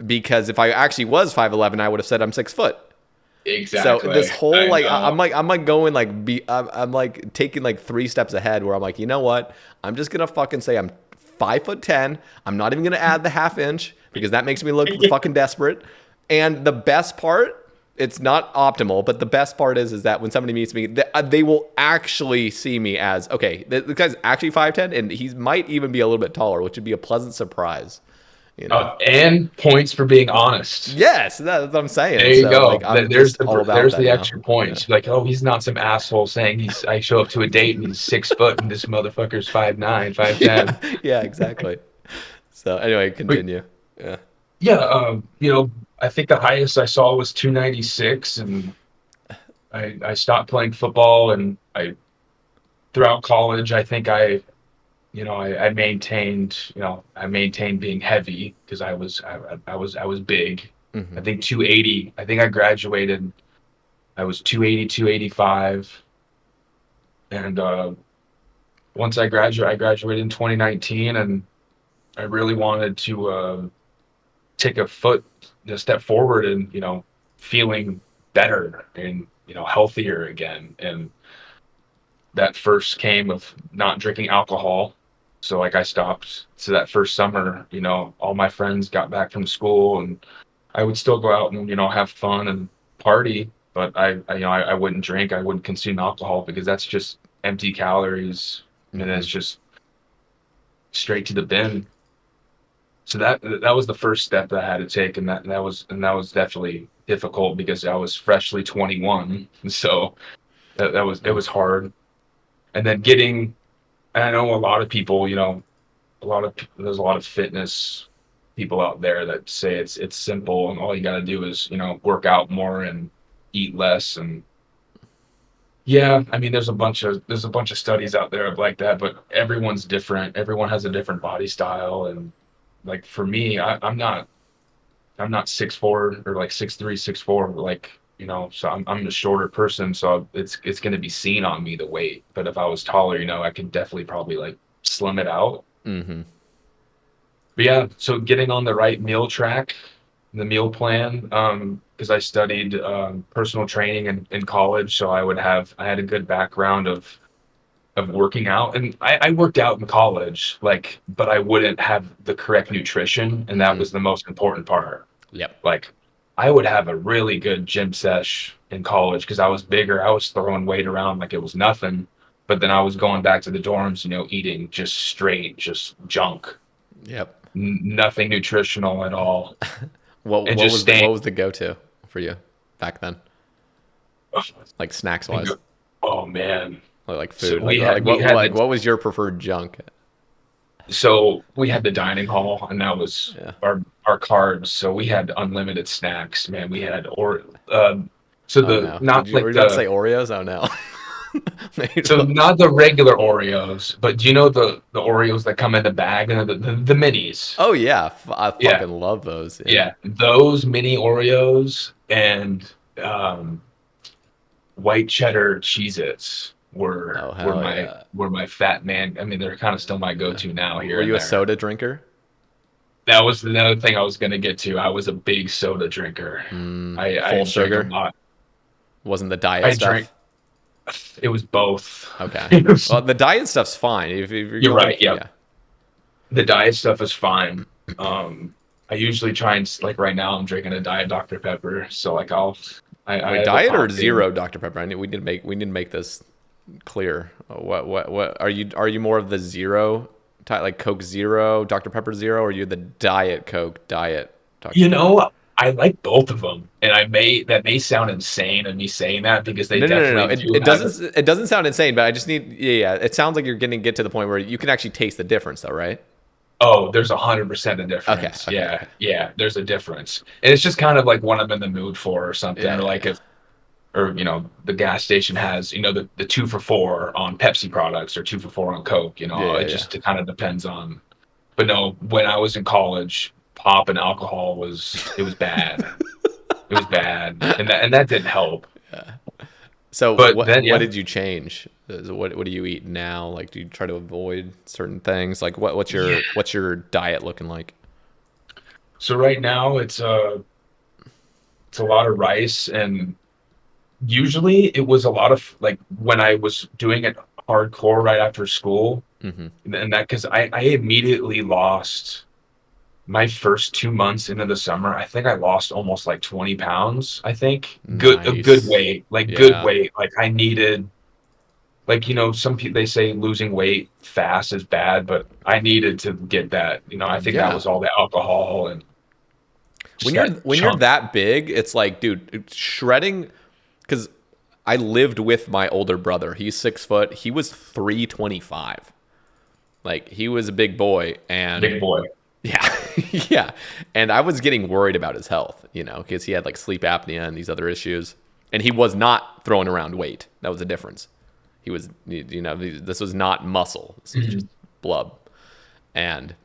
Speaker 1: because if I actually was 5'11", I would have said I'm 6 foot. So this
Speaker 2: Exactly.
Speaker 1: whole
Speaker 2: I
Speaker 1: like
Speaker 2: know.
Speaker 1: I'm like going like I'm like taking like 3 steps ahead where I'm like, you know what? I'm just gonna fucking say I'm 5'10". I'm not even gonna add the half inch because that makes me look fucking desperate. And the best part, it's not optimal, but the best part is that when somebody meets me, they will actually see me as okay. The guy's actually 5'10", and he might even be a little bit taller, which would be a pleasant surprise. You know.
Speaker 2: And points for being honest.
Speaker 1: Yes, that's what I'm
Speaker 2: There
Speaker 1: saying.
Speaker 2: you
Speaker 1: So
Speaker 2: go.
Speaker 1: like I'm
Speaker 2: There's
Speaker 1: just all about
Speaker 2: there's
Speaker 1: that
Speaker 2: the
Speaker 1: now.
Speaker 2: extra
Speaker 1: Yeah.
Speaker 2: points. Like, oh, he's not some asshole saying I show up to a date and he's 6 foot and this motherfucker's 5'9", 5'10".
Speaker 1: Yeah, exactly. So anyway,
Speaker 2: But
Speaker 1: continue. Yeah.
Speaker 2: Yeah, I think the highest I saw was 296, and I stopped playing football, and I throughout college, I think I maintained, I maintained being heavy because I was big. I
Speaker 1: Hmm.
Speaker 2: think 280. I think I graduated. I was 280, 285, and once I graduated in 2019, and I really wanted to take a step forward, and feeling better and healthier again. And that first came of not drinking alcohol. So like I stopped. So that first summer, all my friends got back from school, and I would still go out and have fun and party, but I wouldn't drink. I wouldn't consume alcohol because that's just empty calories, and
Speaker 1: Hmm.
Speaker 2: it's just straight to the bin. So that was the first step that I had to take, and that was definitely difficult because I was freshly 21, so it was hard. And then and I know a lot of people, there's a lot of fitness people out there that say it's simple and all you got to do is work out more and eat less. And yeah, I mean there's a bunch of studies out there like that, but everyone's different. Everyone has a different body style, and like for me, I'm not 6'4" or like 6'3", 6'4", like so I'm a shorter person, so it's going to be seen on me, the weight. But if I was taller, I could definitely probably like slim it out.
Speaker 1: Hmm.
Speaker 2: But yeah, so getting on the right meal track, the meal plan, because I studied personal training in college, so I had a good background of working out, and I worked out in college, like, but I wouldn't have the correct nutrition, and that
Speaker 1: Hmm.
Speaker 2: was the most important part.
Speaker 1: Yep.
Speaker 2: Like, I would have a really good gym sesh in college because I was bigger. I was throwing weight around like it was nothing, but then I was going back to the dorms, eating just straight, just junk,
Speaker 1: Yep.
Speaker 2: nothing nutritional at all,
Speaker 1: What
Speaker 2: and
Speaker 1: what
Speaker 2: just
Speaker 1: was the
Speaker 2: staying.
Speaker 1: what was the go-to for you back then? Like snacks
Speaker 2: And
Speaker 1: wise,
Speaker 2: oh man,
Speaker 1: like
Speaker 2: so
Speaker 1: food. Like what was your preferred junk?
Speaker 2: we had the dining hall, and that was
Speaker 1: Yeah.
Speaker 2: our cards. So we had unlimited snacks, man. We had so
Speaker 1: Oh
Speaker 2: the
Speaker 1: no.
Speaker 2: not
Speaker 1: Were
Speaker 2: like
Speaker 1: you about to say
Speaker 2: the
Speaker 1: Oreos? Oh no.
Speaker 2: so not the regular Oreos, but do you know the Oreos that come in the bag and the minis?
Speaker 1: Oh yeah. I
Speaker 2: Yeah,
Speaker 1: fucking love those. Yeah.
Speaker 2: yeah, those mini Oreos and um, white cheddar Cheez-Its were
Speaker 1: Oh
Speaker 2: were
Speaker 1: hell
Speaker 2: my
Speaker 1: yeah.
Speaker 2: were my fat man. I mean, they're kind of still my
Speaker 1: Yeah.
Speaker 2: go-to now here
Speaker 1: Were
Speaker 2: and
Speaker 1: you a
Speaker 2: there.
Speaker 1: soda drinker?
Speaker 2: That was another thing I was gonna get to. I was a big soda drinker. I
Speaker 1: Full
Speaker 2: drank a
Speaker 1: sugar?
Speaker 2: lot.
Speaker 1: Wasn't the diet
Speaker 2: I drank.
Speaker 1: stuff?
Speaker 2: It was both.
Speaker 1: Okay.
Speaker 2: It was-
Speaker 1: Well, the diet stuff's fine. If you're
Speaker 2: you're
Speaker 1: going,
Speaker 2: right. Yeah,
Speaker 1: yeah.
Speaker 2: the diet stuff is fine. I usually try and like right now I'm drinking a diet Dr. Pepper, so like I
Speaker 1: Wait,
Speaker 2: have a
Speaker 1: diet or
Speaker 2: pop in.
Speaker 1: zero Dr. Pepper? We need to make this clear. What are you more of the zero type, like Coke Zero, Dr. Pepper Zero, or are you the diet Coke diet Dr.
Speaker 2: You
Speaker 1: Pepper?
Speaker 2: know, I like both of them, and that may sound insane of me saying that because they
Speaker 1: No.
Speaker 2: definitely do have it.
Speaker 1: It doesn't sound insane, but I just need yeah. It sounds like you're going to get to the point where you can actually taste the difference, though, right?
Speaker 2: Oh, there's 100% a
Speaker 1: Okay,
Speaker 2: difference.
Speaker 1: okay,
Speaker 2: Yeah,
Speaker 1: okay.
Speaker 2: yeah, there's a difference, and it's just kind of like what I'm in the mood for or something,
Speaker 1: Yeah,
Speaker 2: or
Speaker 1: yeah,
Speaker 2: like
Speaker 1: yeah.
Speaker 2: if or the gas station has the 2 for 4 on Pepsi products or 2 for 4 on Coke.
Speaker 1: Yeah,
Speaker 2: It
Speaker 1: yeah, yeah.
Speaker 2: just it kind of depends on. But no, when I was in college, pop and alcohol was bad. It was bad, and that didn't help.
Speaker 1: So
Speaker 2: But then
Speaker 1: what
Speaker 2: yeah,
Speaker 1: did you change? What do you eat now? Like, do you try to avoid certain things? Like,
Speaker 2: yeah.
Speaker 1: what's your diet looking like?
Speaker 2: So right now it's a lot of rice, and usually it was a lot of like when I was doing it hardcore right after school,
Speaker 1: Hmm.
Speaker 2: and that because I immediately lost my first 2 months into the summer. I think I lost almost like 20 pounds. I think a good
Speaker 1: Nice.
Speaker 2: weight, like good
Speaker 1: Yeah.
Speaker 2: weight. Like I needed, like some people they say losing weight fast is bad, but I needed to get that. I think that
Speaker 1: Yeah.
Speaker 2: was all the alcohol and just that
Speaker 1: When you're
Speaker 2: chunk.
Speaker 1: that big, it's like, dude, shredding. Because I lived with my older brother. He's 6 foot. He was 325. Like he was a big boy, and
Speaker 2: Big boy.
Speaker 1: Yeah. Yeah. And I was getting worried about his health, you know, because he had like sleep apnea and these other issues. And he was not throwing around weight. That was the difference. He was, you know, this was not muscle. This was just
Speaker 2: Mhm.
Speaker 1: blub. And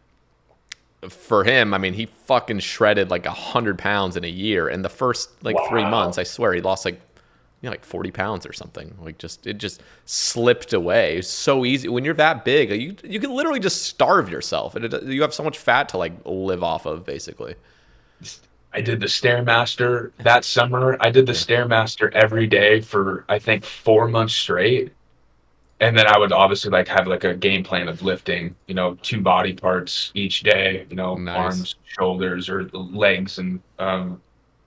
Speaker 1: for him, I mean, he fucking shredded like 100 pounds in a year. In the first like 3 months,
Speaker 2: Wow.
Speaker 1: I swear he lost like, you know, like 40 pounds or something. Like just, it just slipped away. It's so easy. When you're that big, like, you can literally just starve yourself. And you have so much fat to like live off of, basically.
Speaker 2: I did the Stairmaster that summer. I did the
Speaker 1: Yeah.
Speaker 2: Stairmaster every day for I think 4 months straight. And then I would obviously like have like a game plan of lifting, you know, two body parts each day, you know,
Speaker 1: Nice.
Speaker 2: arms, shoulders, or legs and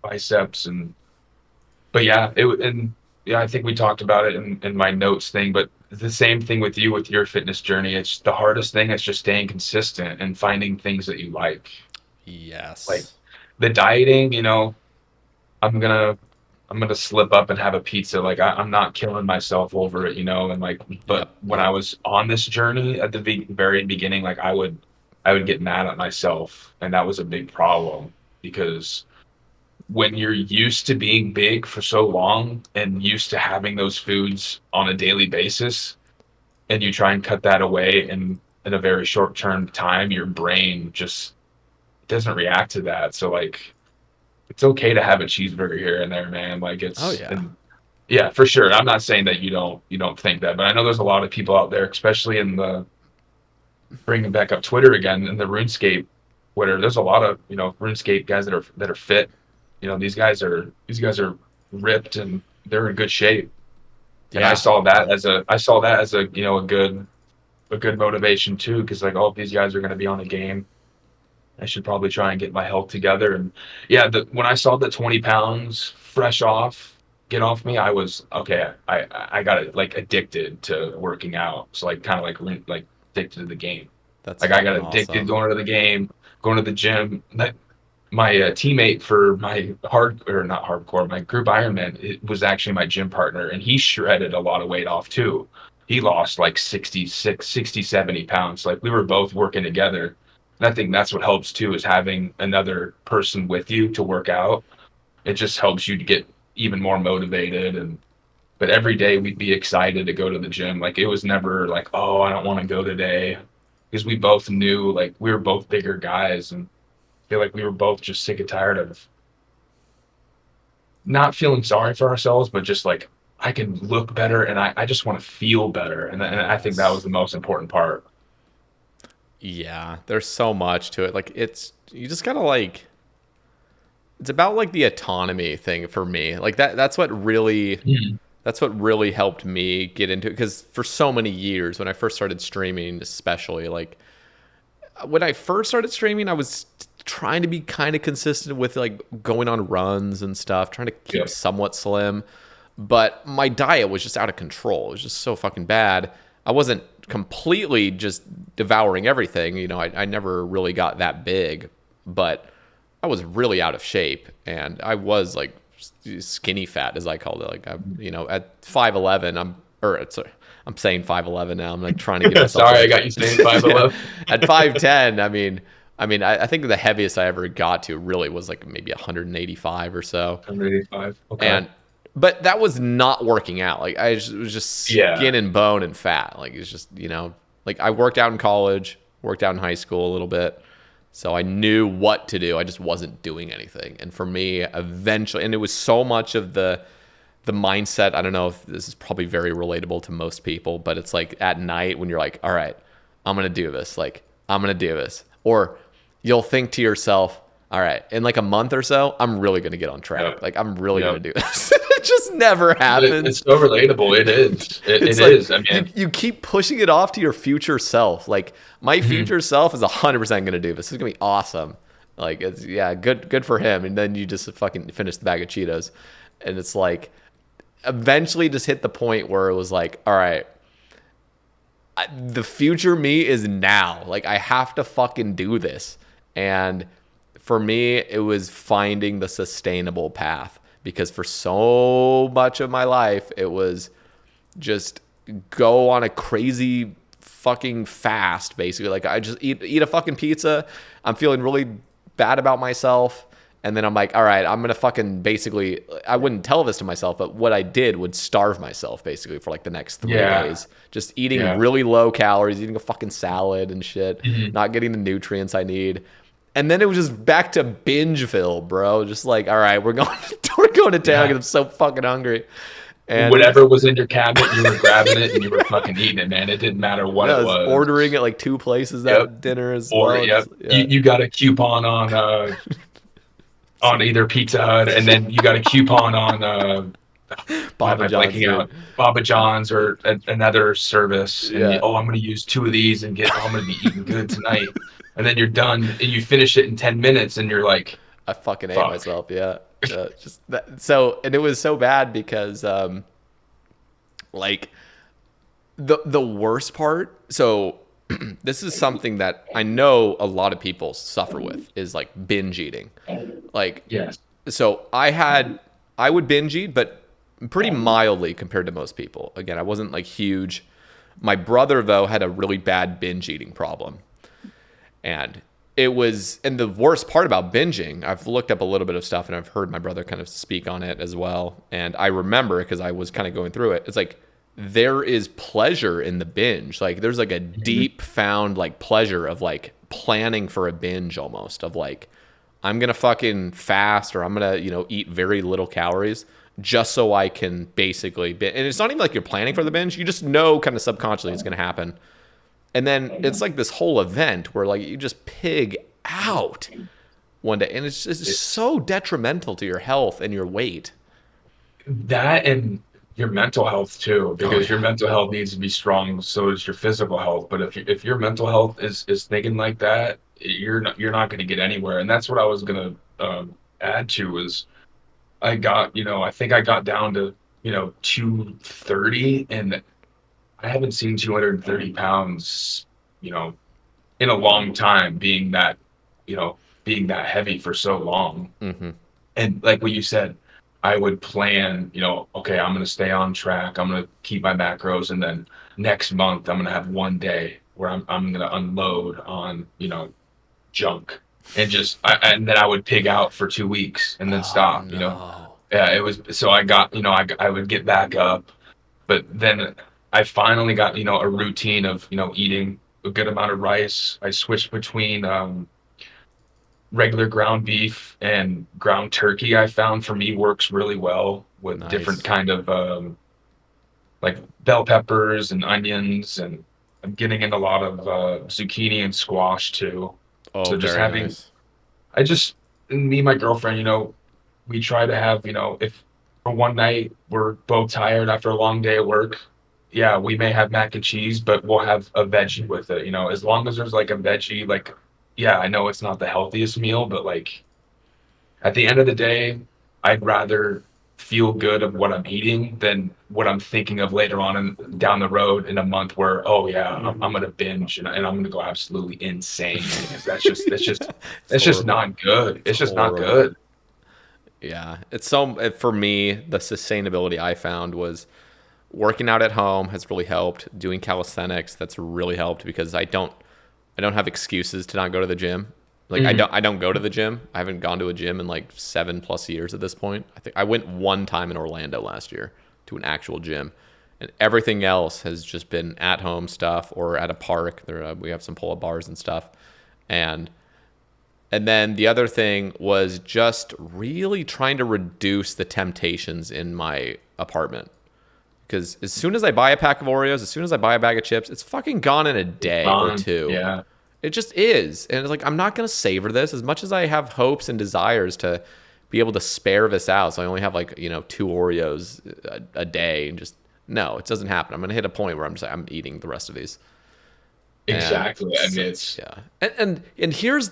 Speaker 2: biceps and but yeah, and yeah, I think we talked about it in my notes thing, but the same thing with you with your fitness journey. It's the hardest thing is just staying consistent and finding things that you like
Speaker 1: Yes.
Speaker 2: the dieting, you know, I'm gonna I'm gonna slip up and have a pizza. Like I'm not killing myself over it, you know. And like, but
Speaker 1: Yep.
Speaker 2: when I
Speaker 1: Yep.
Speaker 2: was on this journey at the very beginning, like I would get mad at myself, and that was a big problem because when you're used to being big for so long and used to having those foods on a daily basis, and you try and cut that away in a very short term time, your brain just doesn't react to that. So like it's okay to have a cheeseburger here and there, man. Like
Speaker 1: Oh,
Speaker 2: it's
Speaker 1: yeah.
Speaker 2: and yeah, for sure. I'm not saying that you don't think that, but I know there's a lot of people out there, especially in the bringing back up Twitter again in the RuneScape Twitter. There's a lot of RuneScape guys that are fit. You know, these guys are ripped and they're in good shape. And I
Speaker 1: Yeah.
Speaker 2: saw that
Speaker 1: Yeah.
Speaker 2: as a a good motivation too, because like all of these guys are going to be on a game. I should probably try and get my health together. And yeah, when I saw the 20 pounds fresh off get off me, I was okay. I got it like addicted to working out. So like kind of like addicted to the game.
Speaker 1: That's
Speaker 2: Like I got
Speaker 1: fucking
Speaker 2: addicted
Speaker 1: awesome.
Speaker 2: going to the game, going to the gym. My teammate for my hard or not hardcore, my group Ironman, it was actually my gym partner, and he shredded a lot of weight off too. He lost like 66, 60, 70 pounds. Like we were both working together. And I think that's what helps too, is having another person with you to work out. It just helps you to get even more motivated. And but every day we'd be excited to go to the gym. Like it was never like, oh, I don't want to go today. Because we both knew like we were both bigger guys and feel like we were both just sick and tired of not feeling sorry for ourselves, but just like I can look better and I just want to feel better. And I think that was
Speaker 1: Yes.
Speaker 2: the most important part.
Speaker 1: Yeah. There's so much to it. Like, you just gotta like, it's about like the autonomy thing for me. Like,
Speaker 2: Mm.
Speaker 1: that's what really helped me get into it. Because for so many years, when I first started streaming, especially, like, when I first started streaming, I was trying to be kind of consistent with like going on runs and stuff, trying to keep
Speaker 2: Yeah.
Speaker 1: somewhat slim. But my diet was just out of control. It was just so fucking bad. I wasn't completely just devouring everything. You know, I never really got that big, but I was really out of shape. And I was like skinny fat, as I called it. Like, you know, at 5'11, I'm saying 5'11 now. I'm like trying to give myself
Speaker 2: Sorry, I
Speaker 1: some.
Speaker 2: got you saying 5'11.
Speaker 1: At 5'10, I think the heaviest I ever got to really was like maybe 185 or so.
Speaker 2: 185. Okay.
Speaker 1: And but that was not working out. Like it was just
Speaker 2: Yeah.
Speaker 1: skin and bone and fat. Like it's just, you know, like I worked out in college, worked out in high school a little bit. So I knew what to do. I just wasn't doing anything. And for me, eventually, and it was so much of the mindset. I don't know if this is probably very relatable to most people, but it's like at night when you're like, all right, I'm going to do this. Like, I'm going to do this. Or you'll think to yourself, all right, in like a month or so, I'm really going to get on track.
Speaker 2: Yep.
Speaker 1: Like, I'm really going to
Speaker 2: Yep.
Speaker 1: do this. It just never
Speaker 2: It's
Speaker 1: happens.
Speaker 2: so relatable. It is. It
Speaker 1: It's like
Speaker 2: is. I
Speaker 1: you,
Speaker 2: mean,
Speaker 1: you keep pushing it off to your future self. Like, my
Speaker 2: mhm.
Speaker 1: future self is 100% going to do this. This is going to be awesome. Like, it's, yeah, good for him. And then you just fucking finish the bag of Cheetos. And it's like, eventually just hit the point where it was like, all right, the future me is now. Like, I have to fucking do this. And for me, it was finding the sustainable path because for so much of my life, it was just go on a crazy fucking fast, basically. Like I just eat a fucking pizza. I'm feeling really bad about myself. And then I'm like, all right, I'm going to fucking basically, I wouldn't tell this to myself, but what I did would starve myself basically for like the next 3 days. Just eating really low calories, eating a fucking salad and shit, not getting the nutrients I need. And then it was just back to Bingeville, bro. Just like, all right, we're going to town because I'm so fucking hungry. And
Speaker 2: whatever was in your cabinet, you were grabbing it and you were fucking eating it, man. It didn't matter what it
Speaker 1: I was
Speaker 2: was.
Speaker 1: ordering at like 2 places that dinner as well.
Speaker 2: Just, you got a coupon on either Pizza Hut, and then you got a coupon on
Speaker 1: Baba John's,
Speaker 2: Baba John's or another service. And I'm going to use 2 of these and I'm going to be eating good tonight. And then you're done and you finish it in 10 minutes and you're like,
Speaker 1: I fucking ate myself. Yeah. Just that. So, and it was so bad because, like the worst part. So this is something that I know a lot of people suffer with is like binge eating. Like, so I would binge eat, but pretty mildly compared to most people. Again, I wasn't like huge. My brother though had a really bad binge eating problem. And and the worst part about binging, I've looked up a little bit of stuff and I've heard my brother kind of speak on it as well. And I remember because I was kind of going through it. It's like, there is pleasure in the binge. Like there's like a deep found like pleasure of like planning for a binge almost of like, I'm going to fucking fast or I'm going to, eat very little calories just so I can basically, and it's not even like you're planning for the binge. You just know kind of subconsciously it's going to happen. And then it's like this whole event where like you just pig out one day. And it's just so detrimental to your health and your weight.
Speaker 2: That and your mental health too, because your mental health needs to be strong. So does your physical health. But if your mental health is thinking like that, you're not going to get anywhere. And that's what I was going to add to is I got, I think I got down to, 230 and I haven't seen 230 pounds, in a long time being that heavy for so long. And like what you said, I would plan, okay, I'm going to stay on track. I'm going to keep my macros. And then next month, I'm going to have one day where I'm going to unload on, junk and and then I would pig out for 2 weeks and then stop, Yeah, it was, so I got, I would get back up, but then I finally got, a routine of, eating a good amount of rice. I switched between regular ground beef and ground turkey. I found for me works really well with different kind of like bell peppers and onions, and I'm getting in a lot of zucchini and squash too. So just having, me and my girlfriend, we try to have, if for one night we're both tired after a long day at work, yeah, we may have mac and cheese, but we'll have a veggie with it, as long as there's like a veggie, like, yeah, I know it's not the healthiest meal, but like at the end of the day, I'd rather feel good of what I'm eating than what I'm thinking of later on and down the road in a month where, oh yeah, I'm going to binge and I'm going to go absolutely insane because that's just not good. It's just not good.
Speaker 1: Yeah. For me, the sustainability I found was working out at home has really helped. Doing calisthenics, that's really helped because I don't have excuses to not go to the gym. Like I don't go to the gym. I haven't gone to a gym in like 7+ years at this point. I think I went one time in Orlando last year to an actual gym, and everything else has just been at home stuff or at a park. We have some pull-up bars and stuff, and then the other thing was just really trying to reduce the temptations in my apartment. Because as soon as I buy a pack of Oreos, as soon as I buy a bag of chips, it's fucking gone in a day or two.
Speaker 2: Yeah.
Speaker 1: It just is. And it's like, I'm not going to savor this as much as I have hopes and desires to be able to spare this out. So I only have like, 2 Oreos a day and just, no, it doesn't happen. I'm going to hit a point where I'm just like, I'm eating the rest of these.
Speaker 2: Exactly. I mean, it's,
Speaker 1: yeah. And here's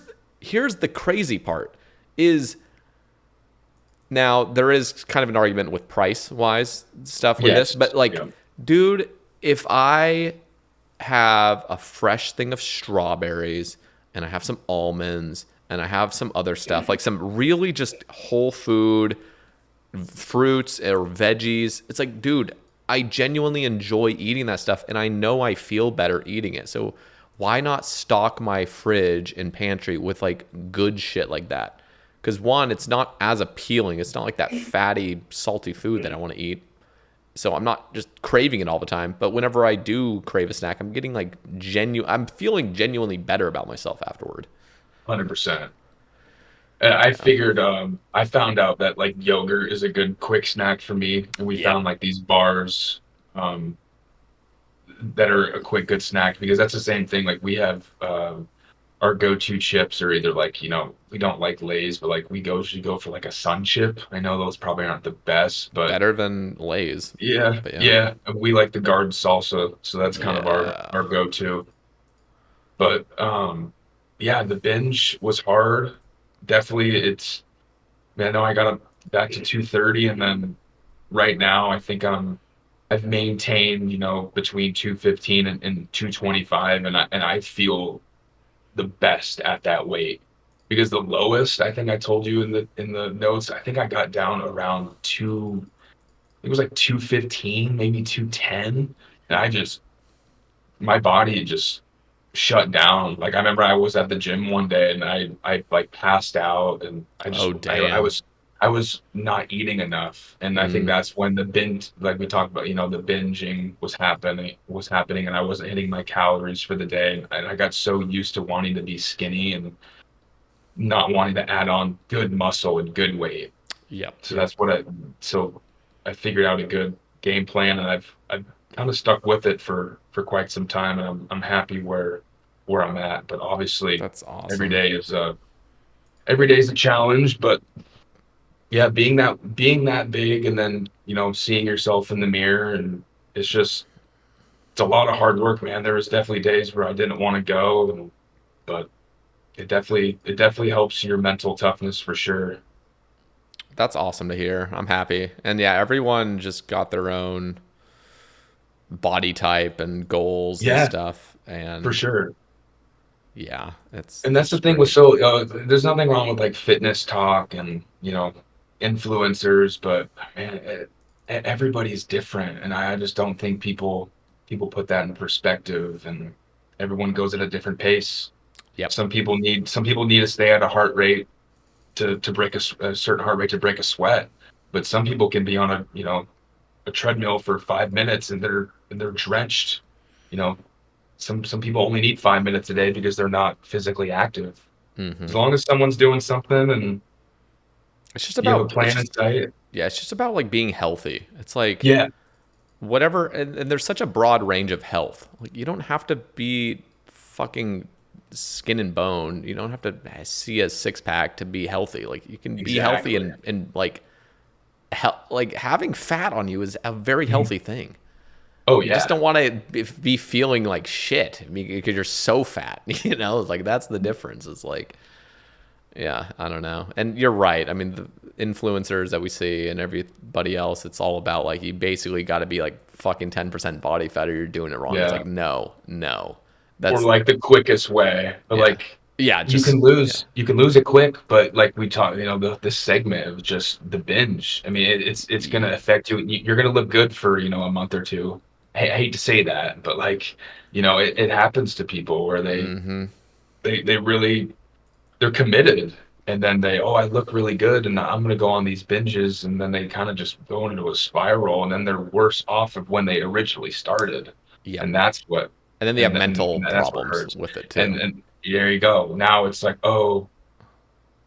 Speaker 1: the crazy part is, now there is kind of an argument with price-wise stuff with this, but like, dude, if I have a fresh thing of strawberries and I have some almonds and I have some other stuff, like some really just whole food fruits or veggies, it's like, dude, I genuinely enjoy eating that stuff, and I know I feel better eating it. So why not stock my fridge and pantry with like good shit like that? Because one, it's not as appealing. It's not like that fatty, salty food that I want to eat. So I'm not just craving it all the time. But whenever I do crave a snack, I'm getting like I'm feeling genuinely better about myself afterward.
Speaker 2: 100%. And I figured, I found out that like yogurt is a good quick snack for me, and we
Speaker 1: Yep.
Speaker 2: found like these bars, um, that are a quick good snack because that's the same thing. Like we have, our go-to chips are either like, we don't like Lay's, but like should go for like a Sun chip. I know those probably aren't the best, but
Speaker 1: Better than Lay's.
Speaker 2: yeah,
Speaker 1: But yeah.
Speaker 2: yeah, we like the garden salsa, so that's kind of
Speaker 1: Yeah.
Speaker 2: our go-to. But yeah, the binge was hard. Definitely, man, I know I got up back to 230, and then right now I think I've maintained, between 215 and 225, and I feel the best at that weight. Because the lowest, I think I told you in the notes, I think I got down around it was like 215, maybe 210. And my body just shut down. Like I remember I was at the gym one day and I like passed out, and
Speaker 1: Oh, damn.
Speaker 2: I was not eating enough. And I think
Speaker 1: Mm,
Speaker 2: that's when the binge, like we talked about, the binging was happening, and I wasn't hitting my calories for the day. And I got so used to wanting to be skinny and not wanting to add on good muscle and good weight.
Speaker 1: yep.
Speaker 2: So so I figured out a good game plan, and I've kind of stuck with it for quite some time, and I'm happy where I'm at. But obviously,
Speaker 1: That's
Speaker 2: every
Speaker 1: awesome.
Speaker 2: day is uh every day is a challenge. But yeah, being that big, and then seeing yourself in the mirror, and it's just it's a lot of hard work, man. There was definitely days where I didn't want to go, but it definitely helps your mental toughness for sure.
Speaker 1: That's awesome to hear. I'm happy. And yeah, everyone just got their own body type and goals and
Speaker 2: Yeah,
Speaker 1: stuff.
Speaker 2: for
Speaker 1: And
Speaker 2: sure.
Speaker 1: yeah, it's
Speaker 2: And that's the
Speaker 1: just
Speaker 2: thing with
Speaker 1: great.
Speaker 2: there's nothing wrong with like fitness talk and influencers, but man, everybody's different, and I just don't think people put that in perspective, and everyone goes at a different pace.
Speaker 1: Yep.
Speaker 2: Some people need to stay at a heart rate to break a certain heart rate to break a sweat, but some people can be on a treadmill for 5 minutes, and they're drenched. You know, some people only need 5 minutes a day because they're not physically active.
Speaker 1: Hmm.
Speaker 2: As long as someone's doing something and you have a
Speaker 1: It's
Speaker 2: plan in
Speaker 1: just,
Speaker 2: sight.
Speaker 1: yeah, it's just about like being healthy. It's like
Speaker 2: Yeah,
Speaker 1: whatever. And there's such a broad range of health. Like you don't have to be fucking skin and bone. You don't have to see a six pack to be healthy. Like you can be healthy
Speaker 2: exactly.
Speaker 1: and like, like having fat on you is a very
Speaker 2: Mhm.
Speaker 1: healthy thing.
Speaker 2: Oh
Speaker 1: You just
Speaker 2: yeah.
Speaker 1: don't want to be feeling like shit because you're so fat. It's like that's the difference. It's like, yeah, I don't know. And you're right. I mean, the influencers that we see and everybody else, it's all about like you basically got to be like fucking 10% body fat or you're doing it wrong. It's
Speaker 2: Yeah.
Speaker 1: like no, no,
Speaker 2: Or
Speaker 1: that's
Speaker 2: like the quickest way. But
Speaker 1: yeah,
Speaker 2: like
Speaker 1: yeah,
Speaker 2: you
Speaker 1: just
Speaker 2: can
Speaker 1: yeah,
Speaker 2: lose you can lose it quick, but like we talked, this segment of just the binge. I mean, it's gonna
Speaker 1: yeah.
Speaker 2: affect you. You're gonna look good for, a month or two. I hate to say that, but like, it happens to people where
Speaker 1: Mm-hmm.
Speaker 2: they really they're committed, and then I look really good, and I'm gonna go on these binges, and then they kind of just go into a spiral, and then they're worse off of when they originally started.
Speaker 1: Yep.
Speaker 2: And that's what
Speaker 1: And then they have
Speaker 2: and
Speaker 1: mental
Speaker 2: that's what
Speaker 1: problems
Speaker 2: hurts.
Speaker 1: with it too.
Speaker 2: And there you go. Now it's like, oh,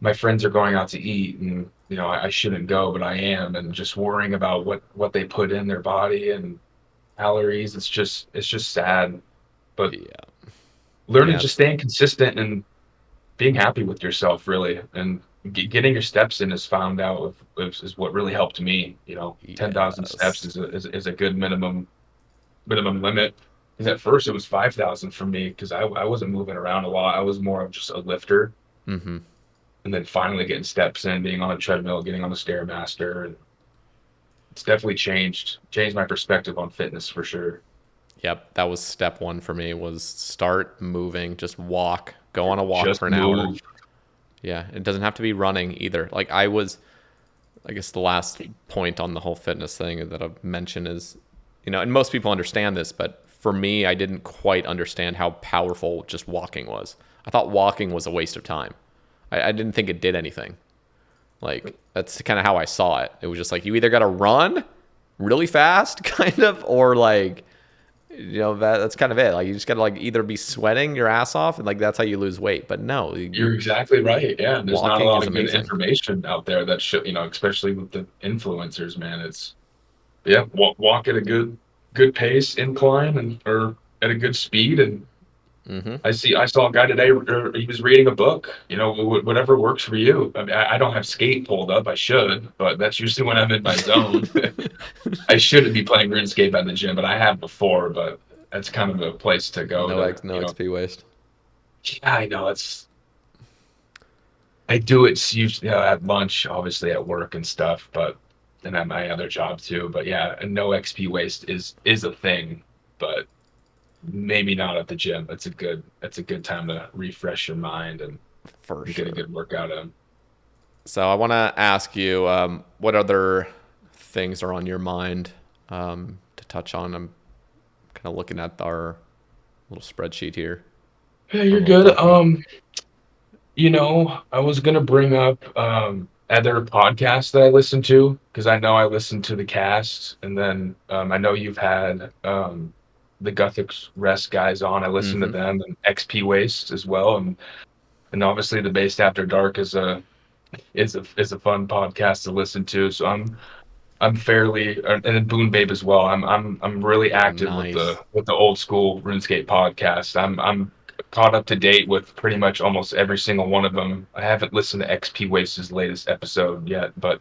Speaker 2: my friends are going out to eat, and I shouldn't go, but I am, and just worrying about what they put in their body and calories. It's just sad. But
Speaker 1: Yeah.
Speaker 2: learning,
Speaker 1: Yeah,
Speaker 2: just
Speaker 1: it's
Speaker 2: staying consistent and being happy with yourself, really, and getting your steps in is found out is what really helped me. 10,000 steps
Speaker 1: yes.
Speaker 2: is a good minimum limit. Because at first it was 5,000 for me, because I wasn't moving around a lot. I was more of just a lifter,
Speaker 1: Mm-hmm.
Speaker 2: and then finally getting steps in, being on a treadmill, getting on the stairmaster, and it's definitely changed my perspective on fitness for sure.
Speaker 1: Yep, that was step one for me was start moving, just walk, go on a walk
Speaker 2: Just
Speaker 1: for an hour.
Speaker 2: move.
Speaker 1: Yeah, it doesn't have to be running either. Like I guess the last point on the whole fitness thing that I've mentioned is you know, and most people understand this, but for me, I didn't quite understand how powerful just walking was. I thought walking was a waste of time. I didn't think it did anything. Like, that's kind of how I saw it. It was just like, you either got to run really fast, kind of, or like, you know, that's kind of it. Like, you just got to like either be sweating your ass off and like that's how you lose weight. But no,
Speaker 2: You're exactly right. Yeah, there's not a
Speaker 1: walking
Speaker 2: lot
Speaker 1: is
Speaker 2: of good
Speaker 1: amazing.
Speaker 2: information out there that should, especially with the influencers, man. It's yeah, walk at a good pace, incline, and or at a good speed. And
Speaker 1: Mm-hmm.
Speaker 2: I saw a guy today. He was reading a book. Whatever works for you. I mean, I don't have skate pulled up. I should, but that's usually when I'm in my zone. I shouldn't be playing RuneScape at the gym, but I have before. But that's kind of a place to go to,
Speaker 1: No XP waste.
Speaker 2: Yeah, I know I do it usually at lunch, obviously at work and stuff, but and at my other job too. But yeah, and no XP waste is a thing, but maybe not at the gym. It's a good time to refresh your mind and
Speaker 1: For
Speaker 2: get a
Speaker 1: sure.
Speaker 2: good workout in.
Speaker 1: So I want to ask you, what other things are on your mind to touch on? I'm kind of looking at our little spreadsheet here,
Speaker 2: Yeah,
Speaker 1: our
Speaker 2: you're
Speaker 1: little
Speaker 2: good.
Speaker 1: document.
Speaker 2: I was gonna bring up other podcasts that I listen to because I know I listen to the cast, and then I know you've had the Guthix Rest guys on. I listen to
Speaker 1: Mm-hmm.
Speaker 2: them and XP Waste as well, and obviously the Based After Dark is a fun podcast to listen to. So I'm fairly and then Boon Babe as well. I'm really
Speaker 1: Oh,
Speaker 2: active with
Speaker 1: nice.
Speaker 2: the old school RuneScape podcast. I'm caught up to date with pretty much almost every single one of them. I haven't listened to XP Waste's latest episode yet, but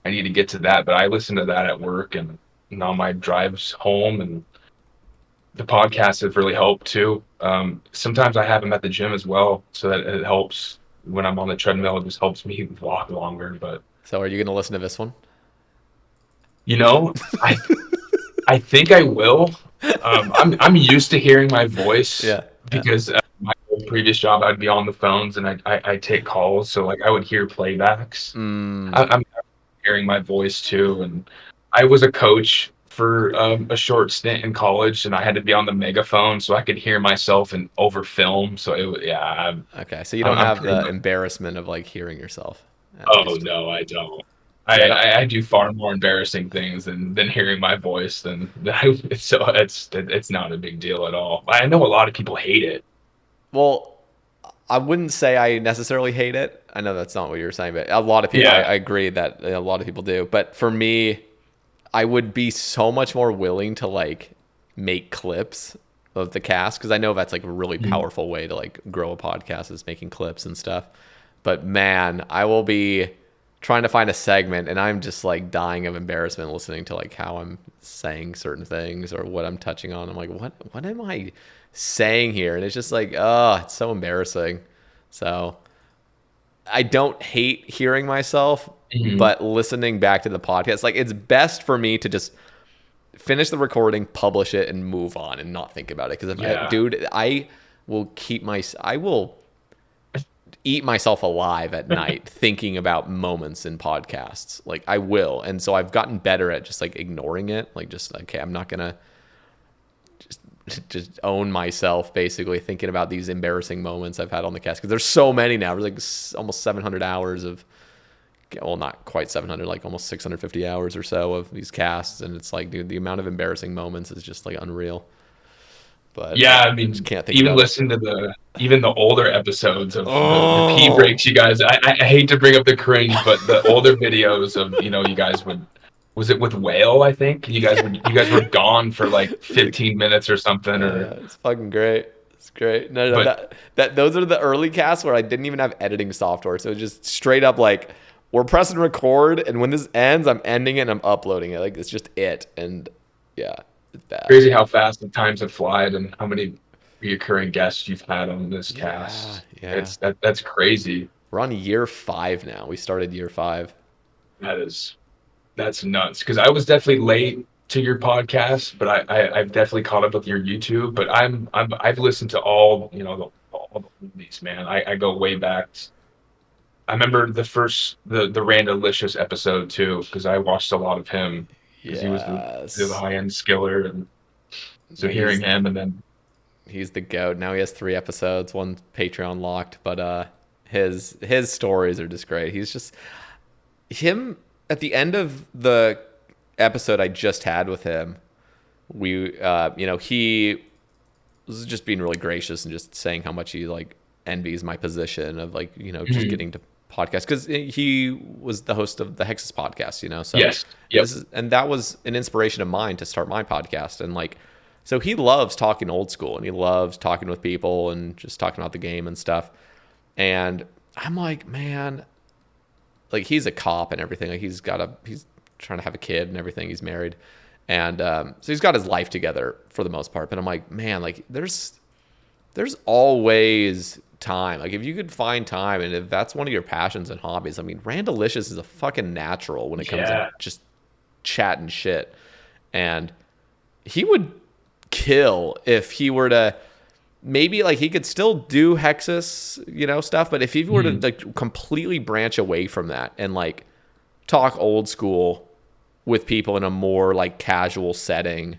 Speaker 2: I need to get to that. But I listen to that at work and on my drives home, and the podcasts have really helped too. Sometimes I have them at the gym as well, so that it helps when I'm on the treadmill. It just helps me walk longer. But
Speaker 1: So are you going to listen to this one?
Speaker 2: you know, I I think I will. I'm used to hearing my voice
Speaker 1: Yeah. Yeah.
Speaker 2: because my old previous job I'd be on the phones and I take calls, so like I would hear playbacks.
Speaker 1: Mm,
Speaker 2: I'm hearing my voice too, and I was a coach for a short stint in college, and I had to be on the megaphone so I could hear myself and over film. So yeah,
Speaker 1: okay. So you don't
Speaker 2: I'm
Speaker 1: have
Speaker 2: pretty
Speaker 1: the
Speaker 2: much.
Speaker 1: embarrassment of like hearing yourself, at
Speaker 2: Oh
Speaker 1: least.
Speaker 2: no, I don't.
Speaker 1: See, I don't.
Speaker 2: I do far more embarrassing things than hearing my voice than so it's not a big deal at all. I know a lot of people hate it.
Speaker 1: Well, I wouldn't say I necessarily hate it. I know that's not what you were saying, but a lot of people,
Speaker 2: Yeah.
Speaker 1: I agree that a lot of people do. But for me, I would be so much more willing to like make clips of the cast because I know that's like a really
Speaker 2: Mhm.
Speaker 1: powerful way to like grow a podcast is making clips and stuff. But man, I will be trying to find a segment and I'm just like dying of embarrassment listening to like how I'm saying certain things or what I'm touching on. I'm like, what am I saying here? And it's just like, oh, it's so embarrassing. So I don't hate hearing myself,
Speaker 2: Mhm.
Speaker 1: but listening back to the podcast, like it's best for me to just finish the recording, publish it, and move on and not think about it. Because if I,
Speaker 2: Yeah.
Speaker 1: dude, I will eat myself alive at night thinking about moments in podcasts. Like I will, and so I've gotten better at just like ignoring it. Like just okay, I'm not gonna just own myself basically thinking about these embarrassing moments I've had on the cast because there's so many now. There's like almost 700 hours of well, not quite 700, like almost 650 hours or so of these casts, and it's like, dude, the amount of embarrassing moments is just like unreal. But
Speaker 2: Yeah, I
Speaker 1: I just
Speaker 2: mean,
Speaker 1: can't think
Speaker 2: even
Speaker 1: about it.
Speaker 2: listen to even the older episodes of the pee
Speaker 1: Oh,
Speaker 2: breaks you guys. I hate to bring up the cringe, but the older videos of you guys would was it with Whale, I think? You guys were gone for like
Speaker 1: it's like
Speaker 2: 15 minutes or something or
Speaker 1: it's fucking great. It's great. No,
Speaker 2: but
Speaker 1: that those are the early casts where I didn't even have editing software, so it was just straight up like we're pressing record, and when this ends, I'm ending it and I'm uploading it. Like it's just it, and yeah, it's bad.
Speaker 2: crazy how fast the times have flied and how many reoccurring guests you've had on this
Speaker 1: Yeah,
Speaker 2: cast.
Speaker 1: yeah.
Speaker 2: That's crazy.
Speaker 1: We're on year 5 now. We started year 5.
Speaker 2: That is That's nuts. Because I was definitely late to your podcast, but I've definitely caught up with your YouTube. But I've listened to all the movies, man. I go way back. I remember the Randalicious episode too, because I watched a lot of him. because he was the
Speaker 1: Yes.
Speaker 2: high end skiller, and so
Speaker 1: Yeah,
Speaker 2: hearing him, and then
Speaker 1: he's the goat. Now he has 3 episodes, one Patreon locked, but his stories are just great. He's just him at the end of the episode I just had with him. We he was just being really gracious and just saying how much he like envies my position of like just
Speaker 2: Mhm.
Speaker 1: getting to podcast because he was the host of the Hexus podcast, so
Speaker 2: Yes, yep,
Speaker 1: that was an inspiration of mine to start my podcast. And like so he loves talking old school and he loves talking with people and just talking about the game and stuff. And I'm like, man, like he's a cop and everything. Like he's trying to have a kid and everything. He's married, and so he's got his life together for the most part. But I'm like, man, like there's always time. Like if you could find time, and if that's one of your passions and hobbies, I mean, Randalicious is a fucking natural when it comes to
Speaker 2: yeah,
Speaker 1: just chatting shit, and he would kill if he were to maybe like he could still do Hexus, stuff, but if he were to
Speaker 2: Mhm.
Speaker 1: like completely branch away from that and like talk old school with people in a more like casual setting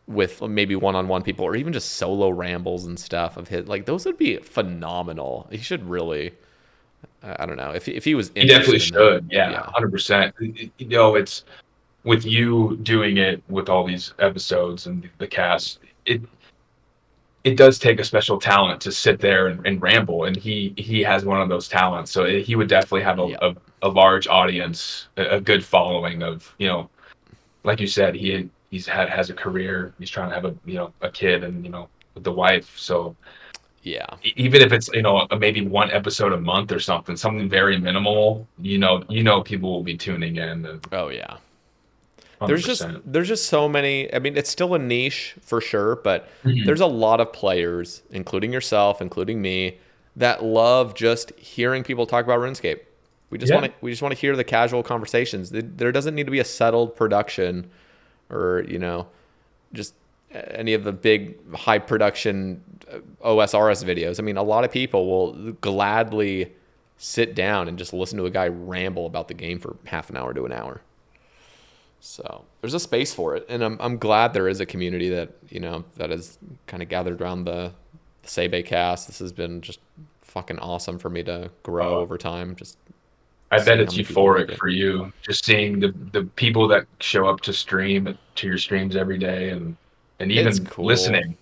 Speaker 1: with maybe one-on-one people or even just solo rambles and stuff of his, like those would be phenomenal. He should really, I don't know, if he was
Speaker 2: He definitely
Speaker 1: interested in that.
Speaker 2: should. Yeah,
Speaker 1: Yeah.
Speaker 2: 100%. It's with you doing it with all these episodes and the cast. It does take a special talent to sit there and ramble, and he has one of those talents. So he would definitely have
Speaker 1: Yeah.
Speaker 2: a large audience, a good following of like you said, has a career. He's trying to have a kid, and with the wife. So
Speaker 1: Yeah.
Speaker 2: even if it's maybe one episode a month or something very minimal, people will be tuning in.
Speaker 1: Oh yeah.
Speaker 2: Hundred percent.
Speaker 1: There's just so many. I mean, it's still a niche for sure, but
Speaker 2: Mhm.
Speaker 1: there's a lot of players, including yourself, including me, that love just hearing people talk about RuneScape.
Speaker 2: Yeah,
Speaker 1: We just want to hear the casual conversations. There doesn't need to be a settled production or, just any of the big high production OSRS videos. I mean, a lot of people will gladly sit down and just listen to a guy ramble about the game for half an hour to an hour. So there's a space for it, and I'm glad there is a community that that has kind of gathered around the Sae Bae cast. This has been just fucking awesome for me to grow
Speaker 2: uh,
Speaker 1: over time. Just
Speaker 2: I bet
Speaker 1: seeing how
Speaker 2: it's
Speaker 1: many people like
Speaker 2: euphoric
Speaker 1: it.
Speaker 2: for you just seeing the people that show up to your streams every day, and
Speaker 1: It's
Speaker 2: even
Speaker 1: cool.
Speaker 2: listening.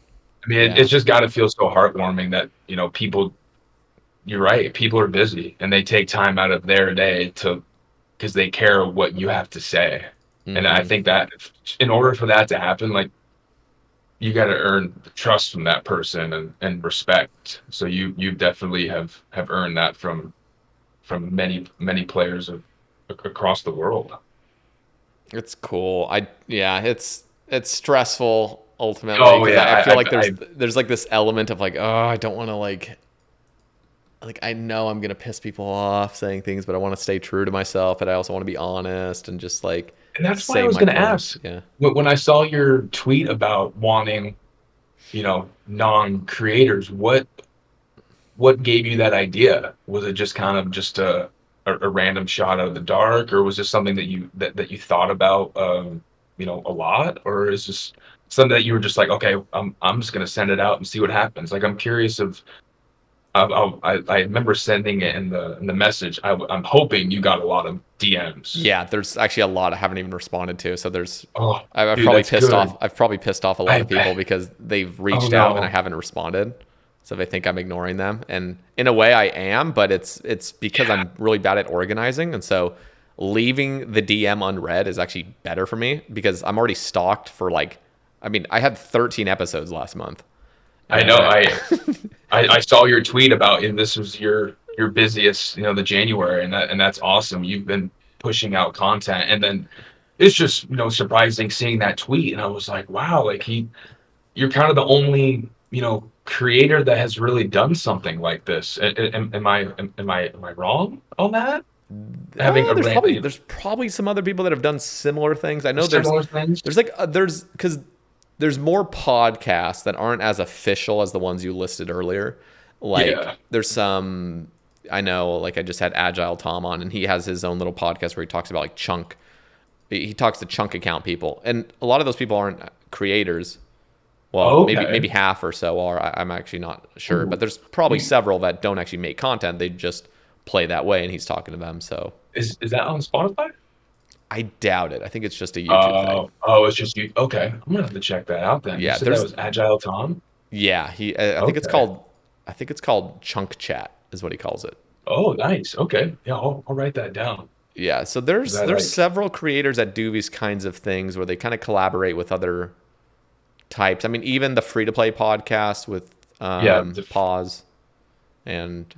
Speaker 2: I mean, it's
Speaker 1: Yeah,
Speaker 2: just got to feel so heartwarming that people. You're right. People are busy, and they take time out of their day to because they care what you have to say. And I think that in order for that to happen, like you got to earn the trust from that person and respect. So you definitely have earned that from many players across the world.
Speaker 1: it's cool. It's stressful ultimately
Speaker 2: Oh
Speaker 1: because
Speaker 2: yeah,
Speaker 1: I feel like
Speaker 2: I
Speaker 1: there's like this element of like, oh, I don't want to like I know I'm gonna piss people off saying things, but I want to stay true to myself, but I also want to be honest and just like
Speaker 2: and that's why I
Speaker 1: say
Speaker 2: was
Speaker 1: my
Speaker 2: going to
Speaker 1: points.
Speaker 2: ask
Speaker 1: Yeah.
Speaker 2: when I saw your tweet about wanting non-creators. What gave you that idea? Was it just kind of just a random shot out of the dark, or was this something that you thought about a lot, or is this something that you were just like, okay, I'm just gonna send it out and see what happens? Like I'm curious of I remember sending it in the message. I'm hoping you got a lot of DMs.
Speaker 1: Yeah, there's actually a lot I haven't even responded to. So
Speaker 2: Oh,
Speaker 1: I've
Speaker 2: dude,
Speaker 1: probably
Speaker 2: that's
Speaker 1: pissed off.
Speaker 2: good.
Speaker 1: I've probably pissed off a lot
Speaker 2: I
Speaker 1: of people because they've
Speaker 2: oh
Speaker 1: reached out and I
Speaker 2: no,
Speaker 1: haven't responded. So they think I'm ignoring them, and in a way I am, but it's because
Speaker 2: yeah,
Speaker 1: I'm really bad at organizing, and so leaving the DM unread is actually better for me because I'm already stalked for like, I mean, I had 13 episodes last month,
Speaker 2: I
Speaker 1: and
Speaker 2: know.
Speaker 1: I
Speaker 2: I saw your tweet about and this was your busiest, the January, and that's awesome. You've been pushing out content, and then it's just surprising seeing that tweet, and I was like, wow, like you're kind of the only creator that has really done something like this. Am I wrong on that? Having a
Speaker 1: there's probably some other people that have done similar things. I know
Speaker 2: similar things.
Speaker 1: there's like there's because there's more podcasts that aren't as official as the ones you listed earlier. Like
Speaker 2: Yeah.
Speaker 1: there's some I know like I just had Agile Tom on and he has his own little podcast where he talks about like chunk He talks to chunk account people, and a lot of those people aren't creators. Well, maybe
Speaker 2: Okay.
Speaker 1: half or so are. I'm actually not sure, but
Speaker 2: Ooh.
Speaker 1: there's probably
Speaker 2: You,
Speaker 1: several that don't actually make content. They just play that way, and he's talking to them. So
Speaker 2: is that on Spotify?
Speaker 1: I doubt it. I think it's just a YouTube thing.
Speaker 2: Oh, it's just you. Okay, I'm gonna have to check that out then. You
Speaker 1: Yeah,
Speaker 2: said that
Speaker 1: there's
Speaker 2: was Agile Tom.
Speaker 1: yeah. I think it's
Speaker 2: Okay.
Speaker 1: called chunk chat is what he calls it.
Speaker 2: Oh, nice. Okay. Yeah, I'll write that down.
Speaker 1: Yeah, so
Speaker 2: 'Cause
Speaker 1: there's
Speaker 2: I
Speaker 1: there's
Speaker 2: like,
Speaker 1: several creators that do these kinds of things where they kind of collaborate with other types. I mean, even the free to play podcast with
Speaker 2: yeah,
Speaker 1: Pause, and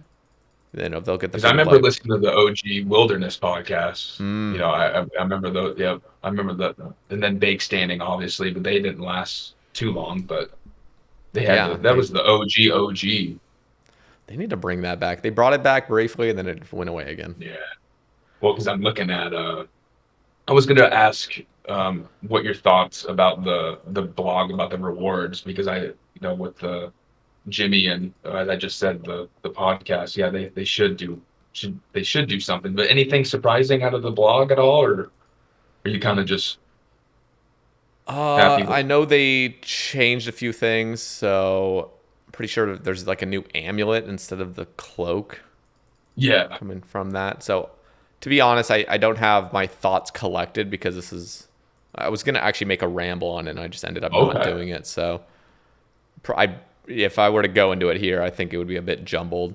Speaker 1: they'll get the
Speaker 2: because I
Speaker 1: free to
Speaker 2: remember
Speaker 1: play.
Speaker 2: listening to the OG Wilderness podcast.
Speaker 1: Mm,
Speaker 2: I remember those. Yeah, I remember that, and then Bake Standing, obviously, but they didn't last too long. But they had
Speaker 1: yeah,
Speaker 2: that was the OG.
Speaker 1: they need to bring that back. They brought it back briefly and then it went away again.
Speaker 2: Yeah. Well, because I'm looking at I was gonna ask what your thoughts about the blog about the rewards because with the Jimmy and as I just said the podcast, yeah, they should do something. But anything surprising out of the blog at all, or are you kind of just happy with?
Speaker 1: I know they changed a few things, so I'm pretty sure there's like a new amulet instead of the cloak
Speaker 2: Yeah.
Speaker 1: coming from that. So, to be honest, I don't have my thoughts collected because this is. I was gonna actually make a ramble on it, and I just ended up not
Speaker 2: Okay.
Speaker 1: doing it. So, if I were to go into it here, I think it would be a bit jumbled.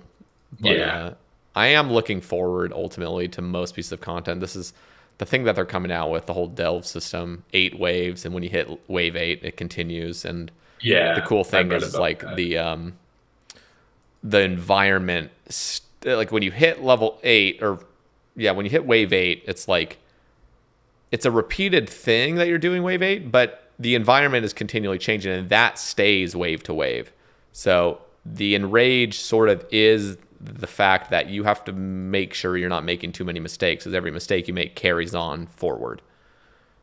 Speaker 1: But
Speaker 2: Yeah.
Speaker 1: I am looking forward ultimately to most pieces of content. This is the thing that they're coming out with, the whole delve system, 8 waves, and when you hit wave 8, it continues. And the
Speaker 2: Yeah.
Speaker 1: cool
Speaker 2: I've
Speaker 1: thing
Speaker 2: read
Speaker 1: is
Speaker 2: about
Speaker 1: like
Speaker 2: that.
Speaker 1: the environment, like when you hit level 8, or yeah, when you hit wave 8, it's like it's a repeated thing that you're doing wave 8, but the environment is continually changing, and that stays wave to wave. So the enrage sort of is the fact that you have to make sure you're not making too many mistakes, because every mistake you make carries on forward.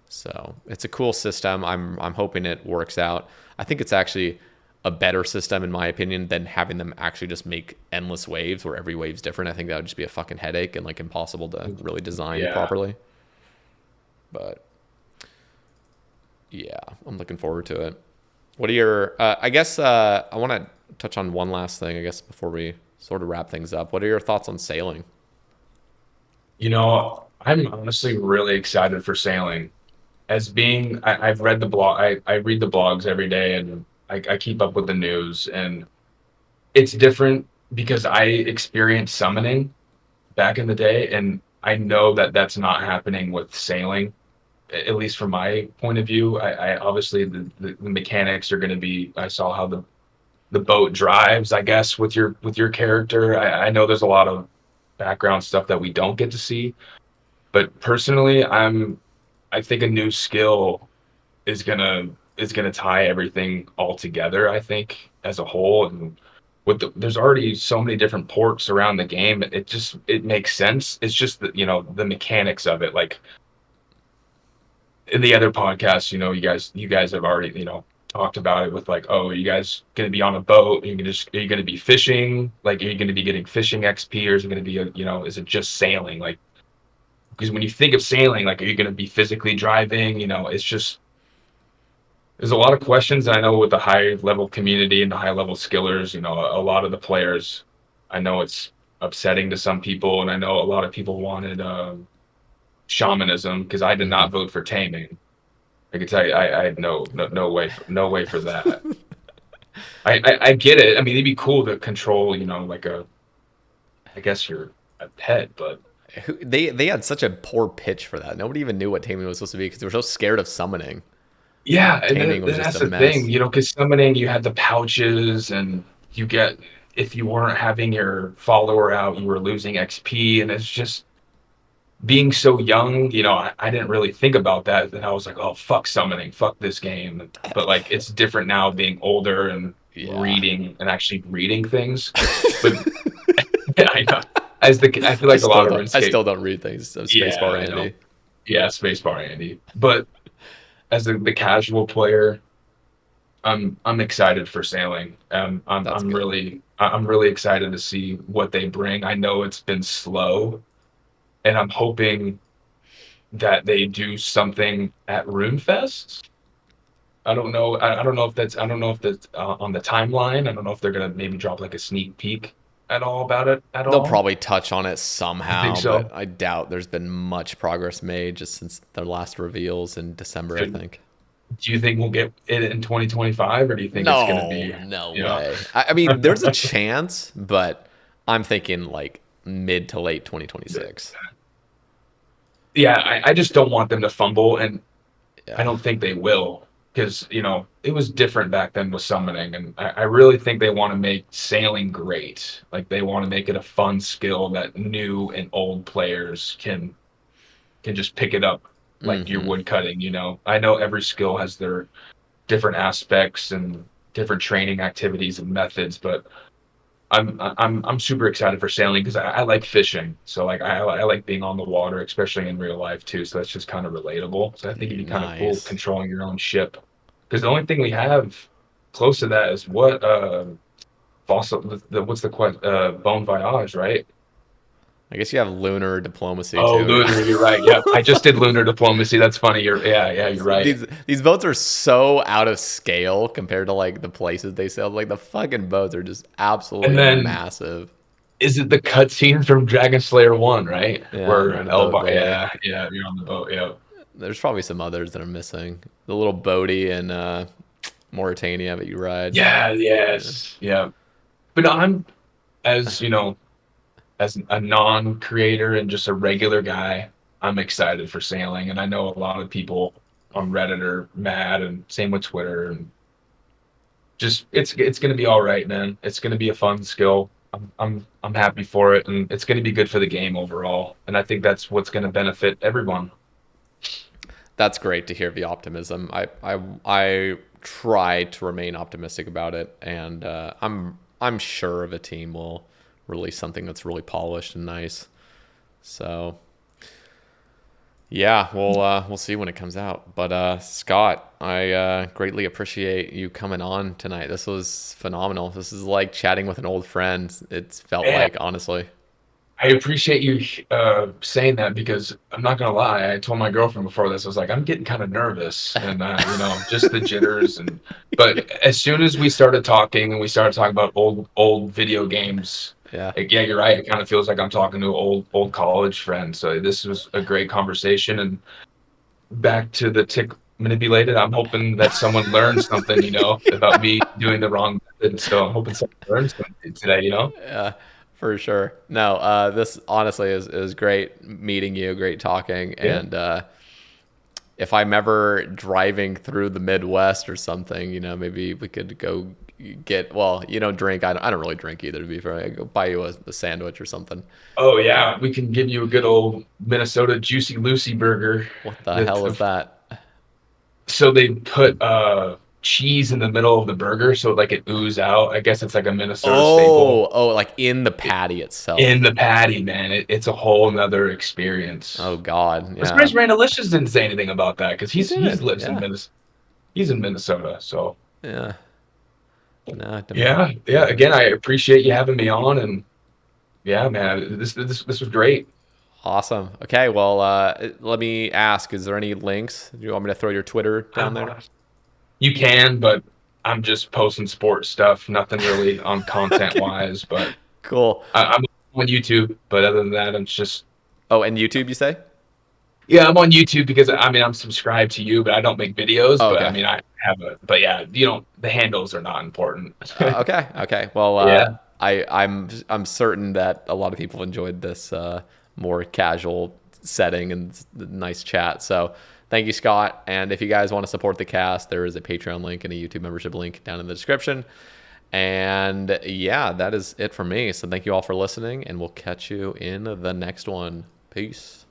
Speaker 1: So it's a cool system. I'm hoping it works out. I think it's actually a better system in my opinion than having them actually just make endless waves where every wave's different. I think that would just be a fucking headache and like impossible to really design
Speaker 2: Yeah.
Speaker 1: properly. But yeah, I'm looking forward to it. What are your? I guess I want to touch on one last thing. I guess before we sort of wrap things up, what are your thoughts on sailing?
Speaker 2: I'm honestly really excited for sailing. As being I've read the blog I read the blogs every day and I keep up with the news and it's different because I experienced summoning back in the day and I know that that's not happening with sailing at least from my point of view. I obviously the mechanics are going to be I saw how the boat drives I guess with your character. I know there's a lot of background stuff that we don't get to see but personally I think a new skill is gonna tie everything all together. I think as a whole, and there's already so many different ports around the game. It makes sense. It's just that the mechanics of it. Like in the other podcasts, you guys have already talked about it with like, oh, are you guys gonna be on a boat? Are you gonna be fishing? Like, are you gonna be getting fishing XP, or is it gonna be is it just sailing? Like, because when you think of sailing, like, are you gonna be physically driving? It's just there's a lot of questions. And I know with the high level community and the high level skillers, a lot of the players, I know it's upsetting to some people, and I know a lot of people wanted shamanism because I did
Speaker 1: Mm-hmm.
Speaker 2: not vote for taming. I can tell you, I had no way for that. I get it. I mean, it'd be cool to control, like I guess you're a pet, but
Speaker 1: They had such a poor pitch for that. Nobody even knew what taming was supposed to be because they were so scared of summoning.
Speaker 2: yeah, and
Speaker 1: Taming was just
Speaker 2: that's
Speaker 1: a
Speaker 2: the thing,
Speaker 1: mess.
Speaker 2: because summoning, you had the pouches, and you get if you weren't having your follower out, you were losing XP, and it's just being so young. I didn't really think about that, and I was like, oh fuck summoning, fuck this game. But like, it's different now, being older and
Speaker 1: Yeah.
Speaker 2: reading and actually reading things. But I know I feel like a lot of
Speaker 1: I
Speaker 2: RuneScape.
Speaker 1: still don't read things. So
Speaker 2: Yeah,
Speaker 1: spacebar
Speaker 2: I know.
Speaker 1: Andy.
Speaker 2: Yeah, spacebar Andy. But as the casual player. I'm excited for sailing.
Speaker 1: That's good.
Speaker 2: I'm really excited to see what they bring. I know it's been slow, and I'm hoping that they do something at RuneFest. I don't know. I don't know if that's. I don't know if that's on the timeline. I don't know if they're gonna maybe drop like a sneak peek at all about it at
Speaker 1: They'll
Speaker 2: all.
Speaker 1: probably touch on it
Speaker 2: I think
Speaker 1: somehow, but
Speaker 2: so.
Speaker 1: I doubt there's been much progress made just since their last reveals in December, I
Speaker 2: Should,
Speaker 1: think.
Speaker 2: do you think we'll get it in 2025, or do you think it's gonna be,
Speaker 1: No, no
Speaker 2: you know?
Speaker 1: way. I mean, there's a chance, but I'm thinking like mid to late 2026.
Speaker 2: Yeah, I just don't want them to fumble, and I
Speaker 1: Yeah.
Speaker 2: don't think they will, because it was different back then with summoning, and I really think they want to make sailing great. Like they want to make it a fun skill that new and old players can just pick it up like your
Speaker 1: Hmm.
Speaker 2: wood cutting. I know every skill has their different aspects and different training activities and methods, but I'm super excited for sailing because I like fishing. So like I like being on the water, especially in real life too. So that's just kind of relatable. So I think it'd be kind of cool
Speaker 1: Nice.
Speaker 2: controlling your own ship. Because the only thing we have close to that is what fossil what's the Bon Voyage, right?
Speaker 1: I guess you have lunar diplomacy
Speaker 2: Oh,
Speaker 1: too.
Speaker 2: lunar, you're right. Yep. I just did lunar diplomacy. That's funny. Yeah, you're right.
Speaker 1: These boats are so out of scale compared to like the places they sailed. Like the fucking boats are just
Speaker 2: And
Speaker 1: absolutely
Speaker 2: then
Speaker 1: massive.
Speaker 2: is it the cutscene from Dragon Slayer 1, right?
Speaker 1: Yeah, you're on
Speaker 2: Where
Speaker 1: a boat
Speaker 2: Elba,
Speaker 1: there.
Speaker 2: yeah, you're on the boat, yeah.
Speaker 1: There's probably some others that are missing. The little boaty in Mauritania that you ride.
Speaker 2: Yeah,
Speaker 1: Yeah.
Speaker 2: yes, yeah. But I'm, as as a non-creator and just a regular guy, I'm excited for sailing, and I know a lot of people on Reddit are mad, and same with Twitter, and just it's gonna be all right, man. It's gonna be a fun skill. I'm happy for it, and it's gonna be good for the game overall. And I think that's what's gonna benefit everyone.
Speaker 1: That's great to hear the optimism. I try to remain optimistic about it, and I'm sure of a team will release something that's really polished and nice. So yeah, we'll see when it comes out. But Scott, I greatly appreciate you coming on tonight. This was phenomenal. This is like chatting with an old friend. It's felt
Speaker 2: Man,
Speaker 1: like, honestly.
Speaker 2: I appreciate you saying that because I'm not gonna lie. I told my girlfriend before this, I was like, I'm getting kind of nervous, and just the jitters. And but as soon as we started talking and we started talking about old video games,
Speaker 1: Yeah.
Speaker 2: like, yeah, you're right. It kind of feels like I'm talking to an old college friend. So this was a great conversation. And back to the tick manipulated. I'm hoping that someone learns something, about me doing the wrong method. So I'm hoping someone learns something today.
Speaker 1: Yeah, for sure. No, this honestly is great meeting you, great talking,
Speaker 2: Yeah.
Speaker 1: and if I'm ever driving through the Midwest or something, maybe we could go get. Well, you don't drink. I don't really drink either. To be fair, I go buy you a sandwich or something.
Speaker 2: Oh yeah, we can give you a good old Minnesota Juicy Lucy burger.
Speaker 1: What the
Speaker 2: That
Speaker 1: hell is that?
Speaker 2: so they put cheese in the middle of the burger so like it ooze out. I guess it's like a Minnesota staple.
Speaker 1: Oh, like in the
Speaker 2: It-
Speaker 1: patty
Speaker 2: In
Speaker 1: itself.
Speaker 2: the patty, man, it's a whole nother experience.
Speaker 1: Oh God,
Speaker 2: I'm
Speaker 1: yeah.
Speaker 2: surprised Randalicious didn't say anything about that because
Speaker 1: He
Speaker 2: he's
Speaker 1: didn't.
Speaker 2: lives in
Speaker 1: Yeah,
Speaker 2: Minnesota. He's in Minnesota, so
Speaker 1: yeah. No,
Speaker 2: yeah. Again, I appreciate you having me on, and yeah, man, this was great.
Speaker 1: awesome. Okay, well, let me ask: is there any links? Do you want me to throw your Twitter down there?
Speaker 2: You can, but I'm just posting sports stuff, nothing really on content wise. But
Speaker 1: Cool.
Speaker 2: I'm on YouTube. But other than that, I'm just
Speaker 1: Oh, and YouTube, you say?
Speaker 2: yeah, I'm on YouTube because I'm subscribed to you, but I don't make videos.
Speaker 1: Oh,
Speaker 2: But I
Speaker 1: okay.
Speaker 2: mean, I have a. But yeah, the handles are not important.
Speaker 1: Okay. Okay. Well,
Speaker 2: Yeah.
Speaker 1: I'm certain that a lot of people enjoyed this more casual setting and nice chat. So thank you, Scott. And if you guys want to support the cast, there is a Patreon link and a YouTube membership link down in the description. And yeah, that is it for me. So thank you all for listening, and we'll catch you in the next one. Peace.